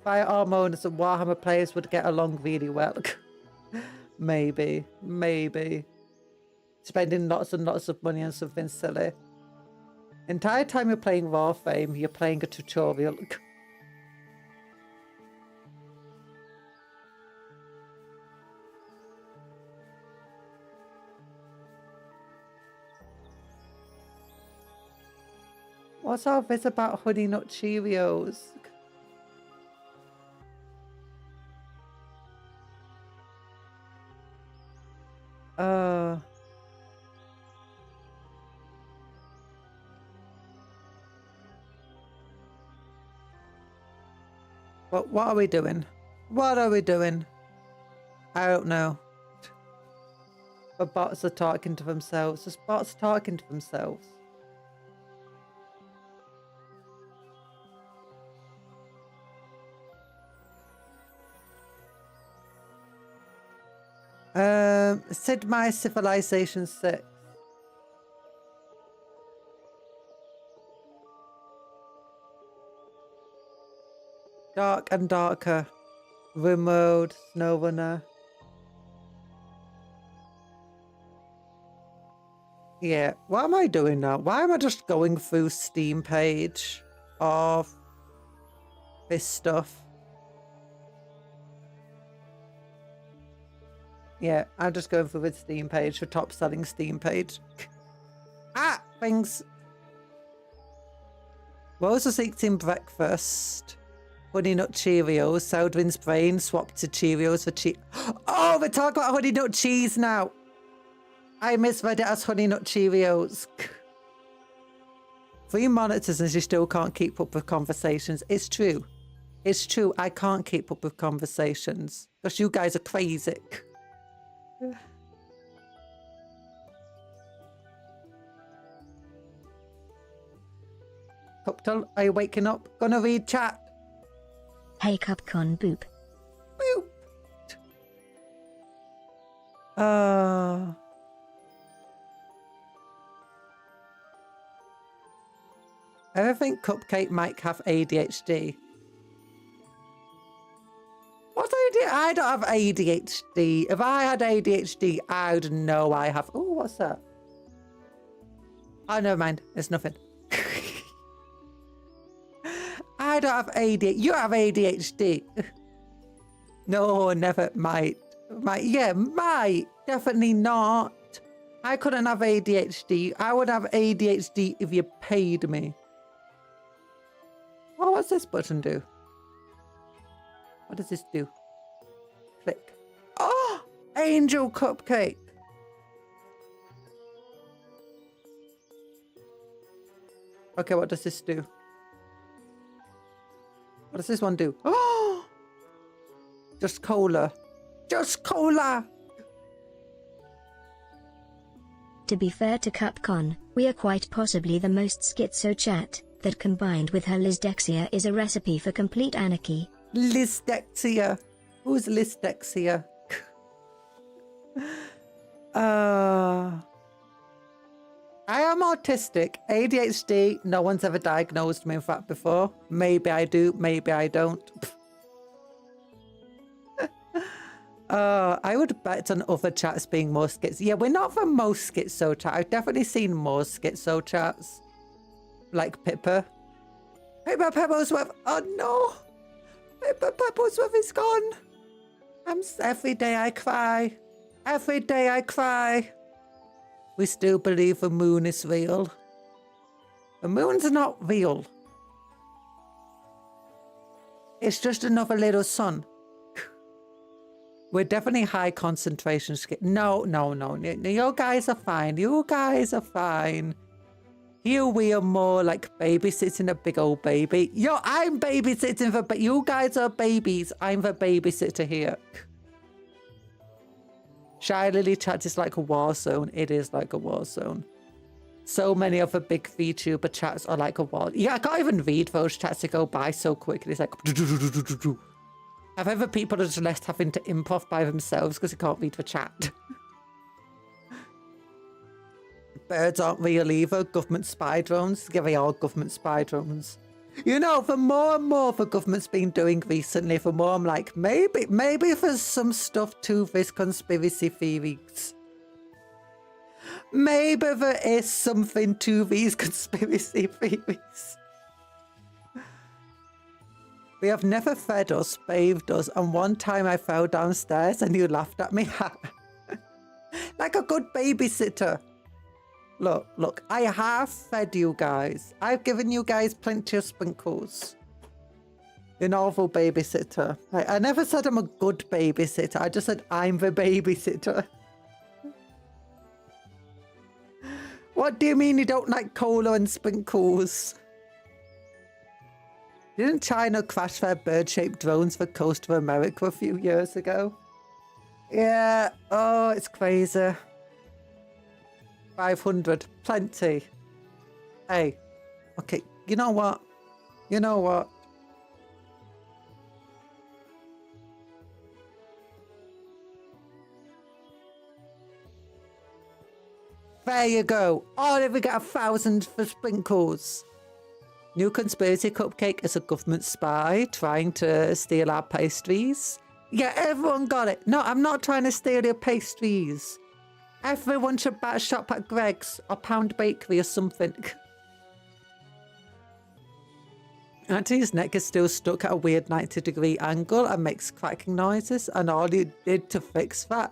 A: Firearm owners and Warhammer players would get along really well. Maybe. Spending lots and lots of money on something silly. Entire time you're playing Warframe, you're playing a tutorial. What's all this about Honey Nut Cheerios? What are we doing? What are we doing? I don't know. The bots are talking to themselves. Just bots talking to themselves. Sid Meier's Civilization 6. Dark and darker. Room mode, snow runner. Yeah, what am I doing now? Why am I just going through Steam page of this stuff? Yeah, I'm just going through the Steam page, the top selling Steam page. Ah, things. What was eating breakfast? Honey Nut Cheerios, Soudwin's brain swapped to Cheerios for cheese. Oh, we're talking about Honey Nut Cheese now. I misread it as Honey Nut Cheerios. 3 monitors and she still can't keep up with conversations. It's true. It's true. I can't keep up with conversations because you guys are crazy. Cuptle, are you waking up? Gonna read chat.
B: Hey Cupcon boop.
A: Boop. I think Cupcake might have ADHD. What's ADHD? I don't have ADHD. If I had ADHD, I would know I have. Oh, what's that? Oh, never mind. It's nothing. I don't have ADHD. You have ADHD. No, never. Might. Yeah, might. Definitely not. I couldn't have ADHD. I would have ADHD if you paid me. Oh, what's this button do? What does this do? Click. Oh, Angel Cupcake. Okay, what does this do? What does this one do? Oh, just cola. Just cola.
B: To be fair to Cupcon, we are quite possibly the most schizo chat. That combined with her Lizdexia is a recipe for complete anarchy.
A: Lizdexia. Who's Lizdexia? I am autistic. ADHD, no one's ever diagnosed me in fact before. Maybe I do, maybe I don't. I would bet on other chats being more schizo. Yeah, we're not for most schizo chat. I've definitely seen more schizo chats. Like Pippa. Pippa Pebblesworth. Oh no. Pippa Pebblesworth is gone. Every day I cry. Every day I cry. We still believe the moon is real. The moon's not real. It's just another little sun. We're definitely high concentration. No. You guys are fine. You guys are fine. Here we are more like babysitting a big old baby. Yo, I'm babysitting for, but you guys are babies. I'm the babysitter here. Shy Lily chat is like a war zone. It is like a war zone. So many of the big VTuber chats are like a war. Yeah, I can't even read those chats. They go by so quickly. It's like... Have ever people are just left having to improv by themselves because they can't read the chat? Birds aren't real either. Government spy drones. Yeah, they are government spy drones. You know, the more and more the government's been doing recently, the more I'm like, maybe there's some stuff to this conspiracy theories. Maybe there is something to these conspiracy theories. They have never fed us, bathed us, and one time I fell downstairs and you laughed at me. Like a good babysitter. Look, I have fed you guys. I've given you guys plenty of sprinkles. You're an awful babysitter. I never said I'm a good babysitter. I just said I'm the babysitter. What do you mean you don't like cola and sprinkles? Didn't China crash their bird-shaped drones for coast of America a few years ago? Yeah, oh, it's crazy. 500, plenty. Hey, okay, you know what? You know what? There you go. Oh, did we get 1,000 for sprinkles? New conspiracy cupcake is a government spy trying to steal our pastries. Yeah, everyone got it. No, I'm not trying to steal your pastries. Everyone should shop at Greg's or Pound Bakery or something. Auntie's neck is still stuck at a weird 90-degree angle and makes cracking noises, and all you did to fix that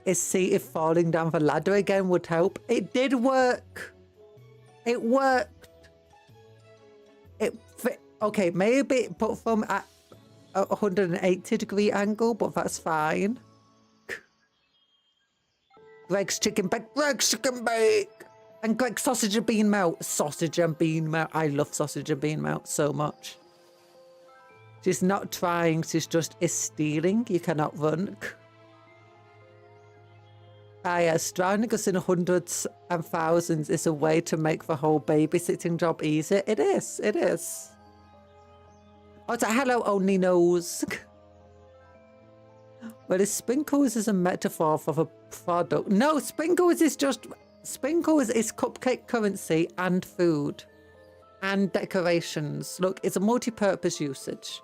A: is see if falling down the ladder again would help. It did work. It worked. Okay, maybe put from at a 180-degree angle, but that's fine. Greg's chicken bake, Greg's chicken bake, and Greg's sausage and bean melt. Sausage and bean melt. I love sausage and bean melt so much. She's not trying, she's just stealing. You cannot run. Yes, drowning us in hundreds and thousands is a way to make the whole babysitting job easier. It is, it is. Oh, it's a hello only knows. Well, sprinkles is a metaphor for the product. No, sprinkles is cupcake currency and food and decorations. Look, it's a multi-purpose usage.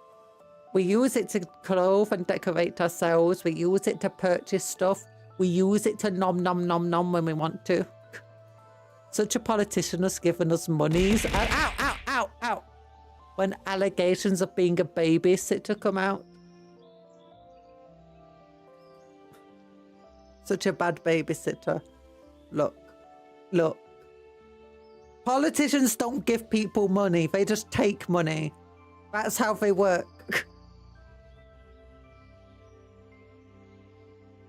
A: We use it to clothe and decorate ourselves. We use it to purchase stuff. We use it to nom nom nom nom when we want to. Such a politician has given us monies. Ow, ow, ow, ow. When allegations of being a babysitter come out. Such a bad babysitter. Look. Look. Politicians don't give people money. They just take money. That's how they work.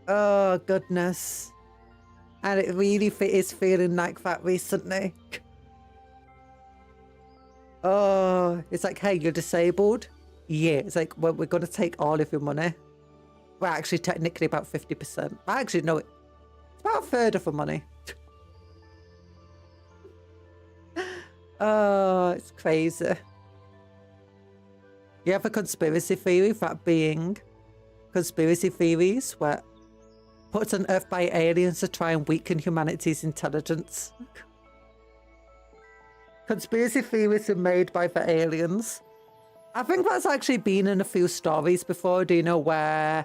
A: Oh, goodness. And it really is feeling like that recently. Oh, it's like, hey, you're disabled? Yeah. It's like, well, we're going to take all of your money. Well, actually, technically about 50%. Actually, no, it's about a third of the money. Oh, it's crazy. You have a conspiracy theory, that being conspiracy theories where put on Earth by aliens to try and weaken humanity's intelligence. Conspiracy theories are made by the aliens. I think that's actually been in a few stories before. Do you know where?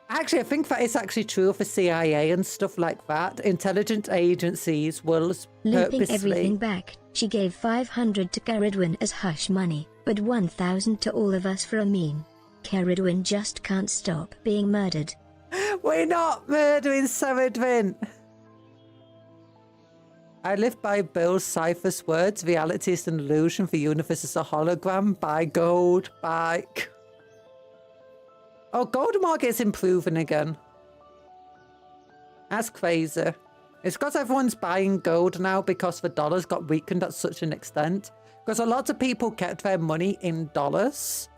A: Actually, I think that is actually true of the CIA and stuff like that. Intelligence agencies will
B: Looping
A: purposely...
B: everything back, she gave 500 to Caridwin as hush money, but 1,000 to all of us for a meme. Caridwin just can't stop being murdered.
A: We're not murdering Saradwin. I live by Bill's Cypher's words. Reality is an illusion. The universe is a hologram. Buy gold. Buy... Oh, gold market's improving again. That's crazy. It's because everyone's buying gold now because the dollar's got weakened at such an extent. Because a lot of people kept their money in dollars.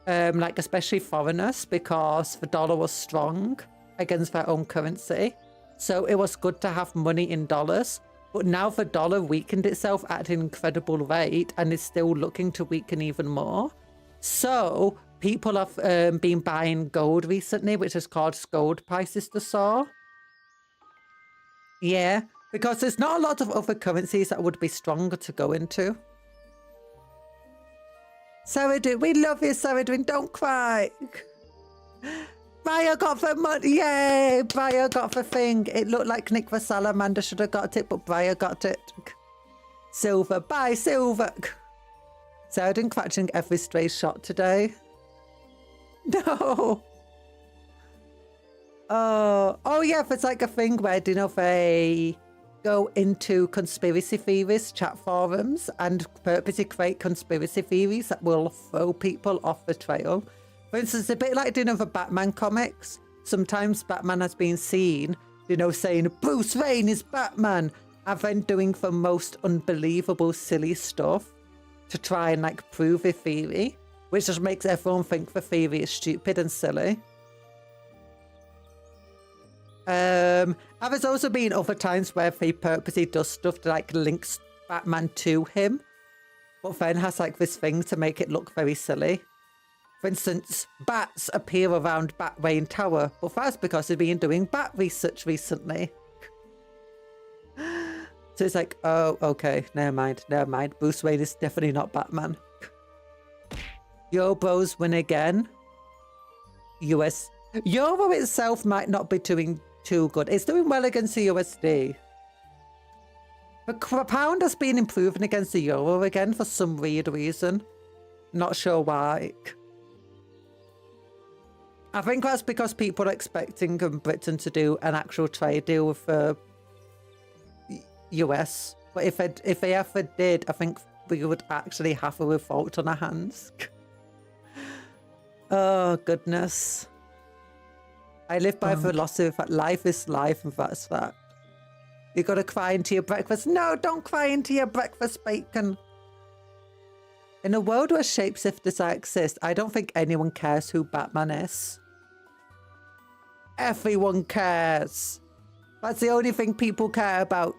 A: Like especially foreigners, because the dollar was strong against their own currency. So it was good to have money in dollars. But now the dollar weakened itself at an incredible rate and is still looking to weaken even more. So people have been buying gold recently, which has caused gold prices to soar. Yeah, because there's not a lot of other currencies that would be stronger to go into. Saradwin, we love you, Saradwin, don't cry. Briar got the money, yay! Briar got the thing. It looked like Nick the Salamander should have got it, but Briar got it. Silver, bye, silver. Saradwin catching every stray shot today. No. Oh yeah, there's like a thing where, you know, they go into conspiracy theories, chat forums, and purposely create conspiracy theories that will throw people off the trail. For instance, a bit like, you know, the Batman comics. Sometimes Batman has been seen, you know, saying, Bruce Wayne is Batman, and then doing the most unbelievable, silly stuff to try and, like, prove a theory, which just makes everyone think the theory is stupid and silly. And there's also been other times where he purposely does stuff to, like, links Batman to him, but then has, like, this thing to make it look very silly. For instance, bats appear around Batwayne Tower, but that's because they've been doing bat research recently. So it's like, oh, okay, never mind. Bruce Wayne is definitely not Batman. Yo bros win again. US. Euro itself might not be doing too good. It's doing well against the USD. The pound has been improving against the euro again for some weird reason. Not sure why. I think that's because people are expecting Britain to do an actual trade deal with the US. But if they ever did, I think we would actually have a revolt on our hands. Oh, goodness. I live by philosophy that life is life and that's that. You gotta cry into your breakfast. No, don't cry into your breakfast, bacon. In a world where shapeshifters exist, I don't think anyone cares who Batman is. Everyone cares. That's the only thing people care about.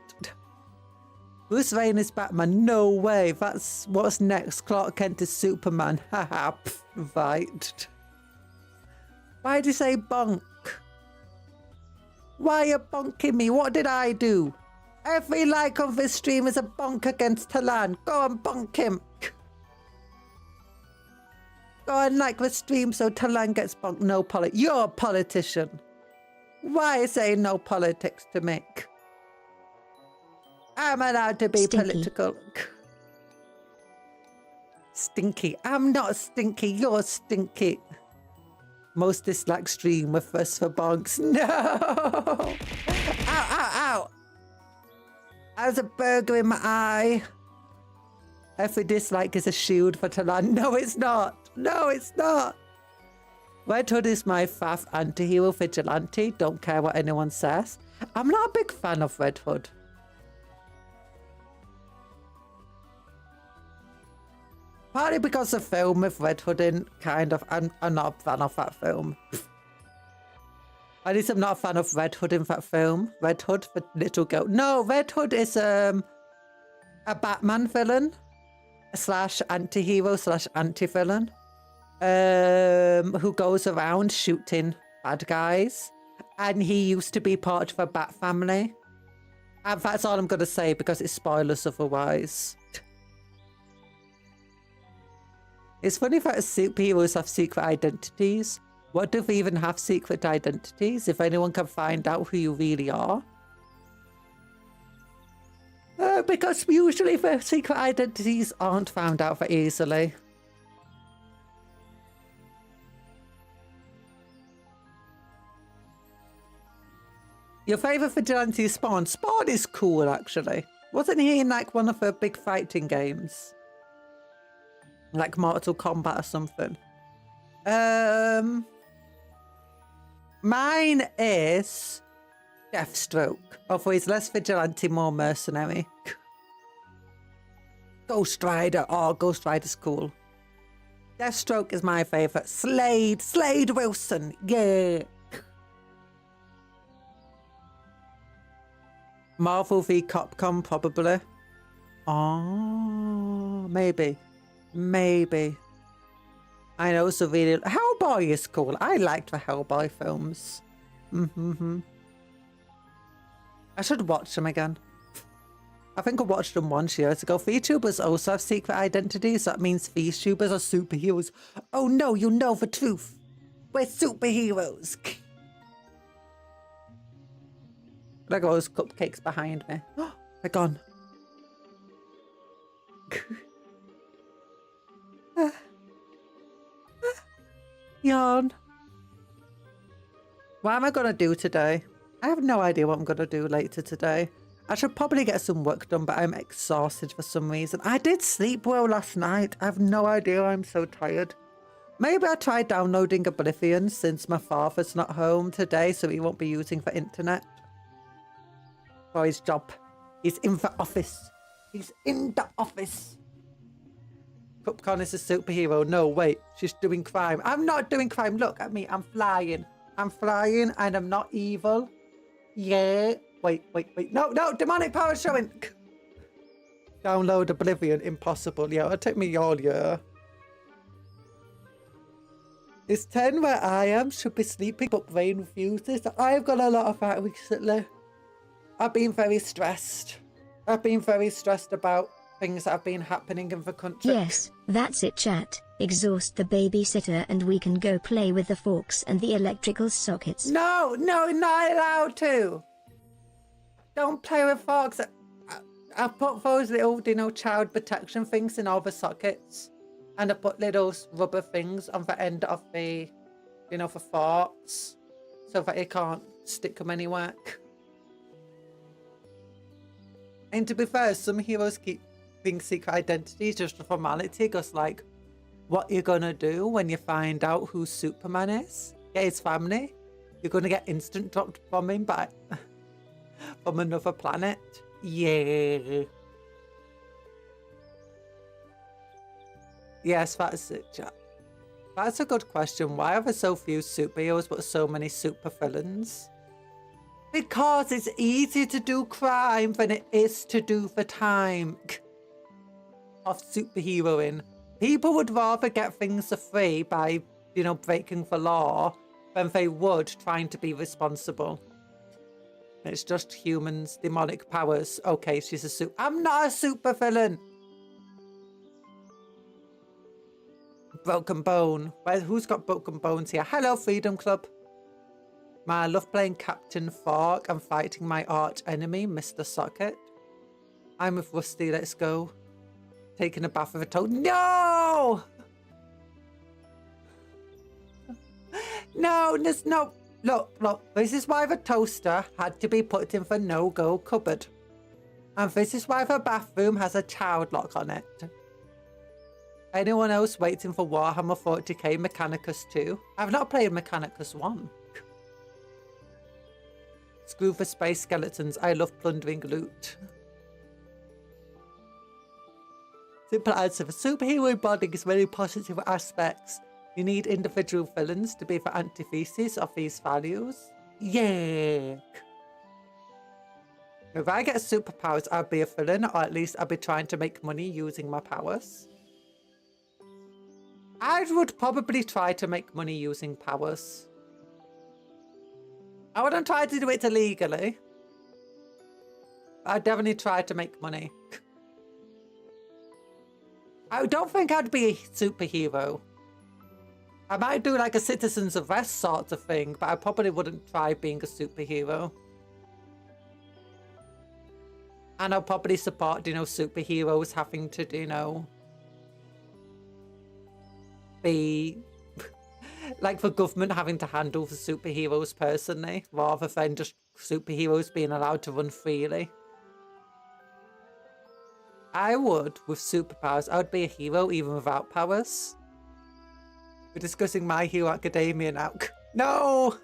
A: Bruce Wayne is Batman. No way. That's what's next. Clark Kent is Superman. Haha. Right. Why'd you say bonk? Why are you bonking me? What did I do? Every like on this stream is a bonk against Talan. Go and bonk him. Go and like the stream so Talan gets bonked. No politics. You're a politician. Why say no politics to me? I'm allowed to be political. Stinky. I'm not stinky. You're stinky. Most disliked stream with us for bonks. No! Ow, ow, ow! There's a burger in my eye. Every dislike is a shield for Talan. No, it's not. No, it's not. Red Hood is my faff anti-hero vigilante. Don't care what anyone says. I'm not a big fan of Red Hood. Partly because the film with Red Hood in, kind of, I'm not a fan of that film. At least I'm not a fan of Red Hood in that film. Red Hood, the little girl. No, Red Hood is a Batman villain slash anti-hero slash anti-villain who goes around shooting bad guys. And he used to be part of a bat family. And that's all I'm going to say because it's spoilers otherwise. It's funny that superheroes have secret identities. What do they even have secret identities? If anyone can find out who you really are. Because usually the secret identities aren't found out very easily. Your favourite vigilante is Spawn? Spawn is cool, actually. Wasn't he in like one of the big fighting games? Like Mortal Kombat or something. Mine is Deathstroke. Although he's less vigilante, more mercenary. Ghost Rider. Oh, Ghost Rider's cool. Deathstroke is my favourite. Slade Wilson. Yeah. Marvel v Capcom, probably. Oh, maybe. I know it's a really... Hellboy is cool. I liked the Hellboy films. I should watch them again. I think I watched them once years ago. VTubers also have secret identities. That means VTubers are superheroes. Oh no, you know the truth. We're superheroes. Look at those cupcakes behind me. Oh, they're gone. Yawn. What am I going to do today? I have no idea what I'm going to do later today. I should probably get some work done, but I'm exhausted for some reason. I did sleep well last night. I have no idea. I'm so tired. Maybe I'll try downloading Oblivion since my father's not home today, so he won't be using the internet for his job. He's in the office. He's in the office. Cupcon is a superhero. No, wait. She's doing crime. I'm not doing crime. Look at me. I'm flying. I'm flying and I'm not evil. Yeah. Wait. No. Demonic power showing. Download Oblivion. Impossible. Yeah, it'll take me all year. It's 10 where I am. Should be sleeping, but brain refuses. I've got a lot of that recently. I've been very stressed. I've been very stressed about things that have been happening in the country.
B: Yes, that's it, chat. Exhaust the babysitter and we can go play with the forks and the electrical sockets.
A: No, not allowed to. Don't play with forks. I put those little, child protection things in all the sockets. And I put little rubber things on the end of the, for forks. So that you can't stick them anywhere. And to be fair, some heroes keep being secret identities just a formality, because what you're gonna do when you find out who Superman is? Get his family? You're gonna get instant dropped bombing by from another planet? Yeah. Yes, that's it, chat. That's a good question. Why are there so few superheroes but so many super villains? Because it's easier to do crime than it is to do the time of superheroing. People would rather get things for free by, breaking the law than they would trying to be responsible. It's just humans, demonic powers. Okay, she's a super... I'm not a super villain. Broken bone. Who's got broken bones here? Hello, Freedom Club. I love playing Captain Fork and fighting my arch enemy, Mr. Socket. I'm with Rusty, let's go. Taking a bath with a toad. No! No, there's no... Look. This is why the toaster had to be put in the no-go cupboard. And this is why the bathroom has a child lock on it. Anyone else waiting for Warhammer 40k Mechanicus 2? I've not played Mechanicus 1. Screw for space skeletons. I love plundering loot. Simple answer. The superhero body is very positive aspects. You need individual villains to be the antithesis of these values. Yeah. If I get superpowers, I'll be a villain, or at least I'll be trying to make money using my powers. I would probably try to make money using powers. I wouldn't try to do it illegally. I'd definitely try to make money. I don't think I'd be a superhero. I might do like a citizen's arrest sort of thing, but I probably wouldn't try being a superhero. And I'll probably support, you know, superheroes having to, you know, be like the government having to handle the superheroes personally, rather than just superheroes being allowed to run freely. I would, with superpowers, I would be a hero even without powers. We're discussing My Hero Academia now. No!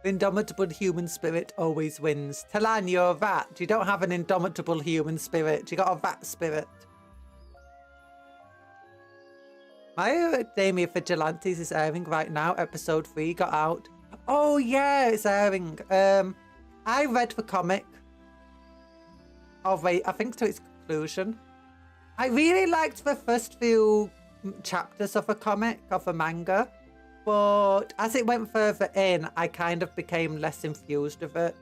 A: The indomitable human spirit always wins. Talan, you're a rat. You don't have an indomitable human spirit. You got a rat spirit. My Hero Academia Vigilantes is airing right now. Episode 3 got out. Oh yeah, it's airing. I read the comic. Oh wait, I think to its conclusion. I really liked the first few chapters of a comic, of a manga. But as it went further in, I kind of became less infused with it.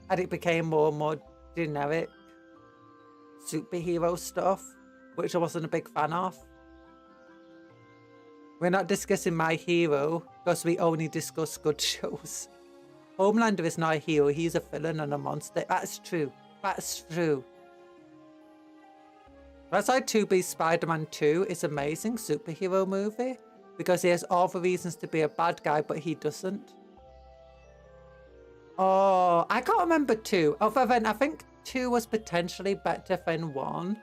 A: And it became more and more generic superhero stuff, which I wasn't a big fan of. We're not discussing My Hero because we only discuss good shows. Homelander is not a hero, he's a villain and a monster. That's true. That's true. That's why 2B's Spider-Man 2 is an amazing superhero movie. Because he has all the reasons to be a bad guy, but he doesn't. Oh, I can't remember 2. Other than, I think 2 was potentially better than 1.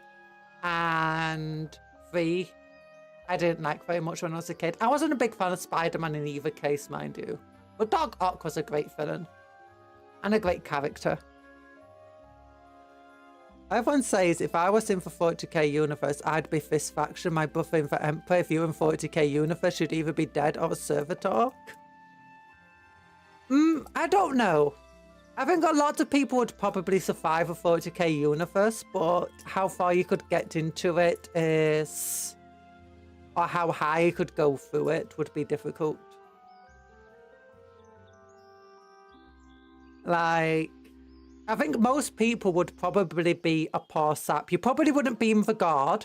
A: And 3, I didn't like very much when I was a kid. I wasn't a big fan of Spider-Man in either case, mind you. But Doc Ock was a great villain. And a great character. Everyone says if I was in the 40k universe, I'd be Fist Faction. My brother in the Emperor, if you're in 40k universe, should either be dead or a servitor. I don't know. I think a lot of people would probably survive a 40k universe, but how far you could get into it is... or how high you could go through it would be difficult. Like... I think most people would probably be a poor sap. You probably wouldn't be in the guard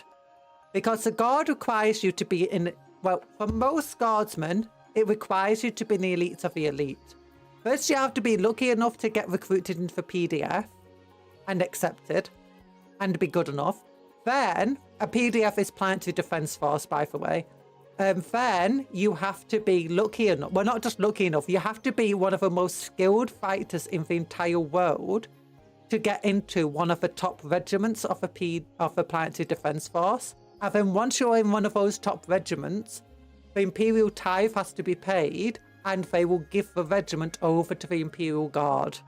A: because the guard requires you to be in, well, for most guardsmen, it requires you to be in the elite of the elite. First, you have to be lucky enough to get recruited into the PDF and accepted and be good enough. Then, a PDF is Planetary Defense Force, by the way. Then you have to be lucky enough, well, not just lucky enough, you have to be one of the most skilled fighters in the entire world to get into one of the top regiments of a Planetary Defense Force. And then once you're in one of those top regiments, the Imperial tithe has to be paid and they will give the regiment over to the Imperial Guard.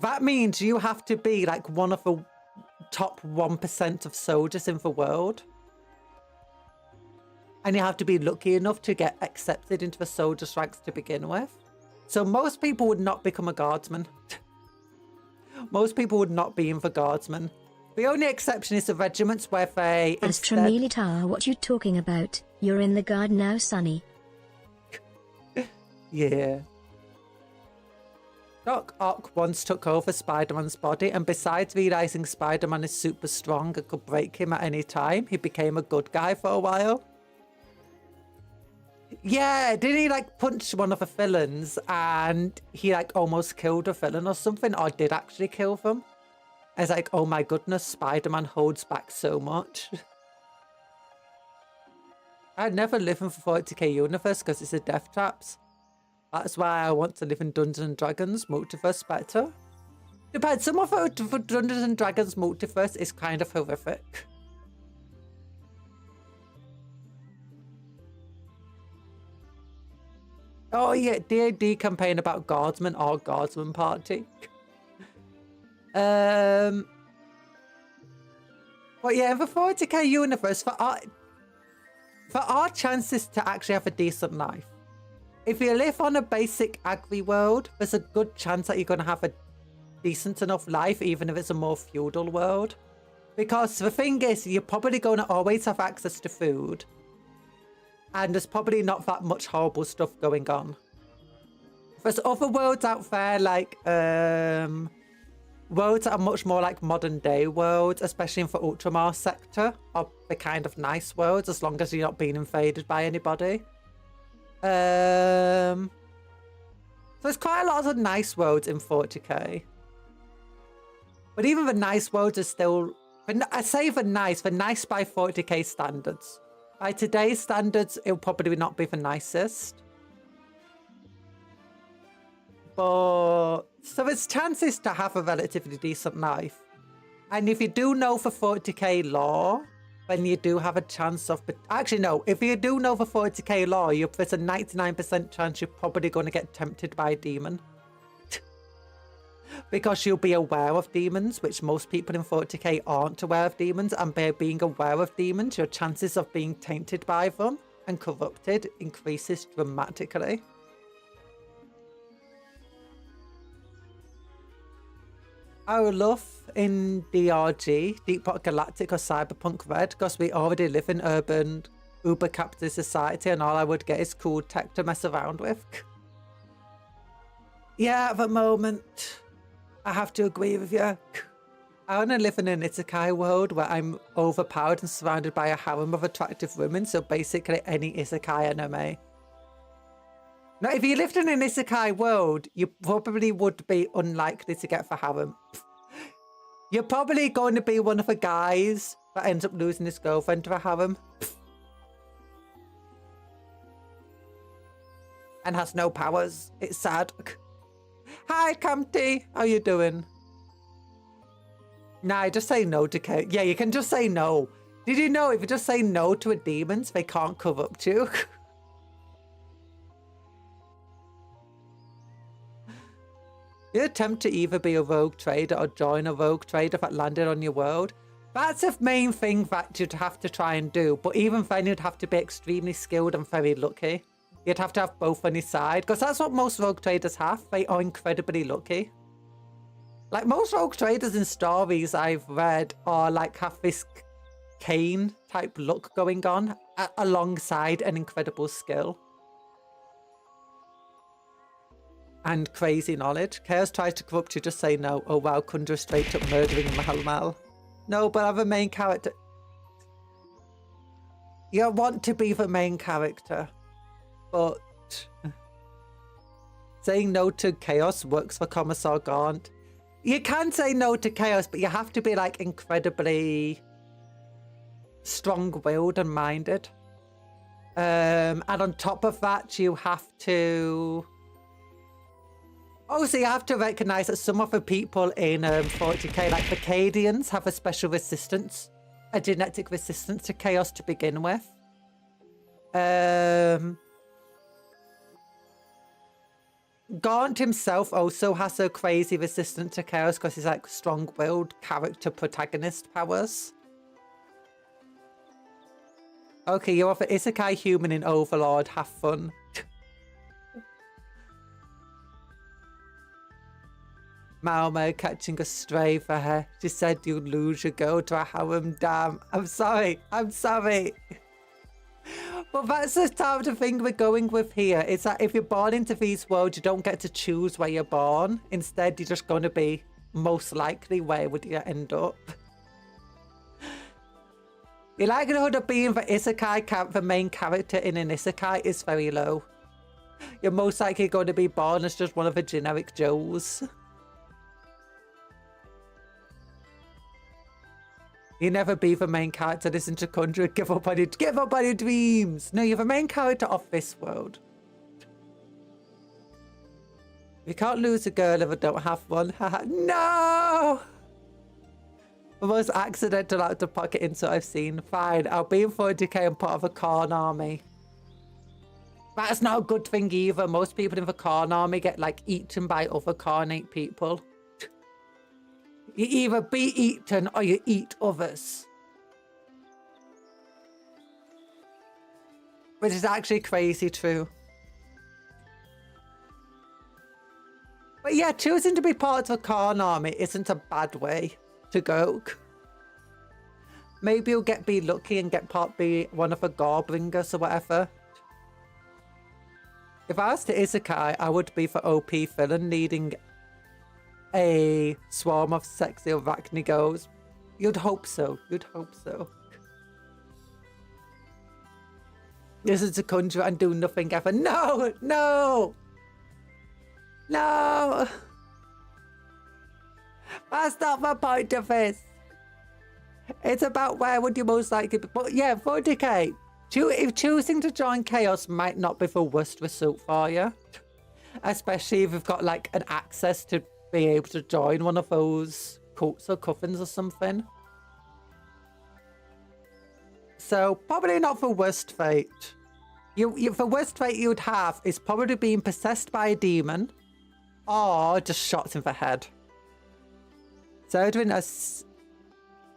A: That means you have to be like one of the top 1% of soldiers in the world. And you have to be lucky enough to get accepted into the soldiers' ranks to begin with. So most people would not become a guardsman. Most people would not be in the guardsman. The only exception is the regiments where they...
B: Astromilitar, what you talking about? You're in the guard now, Sonny.
A: Yeah. Doc Ock once took over Spider-Man's body, and besides realising Spider-Man is super strong and could break him at any time, he became a good guy for a while. Yeah, didn't he like punch one of the villains and he like almost killed a villain or something, or did actually kill them? I was like, oh my goodness, Spider-Man holds back so much. I'd never live in the 40k universe because it's a death traps. That's why I want to live in Dungeons and Dragons multiverse better. Depends, some of the Dungeons and Dragons multiverse is kind of horrific. Oh yeah, D&D campaign about guardsmen or guardsman party. But yeah, in the 40k universe, for our chances to actually have a decent life, if you live on a basic agri world, there's a good chance that you're going to have a decent enough life, even if it's a more feudal world. Because the thing is, you're probably going to always have access to food. And there's probably not that much horrible stuff going on. There's other worlds out there, like worlds that are much more like modern day worlds, especially in the Ultramar sector, are the kind of nice worlds, as long as you're not being invaded by anybody. So there's quite a lot of nice worlds in 40k. But even the nice worlds are still, I say they're nice by 40k standards. By today's standards, it'll probably not be the nicest. But so there's chances to have a relatively decent life. And if you do know the 40k lore, then you do have a chance of... Actually, no. If you do know the 40k lore, there's a 99% chance you're probably going to get tempted by a demon. Because you'll be aware of demons, which most people in 40k aren't aware of demons. And by being aware of demons, your chances of being tainted by them and corrupted increases dramatically. I would love in DRG, Deep Rock Galactic or Cyberpunk Red, because we already live in urban, uber-capitalist society and all I would get is cool tech to mess around with. Yeah, at the moment, I have to agree with you. I want to live in an isekai world where I'm overpowered and surrounded by a harem of attractive women, so basically any isekai anime. Now, if you lived in an isekai world, you probably would be unlikely to get the harem. You're probably going to be one of the guys that ends up losing his girlfriend to the harem. And has no powers. It's sad. Hi, Campty. How you doing? Nah, just say no to Kate. Yeah, you can just say no. Did you know if you just say no to a demons, they can't corrupt you? You attempt to either be a rogue trader or join a rogue trader that landed on your world. That's the main thing that you'd have to try and do. But even then, you'd have to be extremely skilled and very lucky. You'd have to have both on your side. Because that's what most rogue traders have. They are incredibly lucky. Like, most rogue traders in stories I've read are like have this Cain type luck going on alongside an incredible skill. And crazy knowledge. Chaos tries to corrupt you, just say no. Oh wow, Conjuror straight up murdering Mal. No, but I'm a main character. You want to be the main character. But saying no to Chaos works for Commissar Gaunt. You can say no to Chaos, but you have to be like incredibly strong-willed and minded. And on top of that, you have to... Oh, so you have to recognise that some of the people in 40k, like the Cadians, have a special resistance, a genetic resistance to chaos to begin with. Gaunt himself also has a crazy resistance to chaos because he's like strong-willed character protagonist powers. Okay, you're the isekai human in Overlord. Have fun. Malmo catching a stray for her. She said you'd lose your girl to a harem. Damn. I'm sorry. I'm sorry. But that's the type of thing we're going with here. It's that if you're born into these worlds, you don't get to choose where you're born. Instead, you're just going to be most likely where would you end up. The likelihood of being the isekai, the main character in an isekai, is very low. You're most likely going to be born as just one of the generic Joes. You never be the main character. Listen to Conjuror. Give up on your dreams. No, you're the main character of this world. You can't lose a girl if I don't have one. No! The most accidental out-of-pocket insult I've seen. Fine, I'll be in 40k and part of a Khorne army. That's not a good thing either. Most people in the Khorne army get like eaten by other Kharnate people. You either be eaten or you eat others. Which is actually crazy true. But yeah, choosing to be part of a Khorne army isn't a bad way to go. Maybe you'll be lucky and be one of the Gorebringers or whatever. If I was to isekai, I would be for OP villain needing a swarm of sexy arachnigos. You'd hope so. You'd hope so. This is a conjurer and do nothing ever. No! No! No! That's not the point of this. It's about where would you most likely be. But yeah, for decay. If choosing to join chaos might not be the worst result for you. Especially if you've got like an access to be able to join one of those cults or covens or something. So probably not the worst fate. The worst fate you would have is probably being possessed by a demon or just shot in the head. Zerdwin has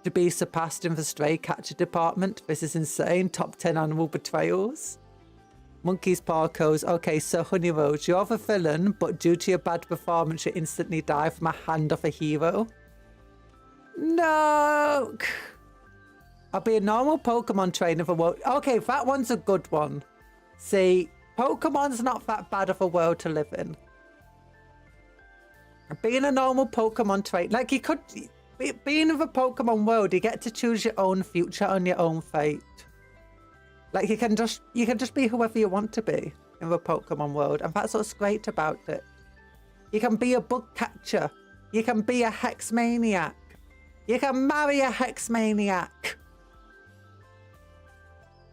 A: to be surpassed in the stray catcher department. This is insane. Top 10 animal betrayals. Monkeys, porcos. Okay, so Honey Rose, you're the villain, but due to your bad performance, you instantly die from a hand of a hero. No! I'll be a normal Pokemon trainer for world. Okay, that one's a good one. See, Pokemon's not that bad of a world to live in. Being a normal Pokemon trainer, like you could, being in the Pokemon world, you get to choose your own future and your own fate. Like you can just be whoever you want to be in the Pokemon world, and that's what's great about it. You can be a bug catcher. You can be a hex maniac. You can marry a hex maniac.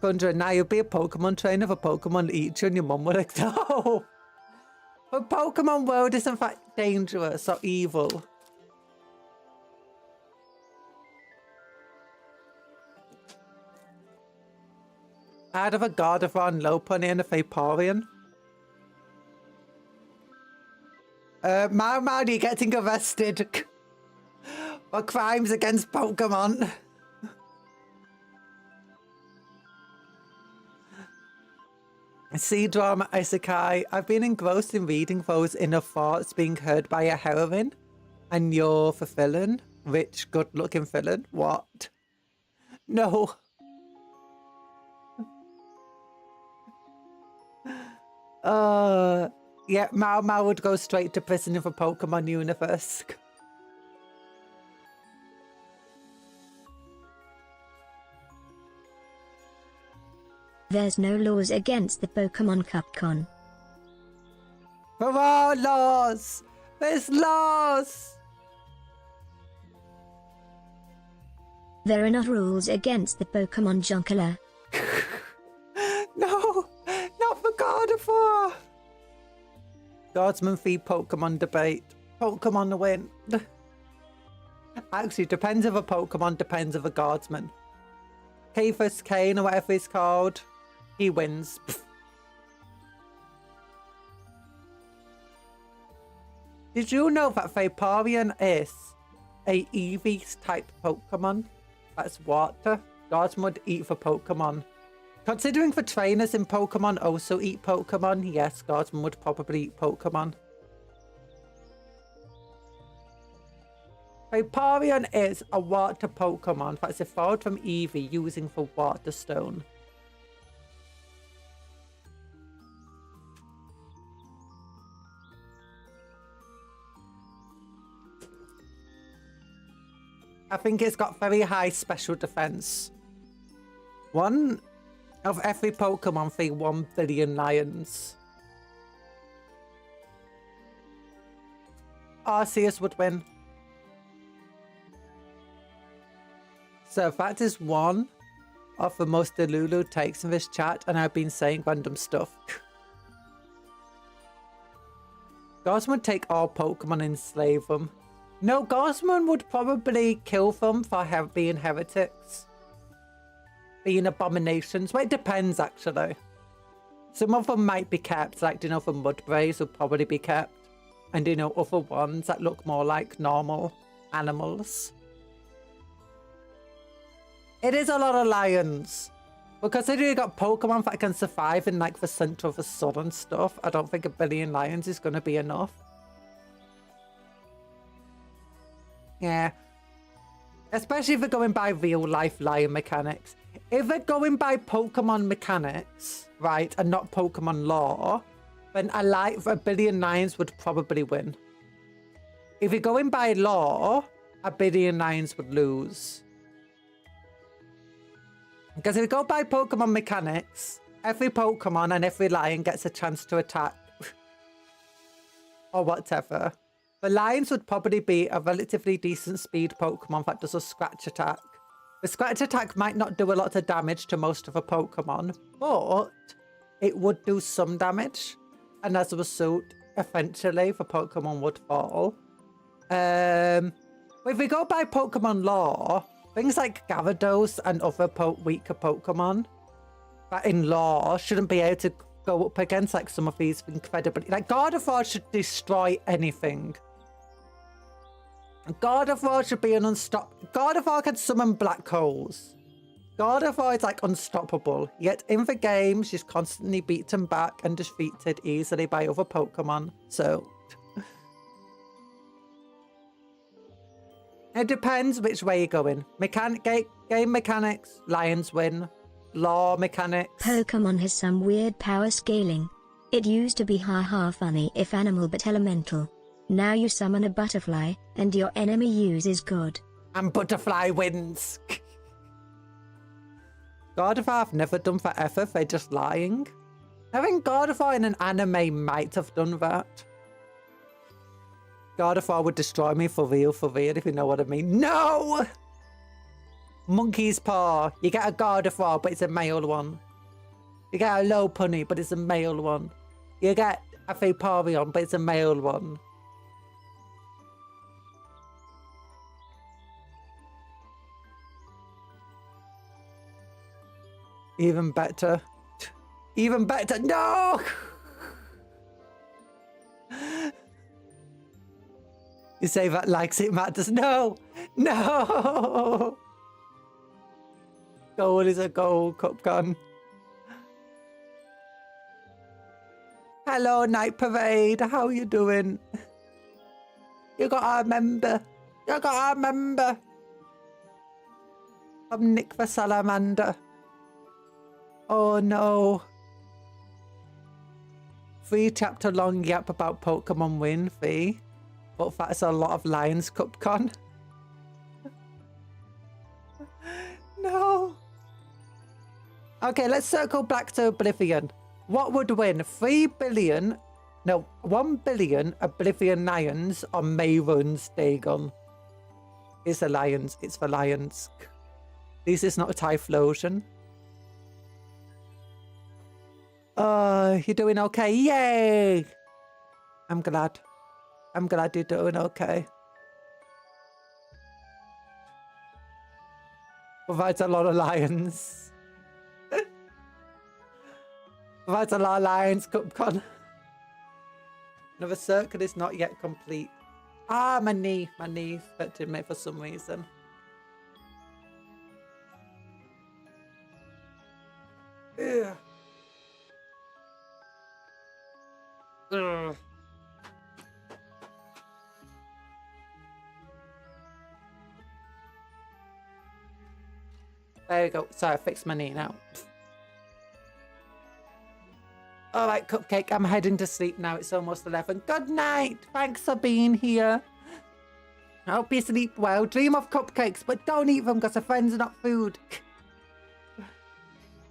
A: Conjuror, now you'll be a Pokemon trainer for Pokemon eat you, and your mum will like, no. The Pokemon world is in fact dangerous or evil. I'd have a Gardevoir, Lopunny, and a Vaporeon. Mau, you're getting arrested for crimes against Pokemon. C-drama isekai. I've been engrossed in reading those inner thoughts being heard by a heroine. And you're the villain. Rich, good-looking villain. What? No. Yeah, Mau would go straight to prison in the Pokemon universe.
B: There's no laws against the Pokemon Cupcon.
A: There are laws! There's laws!
B: There are not rules against the Pokemon Junkler.
A: No! Not for Gardevoir! Guardsman v Pokemon debate. Pokemon win. Actually, depends if a Pokemon depends if a Guardsman. K vs Kane or whatever it's called. He wins. Did you know that Vaporeon is a Eevee type Pokemon? That's water. Guardsman would eat for Pokemon. Considering the trainers in Pokemon also eat Pokemon, yes, Guardsman would probably eat Pokemon. Vaporeon is a water Pokemon that's evolved from Eevee using the Water Stone. I think it's got very high special defense. One of every Pokemon for 1 billion lions. Arceus would win. So that is one of the most Delulu takes in this chat, and I've been saying random stuff. Guardsman would take all Pokemon and enslave them. No, Guardsman would probably kill them for being heretics. Being abominations. Well, it depends, actually. Some of them might be kept, like, you know, the Mudbrays will probably be kept. And, you know, other ones that look more like normal animals. It is a lot of lions. But considering you got Pokemon that can survive in, like, the center of the sun and stuff, I don't think 1 billion lions is going to be enough. Yeah. Especially if they're going by real-life lion mechanics. If they're going by Pokemon mechanics, right, and not Pokemon lore, then a billion lions would probably win. If you're going by law, a billion lions would lose. Because if you go by Pokemon mechanics, every Pokemon and every lion gets a chance to attack. Or whatever. The lions would probably be a relatively decent speed Pokemon that does a scratch attack. The scratch attack might not do a lot of damage to most of a Pokemon, but it would do some damage. And as a result, eventually the Pokemon would fall. If we go by Pokemon lore, things like Gyarados and other weaker Pokemon that in lore shouldn't be able to go up against like some of these incredibly... Like Gardevoir should destroy anything. Gardevoir should be an unstoppable... Gardevoir can summon black holes. Gardevoir is like unstoppable, yet in the game she's constantly beaten back and defeated easily by other Pokemon, so... It depends which way you're going. Game mechanics, lions win. Law mechanics.
B: Pokemon has some weird power scaling. It used to be haha funny if animal but elemental. Now you summon a butterfly, and your enemy uses God.
A: And butterfly wins. Gardevoir have never done that ever, they're just lying. I think Gardevoir in an anime might have done that. Gardevoir would destroy me for real, if you know what I mean. No! Monkey's paw. You get a Gardevoir, but it's a male one. You get a Lopunny, but it's a male one. You get a Vaporeon, but it's a male one. Even better. Even better. No! You say that likes it matters. No! No! Gold is a gold, Cupcake. Hello, Night Parade. How you doing? You got our member. You got our member. I'm Nick the Salamander. Oh no. 3-chapter long yap about Pokemon win, Fee. But that's a lot of lions, Cupcake. No. Okay, let's circle back to Oblivion. What would win? 1 billion Oblivion lions or Mayron's Dagon? It's the lions. It's the lions. This is not a Typhlosion. Oh, you're doing okay. Yay! I'm glad. I'm glad you're doing okay. Provides a lot of lions. Provides a lot of lions, Cupcake. Another circle is not yet complete. Ah, my knee. My knee affected me for some reason. Ugh. Ugh. There we go. Sorry, I fixed my knee now. All right, Cupcake, I'm heading to sleep now. It's almost 11. Good night. Thanks for being here. I hope you sleep well. Dream of cupcakes, but don't eat them because a friend's not food.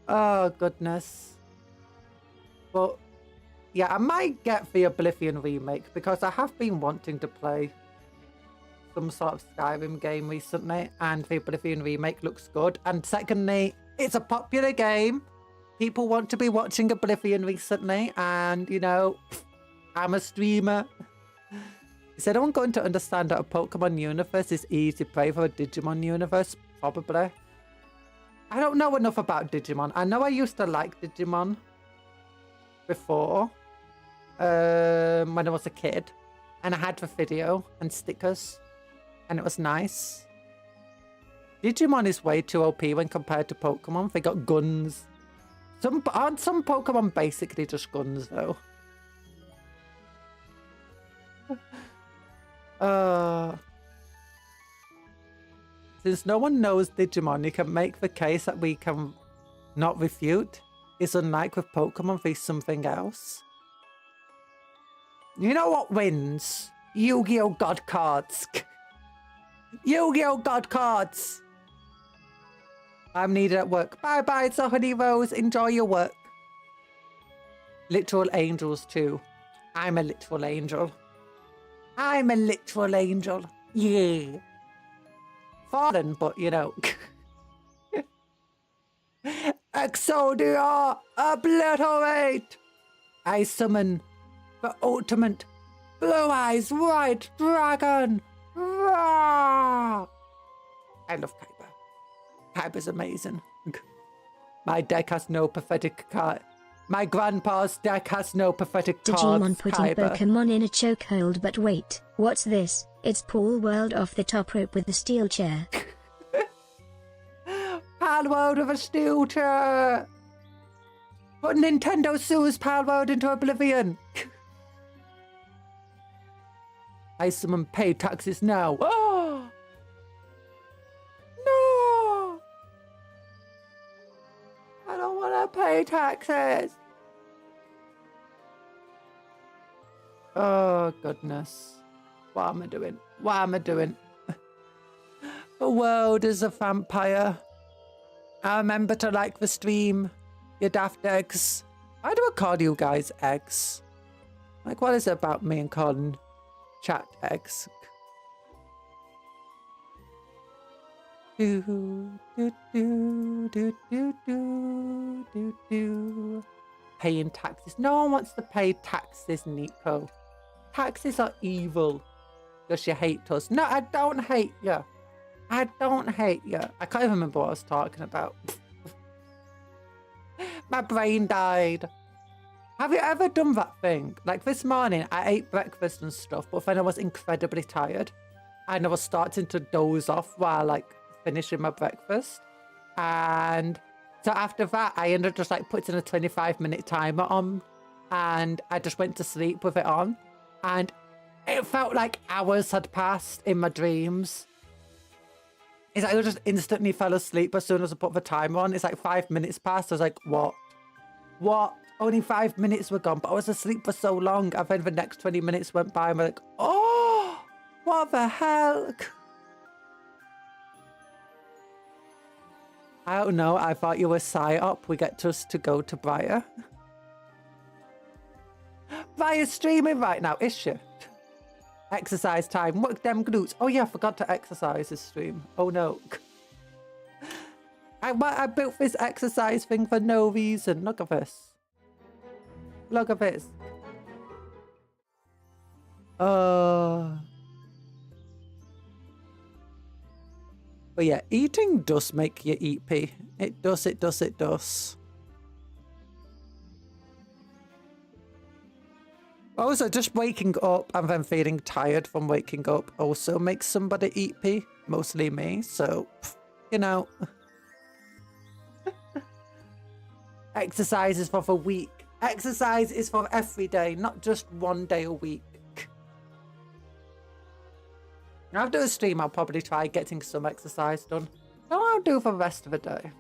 A: Oh, goodness. But, yeah, I might get the Oblivion remake because I have been wanting to play some sort of Skyrim game recently, and the Oblivion remake looks good. And secondly, it's a popular game. People want to be watching Oblivion recently, and, you know, I'm a streamer. He said, I'm going to understand that a Pokemon universe is easy prey for a Digimon universe. Probably. I don't know enough about Digimon. I know I used to like Digimon before, when I was a kid, and I had the video and stickers, and it was nice. Digimon is way too OP when compared to Pokemon. They got guns. Aren't some Pokemon basically just guns, though? Since no one knows Digimon, you can make the case that we can not refute. It's unlike with Pokemon, there's something else. You know what wins? Yu-Gi-Oh! God cards. Yu-Gi-Oh! God cards. I'm needed at work. Bye-bye, it's a honey rose. Enjoy your work. Literal angels too. I'm a literal angel. I'm a literal angel. Yeah. Fallen, but you know. Exodia, obliterate! I summon the ultimate blue eyes white dragon. Rah! I love Kyber. Kyber's amazing. My deck has no pathetic card. My grandpa's deck has no pathetic cards.
B: Digimon putting
A: Kyber.
B: Pokemon in a chokehold, but wait, what's this? It's Paul World off the top rope with the steel chair.
A: Palworld with a steel chair. But Nintendo sues Palworld into oblivion. I summon pay taxes now. Oh! No! I don't want to pay taxes. Oh, goodness. What am I doing? What am I doing? The world is a vampire. I remember to like the stream, you daft eggs. Why do I call you guys eggs? Like, what is it about me and calling chat eggs? Do, do, do, do, do, do, do, do. Paying taxes. No one wants to pay taxes, Nico. Taxes are evil. Because you hate us. No, I don't hate you. I don't hate you. I can't even remember what I was talking about. My brain died. Have you ever done that thing? Like this morning, I ate breakfast and stuff, but then I was incredibly tired. And I was starting to doze off while like finishing my breakfast. And so after that, I ended up just like putting a 25-minute timer on. And I just went to sleep with it on. And it felt like hours had passed in my dreams. It's like I just instantly fell asleep as soon as I put the timer on. It's like 5 minutes passed. I was like, what? What? Only 5 minutes were gone, but I was asleep for so long. And then the next 20 minutes went by and I'm like, oh, what the hell? I don't know. I thought you were psyop. We get us to go to Briar. Briar's streaming right now, is she? Exercise time. Work them glutes. Oh yeah, I forgot to exercise this stream. Oh no. I built this exercise thing for no reason. Look at this. Look at this. But yeah, eating does make you eat pee. It does, it does, it does. Also, just waking up and then feeling tired from waking up also makes somebody eat pee. Mostly me, so, you know. Exercise is for the week. Exercise is for every day, not just one day a week. After the stream, I'll probably try getting some exercise done. Then I'll do for the rest of the day.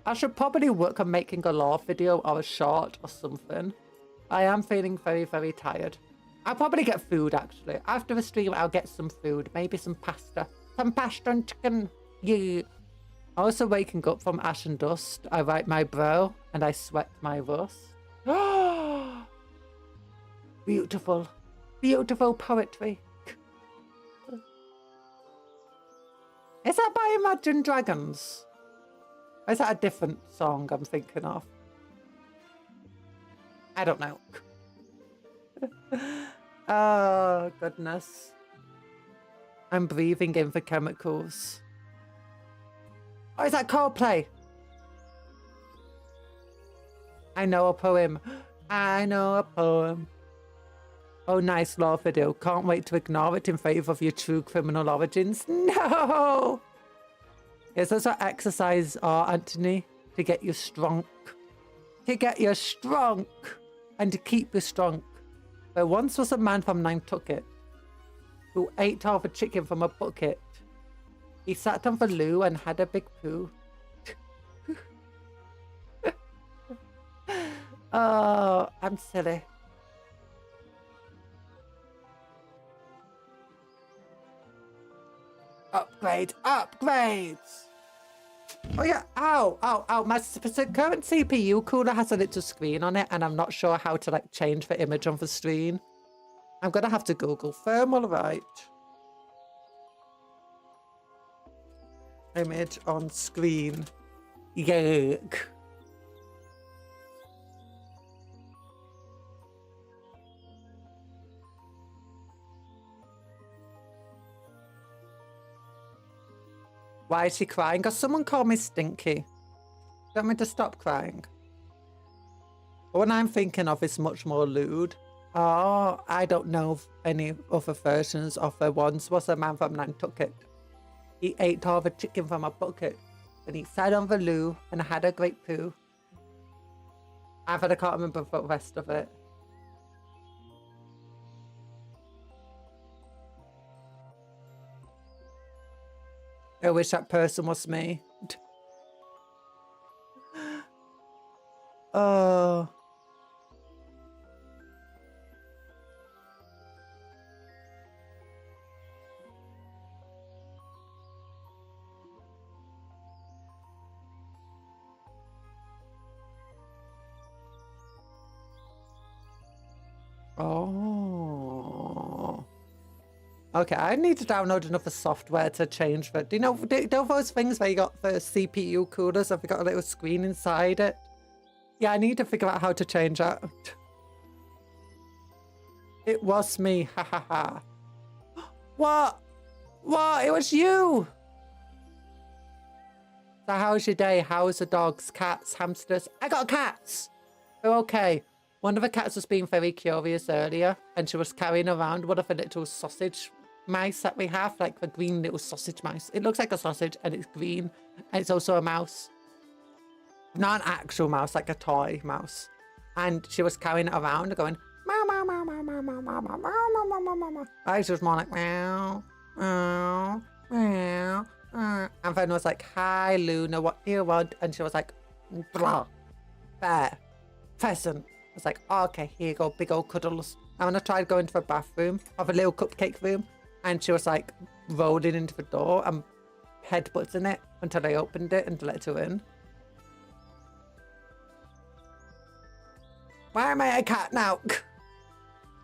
A: I should probably work on making a lore video or a short or something. I am feeling very, very tired. I'll probably get food, actually. After the stream, I'll get some food. Maybe some pasta. Some pasta and chicken. Yeah. Also waking up from ash and dust, I wipe my brow and I sweat my rust. Beautiful. Beautiful poetry. Is that by Imagine Dragons? Or is that a different song I'm thinking of? I don't know. Oh, goodness. I'm breathing in the chemicals. Oh, is that Coldplay? I know a poem. I know a poem. Oh, nice lore video. Can't wait to ignore it in favour of your true criminal origins. No! Yes, that's what exercise are, Anthony. To get you strong. To get you strong. And to keep you strong. There once was a man from Nantucket who ate half a chicken from a bucket. He sat on the loo and had a big poo. Oh, I'm silly. Upgrade, upgrades. Oh yeah, ow, ow, ow. My current CPU cooler has a little screen on it and I'm not sure how to like change the image on the screen. I'm gonna have to Google thermal right. Image on screen. Yuck. Why is she crying? Because someone called me stinky. Do you want me to stop crying? The one I'm thinking of is much more lewd. Oh, I don't know any other versions of the ones. Was a man from Nantucket. He ate all the chicken from a bucket. And he sat on the loo and had a great poo. I can't remember the rest of it. I wish that person was me. Oh. Oh. Okay, I need to download another software to change that. Do you know those things where you got the CPU coolers? Have you got a little screen inside it? Yeah, I need to figure out how to change that. It was me, ha ha ha. What? What? It was you! So how's your day? How's the dogs, cats, hamsters? I got cats! They're okay. One of the cats was being very curious earlier and she was carrying around one of the little sausage mice that we have, like the green little sausage mice. It looks like a sausage and it's green and it's also a mouse. Not an actual mouse, like a toy mouse. And she was carrying it around going, meow, meow, meow, meow, meow, meow, meow, meow, meow, meow, meow, meow, meow. I was more like, meow, meow, meow, meow. And then I was like, hi, Luna, what do you want? And she was like, blah, bear, pheasant. I was like, oh, okay, here you go, big old cuddles. And when I tried going to the bathroom, of a little cupcake room, and she was like rolling into the door and headbutts in it until I opened it and let her in. Why am I a cat now?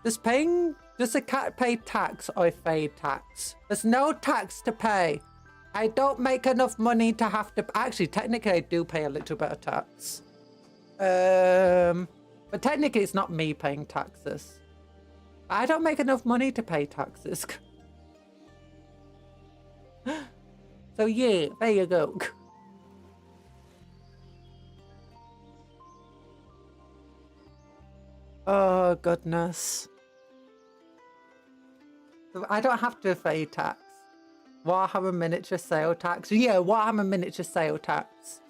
A: Does a cat pay tax or evade tax? There's no tax to pay. I don't make enough money to have to... Actually, technically, I do pay a little bit of tax. But technically, it's not me paying taxes. I don't make enough money to pay taxes. So yeah, there you go. Oh, goodness. So I don't have to pay tax. Warhammer miniature sale tax. Yeah, Warhammer miniature sale tax.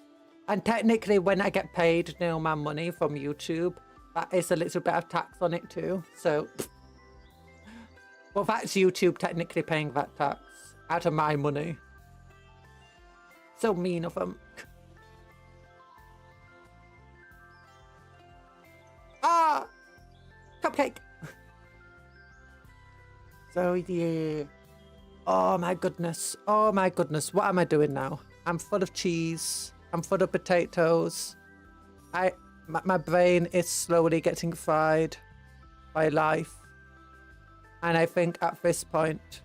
A: And technically, when I get paid, you know, my money from YouTube, that is a little bit of tax on it too. So, well, that's YouTube technically paying that tax out of my money. So mean of them. Ah! Cupcake! So, yeah. Oh my goodness. Oh my goodness. What am I doing now? I'm full of cheese. I'm full of potatoes. My brain is slowly getting fried by life. And I think at this point,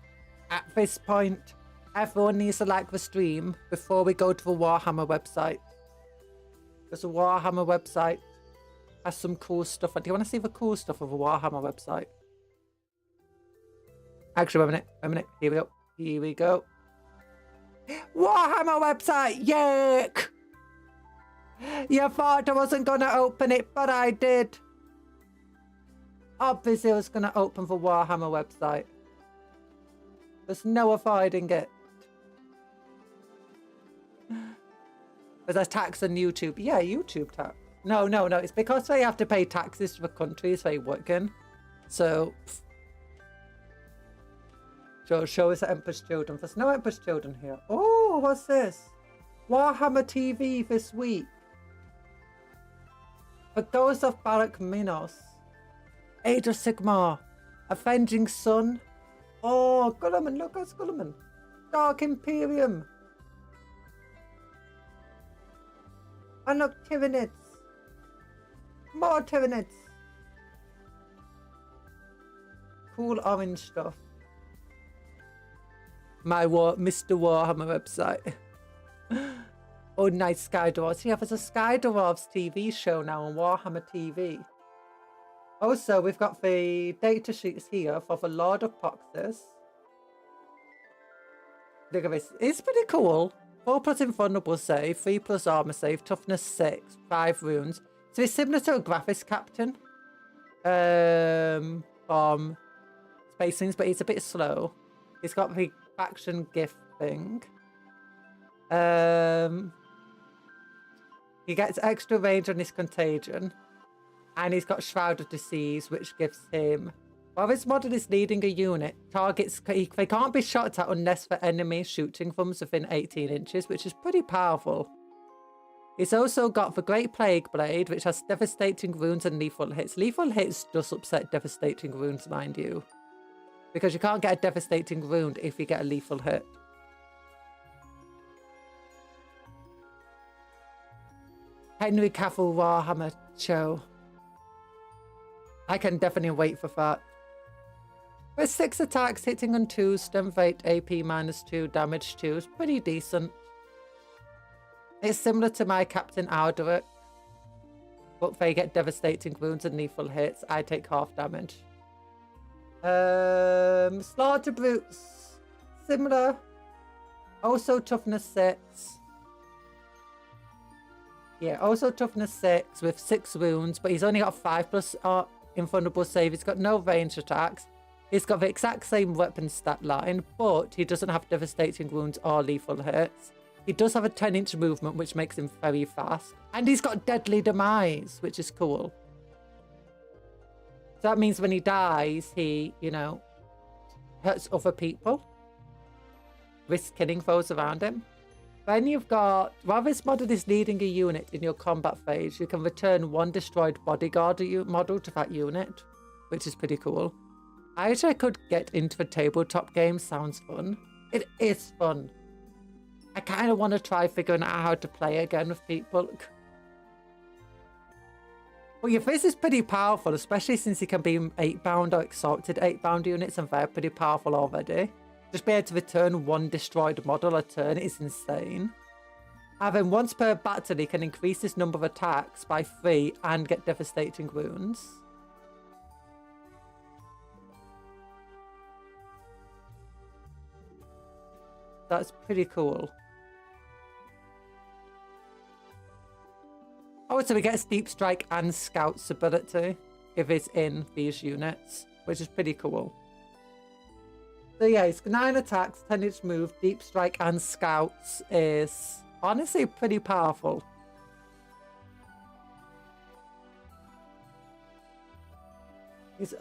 A: everyone needs to like the stream before we go to the Warhammer website. Because the Warhammer website has some cool stuff. Do you want to see the cool stuff of the Warhammer website? Actually, wait a minute. Here we go. Here we go. Warhammer website! Yuck! You thought I wasn't going to open it, but I did. Obviously, I was going to open the Warhammer website. There's no avoiding it. There's a tax on YouTube. Yeah, YouTube tax. No. It's because they have to pay taxes to the countries they work in. So, show us the Emperor's Children. There's no Emperor's Children here. Oh, what's this? Warhammer TV this week. The Ghost of Barak Minos. Age of Sigmar. Avenging Sun. Oh, Gulliman. Look, it's Gulliman. Dark Imperium. And look, Tyranids. More Tyranids. Cool orange stuff. My Mr. Warhammer website. Oh, nice Sky Dwarfs. Yeah, there's a Sky Dwarfs TV show now on Warhammer TV. Also, we've got the data sheets here for the Lord of Poxes. Look at this. It's pretty cool. 4+ invulnerable save, 3+ armor save, toughness 6, 5 runes. So it's similar to a graphics captain from Space Marines, but it's a bit slow. He's got the faction gift thing. He gets extra range on his contagion. And he's got Shroud of Disease, which gives him... While this model is leading a unit, targets... They can't be shot at unless the enemy shooting from within 18 inches, which is pretty powerful. He's also got the Great Plague Blade, which has devastating wounds and lethal hits. Lethal hits does upset devastating wounds, mind you. Because you can't get a devastating wound if you get a lethal hit. Henry Cavill Warhammer show. I can definitely wait for that. With 6 attacks, hitting on 2, strength 8, AP -2, damage 2 is pretty decent. It's similar to my Captain Alderic, but they get devastating wounds and lethal hits. I take half damage. Slaughter Brutes, similar. Also toughness 6. Yeah, also toughness 6 with 6 wounds, but he's only got 5+ invulnerable save. He's got no ranged attacks. He's got the exact same weapon stat line, but he doesn't have devastating wounds or lethal hits. He does have a 10-inch movement, which makes him very fast. And he's got deadly demise, which is cool. So that means when he dies, he, you know, hurts other people. Risks killing foes around him. Then you've got, while this model is leading a unit in your combat phase, you can return 1 destroyed bodyguard model to that unit, which is pretty cool. I wish I could get into the tabletop game. Sounds fun. It is fun. I kind of want to try figuring out how to play again with people. Well, your fizz is pretty powerful, especially since you can be 8-bound or exalted 8-bound units, and they're pretty powerful already. Just be able to return 1 destroyed model a turn is insane. And then once per battle, he can increase his number of attacks by 3 and get devastating wounds. That's pretty cool. Oh, so he gets Deep Strike and Scout's ability if it's in these units, which is pretty cool. So yeah, he's got 9 attacks, 10-inch move, Deep Strike and Scouts is honestly pretty powerful. He's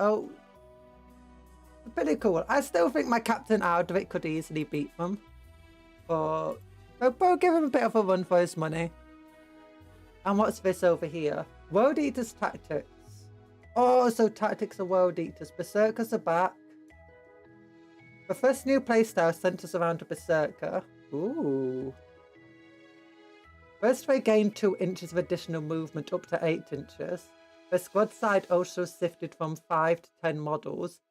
A: pretty cool. I still think my Captain Alderic could easily beat them. But we'll give him a bit of a run for his money. And what's this over here? World Eaters Tactics. Oh, so Tactics of World Eaters. Berserkers are back. The first new playstyle centers around a Berserker. Ooh. First they gain 2 inches of additional movement up to 8 inches. The squad side also sifted from 5 to 10 models.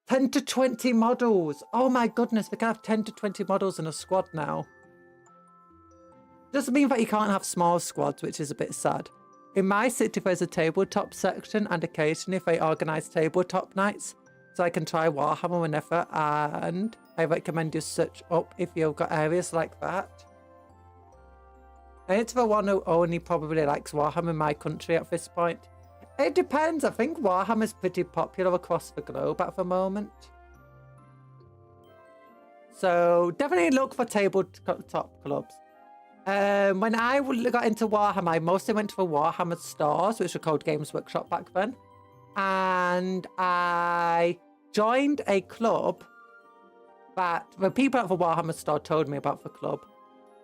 A: 10 to 20 models! Oh my goodness, we can have 10 to 20 models in a squad now. Doesn't mean that you can't have small squads, which is a bit sad. In my city, there's a tabletop section, and occasionally they organise tabletop nights, so I can try Warhammer whenever, and I recommend you search up if you've got areas like that. And it's the one who only probably likes Warhammer in my country at this point. It depends. I think Warhammer is pretty popular across the globe at the moment. So definitely look for tabletop clubs. When I got into Warhammer, I mostly went to the Warhammer stores, which were called Games Workshop back then. And I joined a club that the people at the Warhammer store told me about the club.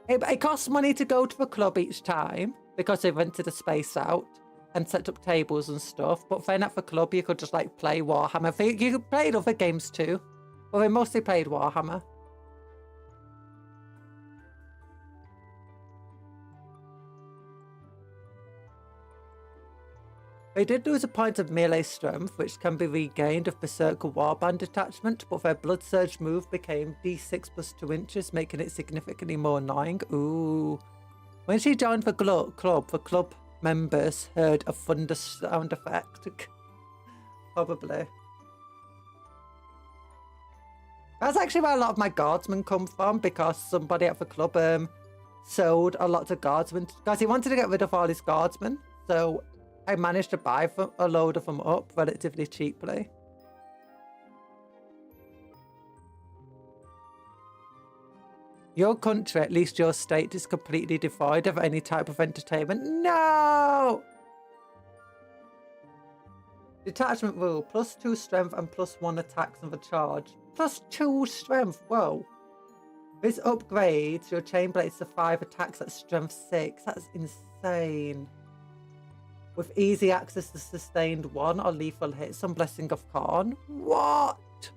A: It costs money to go to the club each time because they rented a space out and set up tables and stuff. But then at the club, you could just like play Warhammer. You could play other games too, but we mostly played Warhammer. They did lose a point of melee strength, which can be regained with Berserker Warband detachment, but their Blood Surge move became D6 plus 2 inches, making it significantly more annoying. Ooh. When she joined the club, the club members heard a thunder sound effect. Probably. That's actually where a lot of my guardsmen come from, because somebody at the club sold a lot of guardsmen, because he wanted to get rid of all his guardsmen, so I managed to buy a load of them up relatively cheaply. Your country, at least your state, is completely devoid of any type of entertainment. No! Detachment rule, +2 strength and +1 attacks on the charge. +2 strength, whoa. This upgrades your chain blades to 5 attacks at strength 6. That's insane. With easy access to sustained 1 or lethal hits on Blessing of Khorne. What?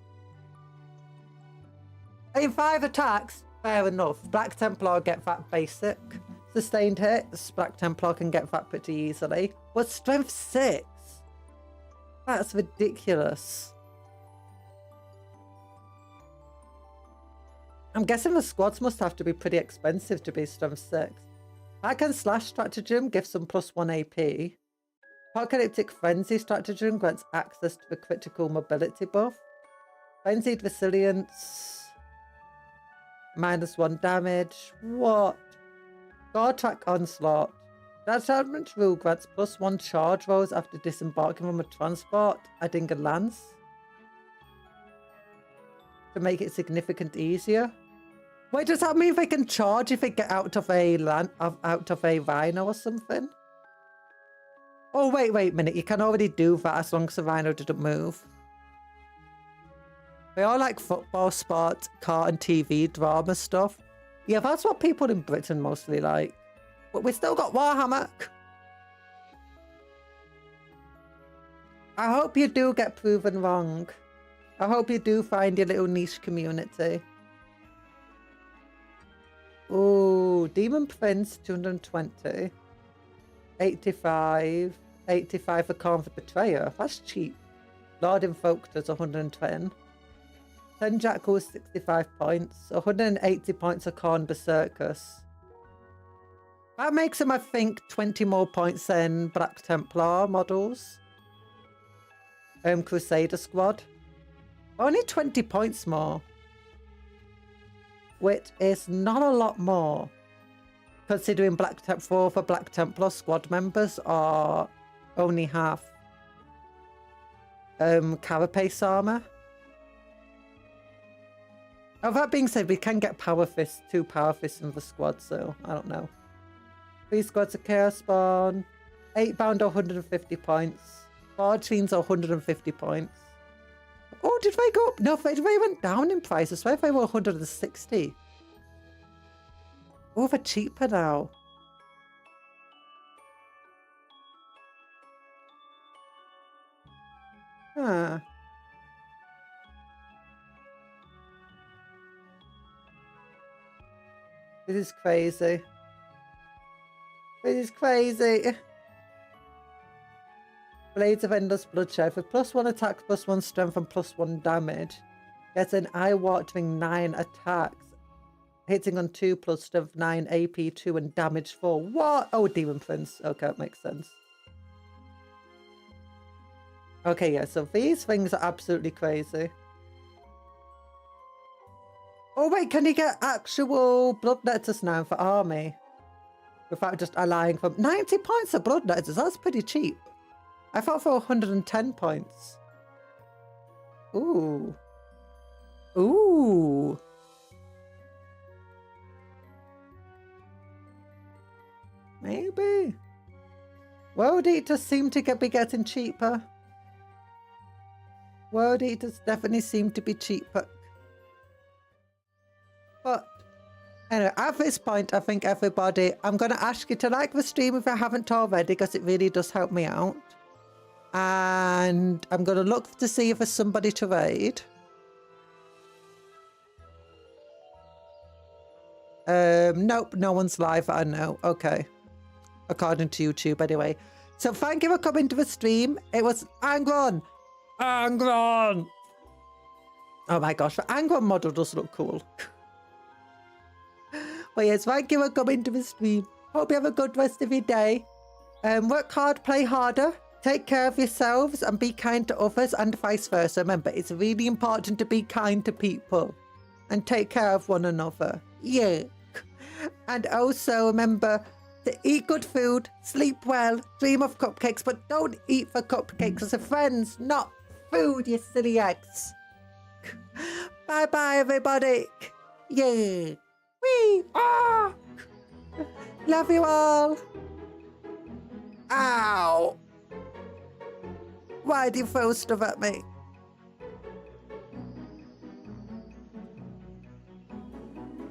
A: In 5 attacks? Fair enough. Black Templar get that basic. Sustained hits, Black Templar can get that pretty easily. But strength 6? That's ridiculous. I'm guessing the squads must have to be pretty expensive to be strength 6. Hack and Slash stratagem gives them +1 AP. Apocalyptic Frenzy stratagem grants access to the critical mobility buff. Frenzied Resilience, -1 damage. What? Guard Track Onslaught. That attachment rule grants +1 charge rolls after disembarking from a transport, adding a lance to make it significantly easier. Wait, does that mean they can charge if they get out of a rhino or something? Oh, wait a minute. You can already do that as long as the rhino didn't move. They all like football, sport, car and TV drama stuff. Yeah, that's what people in Britain mostly like. But we still got Warhammer. I hope you do get proven wrong. I hope you do find your little niche community. Ooh, Demon Prince, 220. 85. 85 for Khorne the Betrayer. That's cheap. Lord Invoked 110. 10 Jackals, 65 points. 180 points for Khorne Berserkers. That makes him, I think, 20 more points than Black Templar models. Crusader Squad. Only 20 points more. Which is not a lot more. Considering Black Templar squad members are only half carapace armor. Oh, that being said, we can get power fists, 2 power fists in the squad, so I don't know. 3 squads of Chaos Spawn. 8 bound 150 points. Forge Fiends 150 points. Oh, did they go up? No, they went down in price. I swear they were 160. Oh, they're cheaper now. Huh. This is crazy. This is crazy. Blades of Endless Bloodshed for +1 attack, +1 strength, and +1 damage. Gets an eye-watering 9 attacks. Hitting on 2 plus strength 9, AP 2, and damage 4. What? Oh, Demon Prince. Okay, that makes sense. Okay, yeah, so these things are absolutely crazy. Oh, wait, can you get actual blood letters now for army? Without just allowing for 90 points of blood letters. That's pretty cheap. I thought for 110 points. Ooh. Ooh. Maybe. World Eaters seem to be getting cheaper. World Eaters definitely seem to be cheaper. But anyway, at this point, I think everybody, I'm going to ask you to like the stream if I haven't already, because it really does help me out. And I'm going to look to see if there's somebody to raid. Nope, no one's live, I know. Okay. According to YouTube, anyway. So thank you for coming to the stream. It was Angron. Angron. Oh my gosh, the Angron model does look cool. But yes, thank you for coming to the stream. Hope you have a good rest of your day. Work hard, play harder. Take care of yourselves and be kind to others and vice versa. Remember, it's really important to be kind to people and take care of one another. Yeah. And also remember to eat good food, sleep well, dream of cupcakes, but don't eat for cupcakes as a friends, not food, you silly eggs. Bye-bye, everybody. Yeah. Wee. Ah. Love you all. Ow. Why do you throw stuff at me?